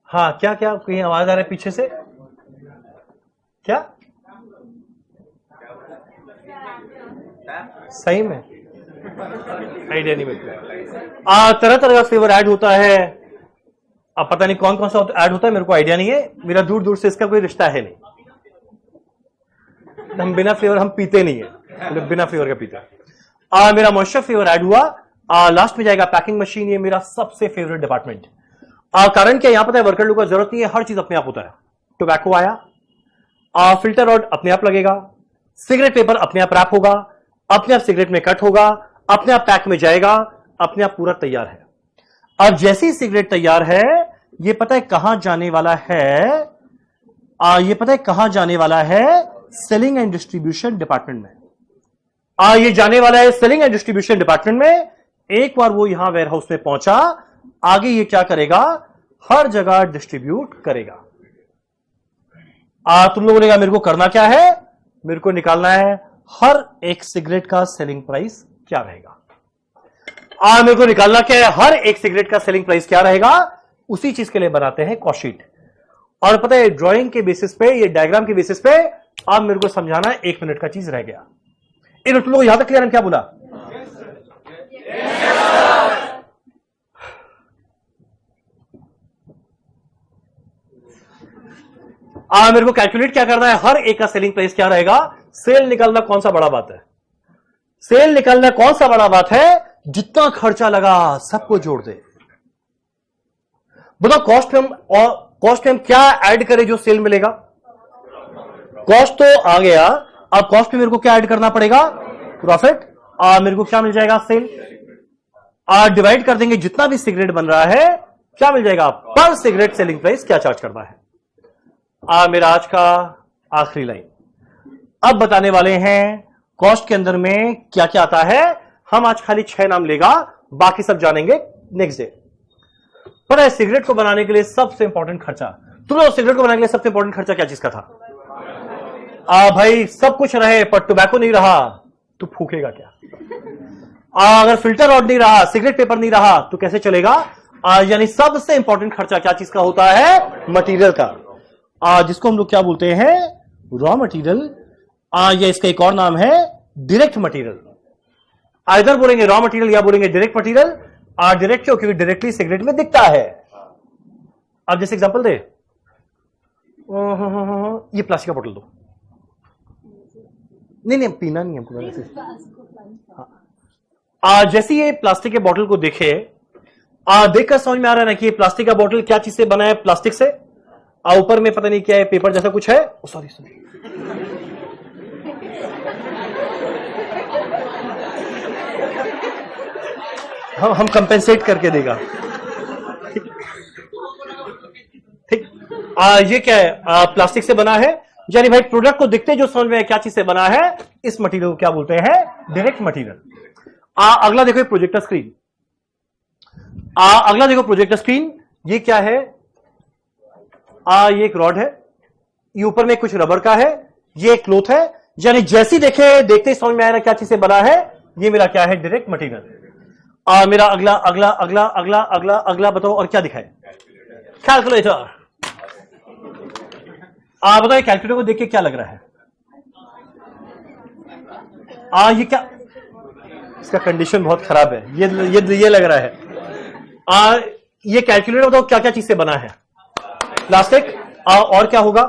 हाँ, क्या क्या कहीं आवाज आ रहा है पीछे से? क्या सही में आइडिया नहीं मिलता। तरह तरह का फ्लेवर ऐड होता है। अब पता नहीं कौन कौन सा ऐड होता है, मेरे को आइडिया नहीं है। मेरा दूर दूर से इसका कोई रिश्ता है नहीं। हम बिना फ्लेवर हम पीते नहीं है, बिना फ्लेवर का पीता। मेरा मॉइस्चर फ्लेवर ऐड हुआ। लास्ट में जाएगा पैकिंग मशीन। ये मेरा सबसे फेवरेट डिपार्टमेंट। कारण क्या, यहां पता है वर्कर लोग को जरूरत नहीं है, हर चीज अपने आप होता है। टोबैको आया, फिल्टर रॉड अपने आप लगेगा, सिगरेट पेपर अपने आप रैप होगा, अपने आप सिगरेट में कट होगा, अपने आप पैक में जाएगा, अपने आप पूरा तैयार है। अब जैसे ही सिगरेट तैयार है, ये पता है कहां जाने वाला है? ये पता है कहां जाने वाला है? सेलिंग एंड डिस्ट्रीब्यूशन डिपार्टमेंट में। ये जाने वाला है सेलिंग एंड डिस्ट्रीब्यूशन डिपार्टमेंट में। एक बार वो यहां वेयर हाउस में पहुंचा, आगे ये क्या करेगा? हर जगह डिस्ट्रीब्यूट करेगा। तुम लोगों ने कहा मेरे को करना क्या है? मेरे को निकालना है हर एक सिगरेट का सेलिंग प्राइस क्या रहेगा। मेरे को निकालना क्या है? हर एक सिगरेट का सेलिंग प्राइस क्या रहेगा। उसी चीज के लिए बनाते हैं कॉस्ट शीट। और पता है ड्राइंग के बेसिस पे, ये डायग्राम के बेसिस पे आप मेरे को समझाना है। 1 मिनट का चीज रह गया। इन तुम लोग यहां तक क्लियर है क्या बोला? मेरे को कैलकुलेट क्या करना है? हर एक का सेलिंग प्राइस क्या रहेगा। सेल निकालना कौन सा बड़ा बात है? सेल निकालना कौन सा बड़ा बात है? जितना खर्चा लगा सबको जोड़ दे। बताओ कॉस्ट में हम क्या ऐड करें जो सेल मिलेगा? कॉस्ट तो आ गया, अब कॉस्ट में मेरे को क्या ऐड करना पड़ेगा? प्रॉफिट। मेरे को क्या मिल जाएगा? सेल। डिवाइड कर देंगे जितना भी सिगरेट बन रहा है, क्या मिल जाएगा? पर सिगरेट सेलिंग प्राइस क्या चार्ज करना है। मेरा आज का आखिरी लाइन अब बताने वाले हैं कॉस्ट के अंदर में क्या क्या आता है। हम आज खाली 6 नाम लेगा, बाकी सब जानेंगे नेक्स्ट डे। पर है सिगरेट को बनाने के लिए सबसे इंपॉर्टेंट खर्चा, तुम लोग सिगरेट को बनाने के लिए सबसे इंपॉर्टेंट खर्चा क्या चीज का था? भाई सब कुछ रहे पर टोबैको नहीं रहा तो फूकेगा क्या? अगर फिल्टर रॉड नहीं रहा, सिगरेट पेपर नहीं रहा तो कैसे चलेगा? यानी सबसे इंपॉर्टेंट खर्चा क्या चीज का होता है? मटेरियल का, जिसको हम लोग क्या बोलते हैं? Raw material. या इसका एक और नाम है डायरेक्ट मटेरियल। इधर बोलेंगे रॉ मटेरियल या बोलेंगे डायरेक्ट मटेरियल। डायरेक्ट क्यों? क्योंकि डायरेक्टली सिगरेट में दिखता है। अब जैसे एग्जांपल दे, ये प्लास्टिक का बोतल दो। नहीं पीना नहीं हमको। जैसे ये प्लास्टिक के बोतल को देखे, देखकर समझ में आ रहा है ना कि ये प्लास्टिक का बोतल क्या चीज से बना है? प्लास्टिक से। ऊपर में पता नहीं क्या है, पेपर जैसा कुछ है। सॉरी हम कंपेंसेट करके देगा। ठीक। ये क्या है? प्लास्टिक से बना है। यानी भाई प्रोडक्ट को दिखते जो समझ में क्या चीज से बना है, इस मटेरियल को क्या बोलते हैं? Direct material. अगला देखो प्रोजेक्टर स्क्रीन। अगला देखो प्रोजेक्टर स्क्रीन। ये क्या है? ये एक रॉड है, ये ऊपर में कुछ रबर का है, ये एक क्लोथ है। यानी जैसी देखते ही समझ में आया क्या चीज से बना है। ये मेरा क्या है? Direct material. मेरा अगला अगला अगला अगला अगला अगला बताओ और क्या दिखाए? कैलकुलेटर। बताओ कैलकुलेटर को देख के क्या लग रहा है? ये क्या? इसका कंडीशन बहुत खराब है। ये लग रहा है। ये कैलकुलेटर बताओ क्या क्या चीज से बना है? प्लास्टिक। और क्या होगा?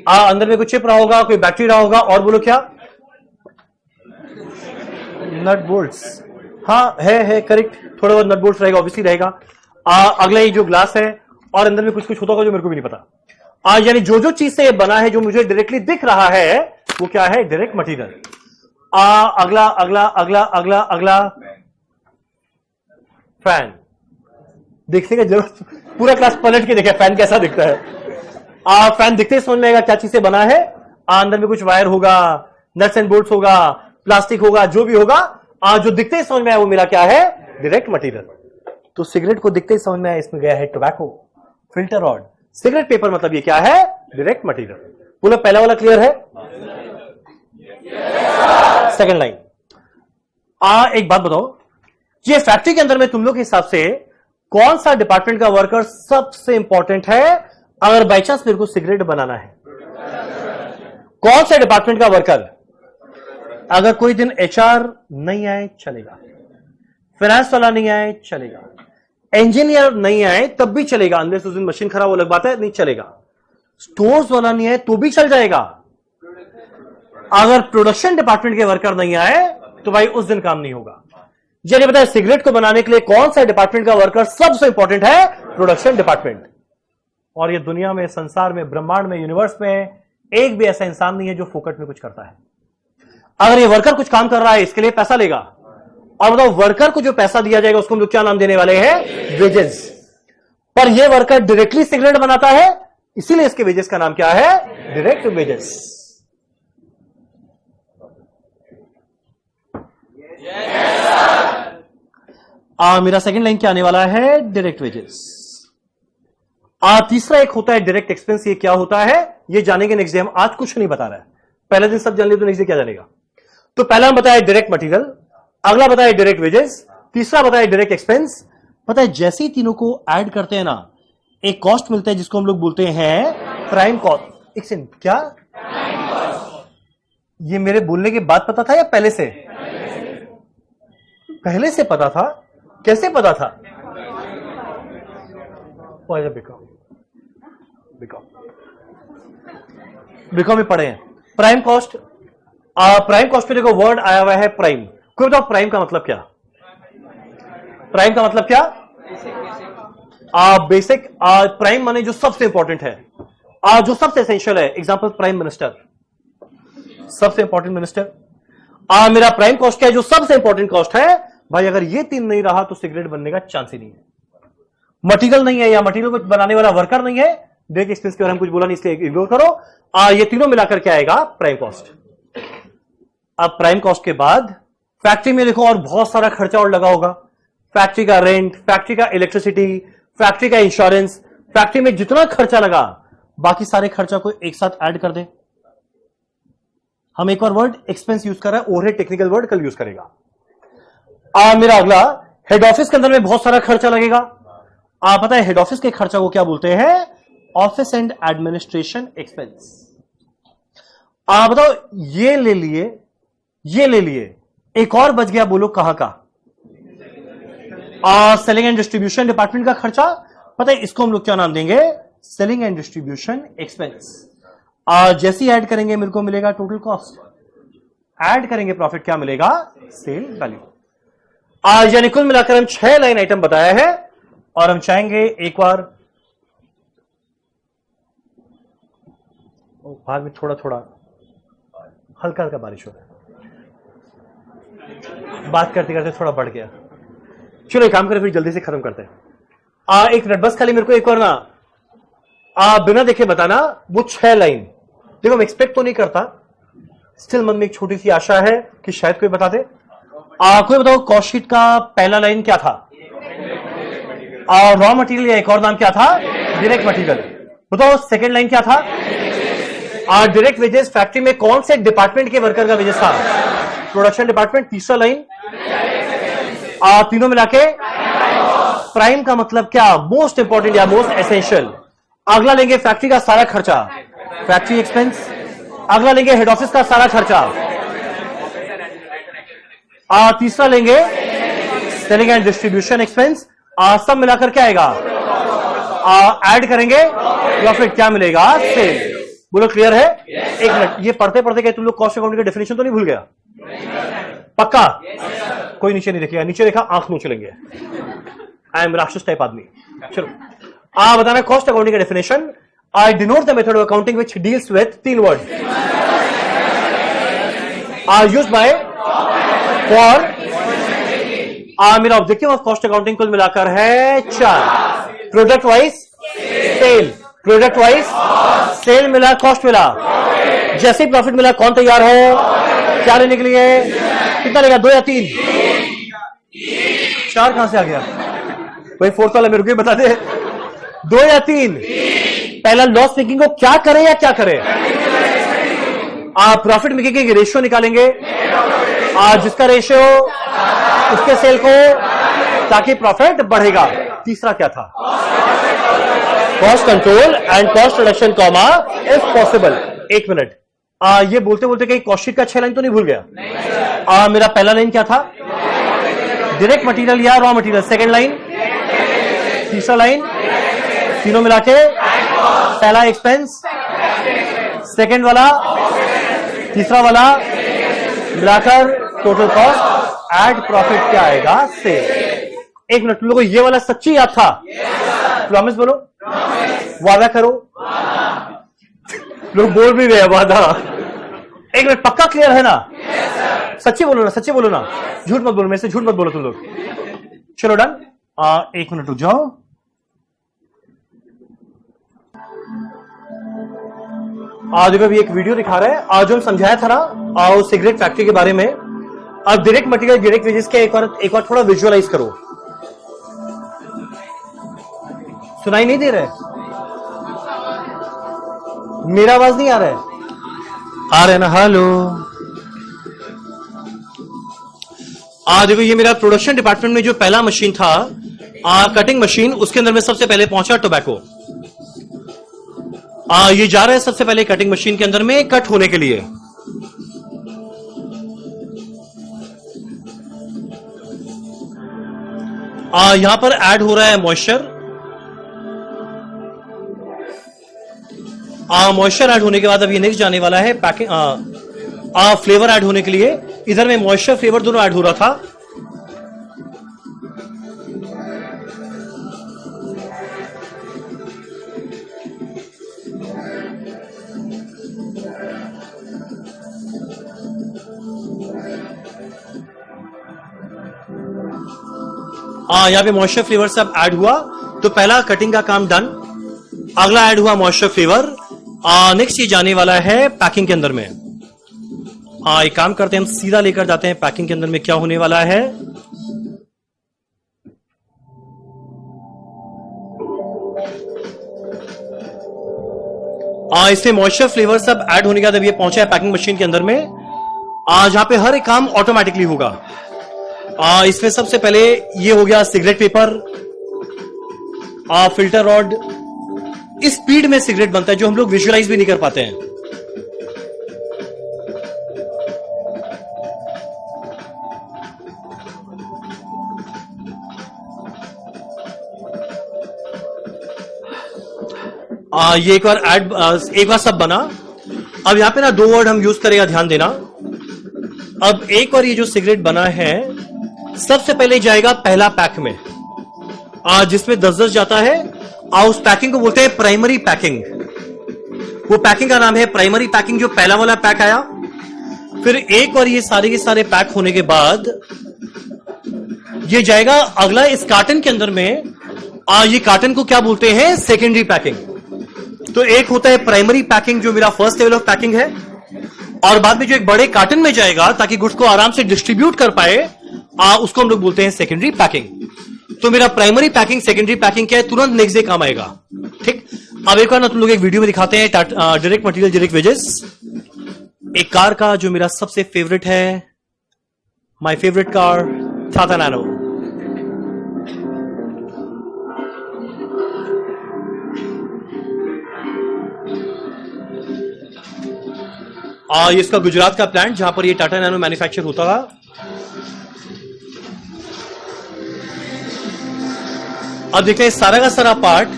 अंदर में कुछ चिप रहा होगा, कोई बैटरी रहा होगा, और बोलो क्या? Nut bolts. हाँ है करेक्ट, थोड़ा बहुत नट बोल्ट्स रहेगा, ऑब्वियसली रहेगा। अगला ये जो ग्लास है और अंदर में कुछ कुछ होता होगा जो मेरे को भी नहीं पता। यानी जो जो चीज से ये बना है, जो मुझे डायरेक्टली दिख रहा है, वो क्या है? Direct material. अगला अगला अगला अगला अगला फैन। देखने का जरूर पूरा क्लास पलट के देखे फैन कैसा दिखता है। फैन दिखते ही समझ में आएगा क्या चीज से बना है। अंदर में कुछ वायर होगा, नट्स एंड बोल्ट्स होगा, प्लास्टिक होगा, जो भी होगा, जो दिखते ही समझ में आया वो मेरा क्या है? Direct material. तो सिगरेट को दिखते ही समझ में आया, इसमें गया है tobacco, filter rod, cigarette paper, मतलब ये क्या है? Direct material. बोलो पहला वाला क्लियर है? Second line. एक बात बताओ, ये फैक्ट्री के अंदर में तुम लोग के हिसाब से कौन सा डिपार्टमेंट का वर्कर सबसे इंपॉर्टेंट है अगर बाई चांस मेरे को सिगरेट बनाना है? कौन सा डिपार्टमेंट का वर्कर? अगर कोई दिन एचआर नहीं आए चलेगा, फाइनेंस वाला नहीं आए चलेगा, इंजीनियर नहीं आए तब भी चलेगा, अनलेस उस दिन मशीन खराब हो, लग बात है, नहीं चलेगा। स्टोर्स वाला नहीं आए तो भी चल जाएगा। अगर प्रोडक्शन डिपार्टमेंट के वर्कर नहीं आए तो भाई उस दिन काम नहीं होगा। चलिए बताए, सिगरेट को बनाने के लिए कौन सा डिपार्टमेंट का वर्कर सबसे इंपॉर्टेंट है? Production department. और ये दुनिया में, संसार में, ब्रह्मांड में, यूनिवर्स में एक भी ऐसा इंसान नहीं है जो फोकट में कुछ करता है। अगर ये वर्कर कुछ काम कर रहा है, इसके लिए पैसा लेगा। और बताओ, वर्कर को जो पैसा दिया जाएगा उसको हम लोग क्या नाम देने वाले हैं? वेजेस। पर ये वर्कर डायरेक्टली सिगरेट बनाता है, इसीलिए इसके वेजेस का नाम क्या है? Direct wages. मेरा सेकंड लाइन क्या आने वाला है? Direct wages. तीसरा एक होता है डायरेक्ट एक्सपेंस। ये क्या होता है ये जानेंगे नेक्स्ट डे। हम आज कुछ नहीं बता रहा है, पहले दिन सब जान लिया तो नेक्स्ट डे क्या जानेगा। तो पहला हम बताया डायरेक्ट मटेरियल, अगला बताया डायरेक्ट वेजेस, तीसरा बताया डायरेक्ट एक्सपेंस। पता है जैसे ही तीनों को ऐड करते हैं ना, एक कॉस्ट मिलता है जिसको हम लोग बोलते हैं प्राइम कॉस्ट। एक सेकंड, क्या ये मेरे बोलने के बाद पता था या पहले से? पहले से पता था। कैसे पता था? बीकॉम में पढ़े हैं प्राइम कॉस्ट। प्राइम कॉस्ट पे देखो वर्ड आया हुआ है प्राइम। कोई बताओ प्राइम का मतलब क्या? प्राइम का मतलब क्या? बेसिक। प्राइम माने जो सबसे इंपॉर्टेंट है, जो सबसे एसेंशियल है। एग्जांपल प्राइम मिनिस्टर, सबसे इंपॉर्टेंट मिनिस्टर। मेरा प्राइम कॉस्ट क्या है? जो सबसे इंपॉर्टेंट कॉस्ट है। भाई अगर ये तीन नहीं रहा तो सिगरेट बनने का चांस ही नहीं है। मटेरियल नहीं है या मटेरियल को बनाने वाला वर्कर नहीं है, डायरेक्ट एक्सपेंस के बारे में कुछ बोला नहीं इसलिए इग्नोर करो। ये तीनों मिलाकर क्या आएगा? Prime cost. अब प्राइम कॉस्ट के बाद फैक्ट्री में देखो और बहुत सारा खर्चा और लगा होगा। फैक्ट्री का रेंट, फैक्ट्री का इलेक्ट्रिसिटी, फैक्ट्री का इंश्योरेंस, फैक्ट्री में जितना खर्चा लगा, बाकी सारे खर्चा को एक साथ ऐड कर दे। हम एक और वर्ड एक्सपेंस यूज कर रहे हैं, ओवरहेड टेक्निकल वर्ड कल यूज करेगा। मेरा अगला हेड ऑफिस के अंदर में बहुत सारा खर्चा लगेगा। पता है हेड ऑफिस के खर्चा को क्या बोलते हैं? Office and administration expense. बताओ ये ले लिए, ये ले लिए, एक और बच गया, बोलो कहां का? सेलिंग एंड डिस्ट्रीब्यूशन डिपार्टमेंट का खर्चा। पता है इसको हम लोग क्या नाम देंगे? Selling and distribution expense. जैसे ही ऐड करेंगे मेरे को मिलेगा टोटल कॉस्ट, ऐड करेंगे प्रॉफिट क्या मिलेगा? Sale value. यानी कुल मिलाकर हम 6 लाइन आइटम बताया है और हम चाहेंगे एक बार बाहर में थोड़ा थोड़ा हल्का हल्का बारिश हो रहा है, बात करते करते थोड़ा बढ़ गया। चलो एक काम करें फिर जल्दी से खत्म करते हैं। एक मिनट बस, खाली मेरे को एक बार ना बिना देखे बताना वो 6 लाइन। देखो मैं एक्सपेक्ट तो नहीं करता, स्टिल मन में एक छोटी सी आशा है कि शायद कोई बता दे। कोई बताओ कॉस्ट शीट का पहला लाइन क्या था? रॉ मटेरियल या एक और नाम क्या था? Direct material. बताओ सेकंड लाइन क्या था? Direct wages. फैक्ट्री में कौन से डिपार्टमेंट के वर्कर का वेजेस था? Production department. तीसरा लाइन तीनों मिला के प्राइम का मतलब क्या? मोस्ट इंपॉर्टेंट या मोस्ट एसेंशियल। अगला लेंगे फैक्ट्री का सारा खर्चा, फैक्ट्री एक्सपेंस। अगला लेंगे हेड ऑफिस का सारा खर्चा। तीसरा लेंगे सेलिंग एंड डिस्ट्रीब्यूशन एक्सपेंस। सब मिलाकर क्या आएगा? ऐड करेंगे प्रॉफिट, क्या मिलेगा? सेल। बोलो क्लियर है? एक मिनट, ये पढ़ते पढ़ते क्या तुम लोग कॉस्ट अकाउंटिंग का डेफिनेशन तो नहीं भूल गया? पक्का? कोई नीचे नहीं देखेगा, नीचे देखा आंख नोच लेंगे। आई एम राक्षस टाइप आदमी। चलो बताना कॉस्ट अकाउंटिंग का definition. I denote the method of accounting which deals with 3 word are used by for. मेरा ऑब्जेक्टिव ऑफ कॉस्ट अकाउंटिंग कुल मिलाकर है 4। Product wise sale, product wise sale मिला, कॉस्ट मिला, जैसे प्रॉफिट मिला कौन तैयार है क्या लेने के लिए? कितना लेगा? 2 या 3? 4 कहां से आ गया भाई? 4th वाला मेरे को बता दे। 2 या 3? पहला लॉस मेकिंग को क्या करें या क्या करें? आप प्रॉफिट मेकिंग की रेशियो निकालेंगे, जिसका रेशियो उसके सेल को, ताकि प्रॉफिट बढ़ेगा। तीसरा क्या था? Cost control and cost reduction comma if possible. 1 minute, ये बोलते बोलते कहीं कॉस्ट शीट का 6 लाइन तो नहीं भूल गया? मेरा पहला लाइन क्या था? डायरेक्ट मटेरियल या रॉ मटेरियल। सेकंड लाइन, तीसरा लाइन, तीनों मिला के पहला एक्सपेंस, सेकंड वाला, तीसरा वाला मिलाकर टोटल कॉस्ट एड प्रॉफिट क्या आएगा? सेल। 1 मिनट, तुम लोगों को ये वाला सच्ची याद था? प्रॉमिस बोलो, वादा करो। लोग बोल भी गए वादा। 1 मिनट, पक्का क्लियर है ना? सच्ची बोलो ना, सच्ची बोलो ना, झूठ मत बोलो, मेरे से झूठ मत बोलो तुम लोग। चलो डन। 1 मिनट रुक जाओ। आज अभी एक वीडियो दिखा रहा है, आज हम समझाया था ना उस सिगरेट फैक्ट्री के बारे में। अब डायरेक्ट मटेरियल डायरेक्ट वेजेस के एक बार थोड़ा विजुअलाइज करो। सुनाई नहीं दे रहा है? मेरा आवाज नहीं आ रहा है? आ रहा है ना? हेलो। आज देखो, ये मेरा प्रोडक्शन डिपार्टमेंट में जो पहला मशीन था, कटिंग मशीन, उसके अंदर में सबसे पहले पहुंचा टोबैको। ये जा रहा है सबसे पहले कटिंग मशीन के अंदर में कट होने के लिए। यहां पर ऐड हो रहा है मॉइस्चर। मॉइस्चर ऐड होने के बाद अब ये नेक्स्ट जाने वाला है पैकिंग, फ्लेवर ऐड होने के लिए। इधर में मॉइस्चर फ्लेवर दोनों ऐड हो रहा था। यहां पे मॉइस्चर फ्लेवर सब ऐड हुआ, तो पहला कटिंग का काम डन। अगला ऐड हुआ मॉइस्चर फ्लेवर। नेक्स्ट ये जाने वाला है पैकिंग के अंदर में। एक काम करते हैं, हम सीधा लेकर जाते हैं पैकिंग के अंदर में क्या होने वाला है। इसमें मॉइस्चर फ्लेवर सब ऐड होने के बाद अब ये पहुंचा है पैकिंग मशीन के अंदर में। जहां पे हर एक काम ऑटोमेटिकली होगा। इसमें सबसे पहले ये हो गया सिगरेट पेपर, फिल्टर रॉड। इस स्पीड में सिगरेट बनता है जो हम लोग विजुअलाइज भी नहीं कर पाते हैं। ये एक बार सब बना। अब यहां पे ना 2 वर्ड हम यूज करेगा, ध्यान देना। अब एक बार ये जो सिगरेट बना है, सबसे पहले जाएगा पहला पैक में, जिसमें 10-10 जाता है। उस पैकिंग को बोलते हैं प्राइमरी पैकिंग। वो पैकिंग का नाम है प्राइमरी पैकिंग, जो पहला वाला पैक आया। फिर एक बार ये सारे के सारे पैक होने के बाद ये जाएगा अगला इस कार्टन के अंदर में। ये कार्टन को क्या बोलते हैं? Secondary packing. तो एक होता है प्राइमरी पैकिंग, जो मेरा फर्स्ट लेवल ऑफ पैकिंग है, और बाद में जो एक बड़े कार्टन में जाएगा ताकि गुड्स को आराम से डिस्ट्रीब्यूट कर पाए, उसको हम लोग बोलते हैं सेकेंडरी पैकिंग। तो मेरा प्राइमरी पैकिंग, सेकेंडरी पैकिंग क्या है, तुरंत नेक्स्ट डे काम आएगा। ठीक, अब एक बार ना तुम लोग एक वीडियो में दिखाते हैं डायरेक्ट मटेरियल डायरेक्ट वेजेस। एक कार का जो मेरा सबसे फेवरेट है, my favourite car, Tata nano. ये इसका गुजरात का प्लांट, जहां पर ये टाटा नैनो मैन्युफैक्चर होता था। अब देखते हैं सारा का सारा पार्ट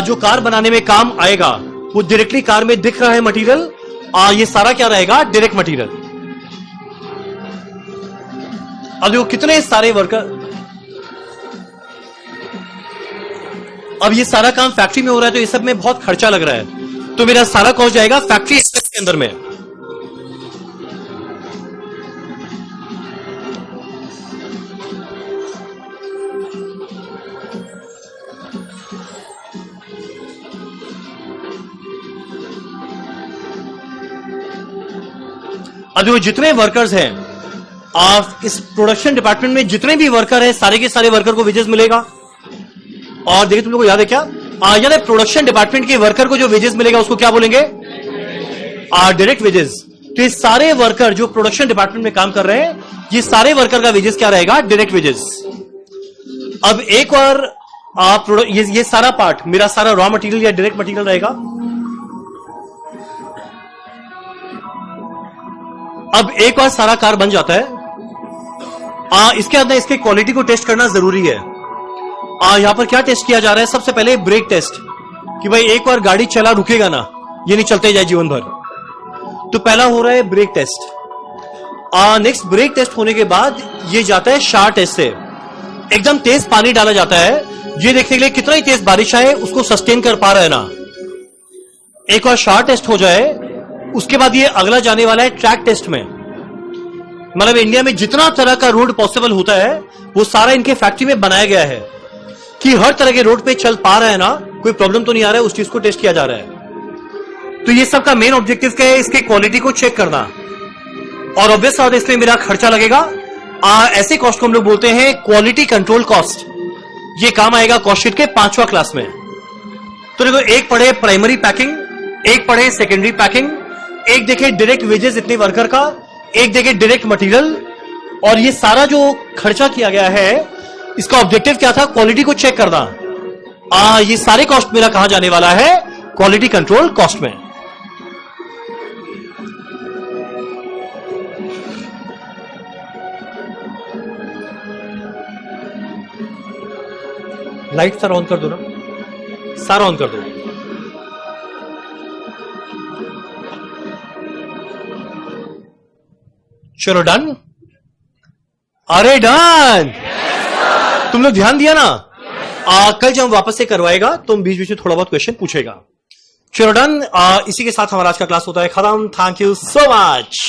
जो कार बनाने में काम आएगा वो डायरेक्टली कार में दिख रहा है मटेरियल, ये सारा क्या रहेगा, डायरेक्ट मटेरियल। अब देखो कितने सारे वर्कर, अब ये सारा काम फैक्ट्री में हो रहा है तो ये सब में बहुत खर्चा लग रहा है, तो मेरा सारा कॉस्ट जाएगा फैक्ट्री एक्सपेंस के अंदर में। अब देखो जितने वर्कर्स हैं, आप इस प्रोडक्शन डिपार्टमेंट में जितने भी वर्कर हैं, सारे के सारे वर्कर को वेजेस मिलेगा। और देखिए तुम लोग को याद है क्या, याद है प्रोडक्शन डिपार्टमेंट के वर्कर को जो वेजेस मिलेगा उसको क्या बोलेंगे, डायरेक्ट वेजेस। तो ये सारे वर्कर जो प्रोडक्शन डिपार्टमेंट में काम कर रहे हैं, ये सारे वर्कर का वेजेस क्या रहेगा, डायरेक्ट वेजेस। अब एक और ये सारा पार्ट मेरा सारा रॉ मटेरियल या डायरेक्ट मटेरियल रहेगा। अब एक बार सारा कार बन जाता है, इसके अंदर इसके क्वालिटी को टेस्ट करना जरूरी है। यहां पर क्या टेस्ट किया जा रहा है, सबसे पहले ब्रेक टेस्ट, कि भाई एक बार गाड़ी चला रुकेगा ना, ये नहीं चलते जाए जीवन भर। तो पहला हो रहा है break test. Next break test होने के बाद ये जाता है शार टेस्ट से, एकदम तेज पानी डाला जाता है, ये देखने के लिए कितना ही तेज बारिश आए उसको सस्टेन कर पा रहा है ना। एक और शार टेस्ट हो जाए, उसके बाद ये अगला जाने वाला है ट्रैक टेस्ट में। मतलब इंडिया में जितना तरह का रोड पॉसिबल होता है वो सारा इनके फैक्ट्री में बनाया गया है कि हर तरह के रोड पे चल पा रहा है ना, कोई प्रॉब्लम तो नहीं आ रहा है, उस चीज को टेस्ट किया जा रहा है। तो ये सब का मेन ऑब्जेक्टिव क्या है, इसके क्वालिटी को चेक करना। और ऑब्वियस बात है इसलिए मेरा खर्चा लगेगा। ऐसे कॉस्ट को हम लोग बोलते हैं क्वालिटी कंट्रोल कॉस्ट। ये काम आएगा कॉस्ट शीट के 5वां क्लास में। तो देखो, एक पढ़े प्राइमरी पैकिंग, एक पढ़े सेकेंडरी पैकिंग, एक देखे डायरेक्ट वेजेस इतने वर्कर का, एक देखे डायरेक्ट मटेरियल। और ये सारा जो खर्चा किया गया है इसका ऑब्जेक्टिव क्या था, क्वालिटी को चेक करना। ये सारे कॉस्ट मेरा कहां जाने वाला है, क्वालिटी कंट्रोल कॉस्ट में। लाइट सारा ऑन कर दो ना, सारा ऑन कर दो। चलो डन, अरे डन। तुम लोग ध्यान दिया ना, कल जब वापस से करवाएगा तो बीच बीच में थोड़ा बहुत क्वेश्चन पूछेगा। चलो डन, इसी के साथ हमारा आज का क्लास होता है खत्म। Thank you so much.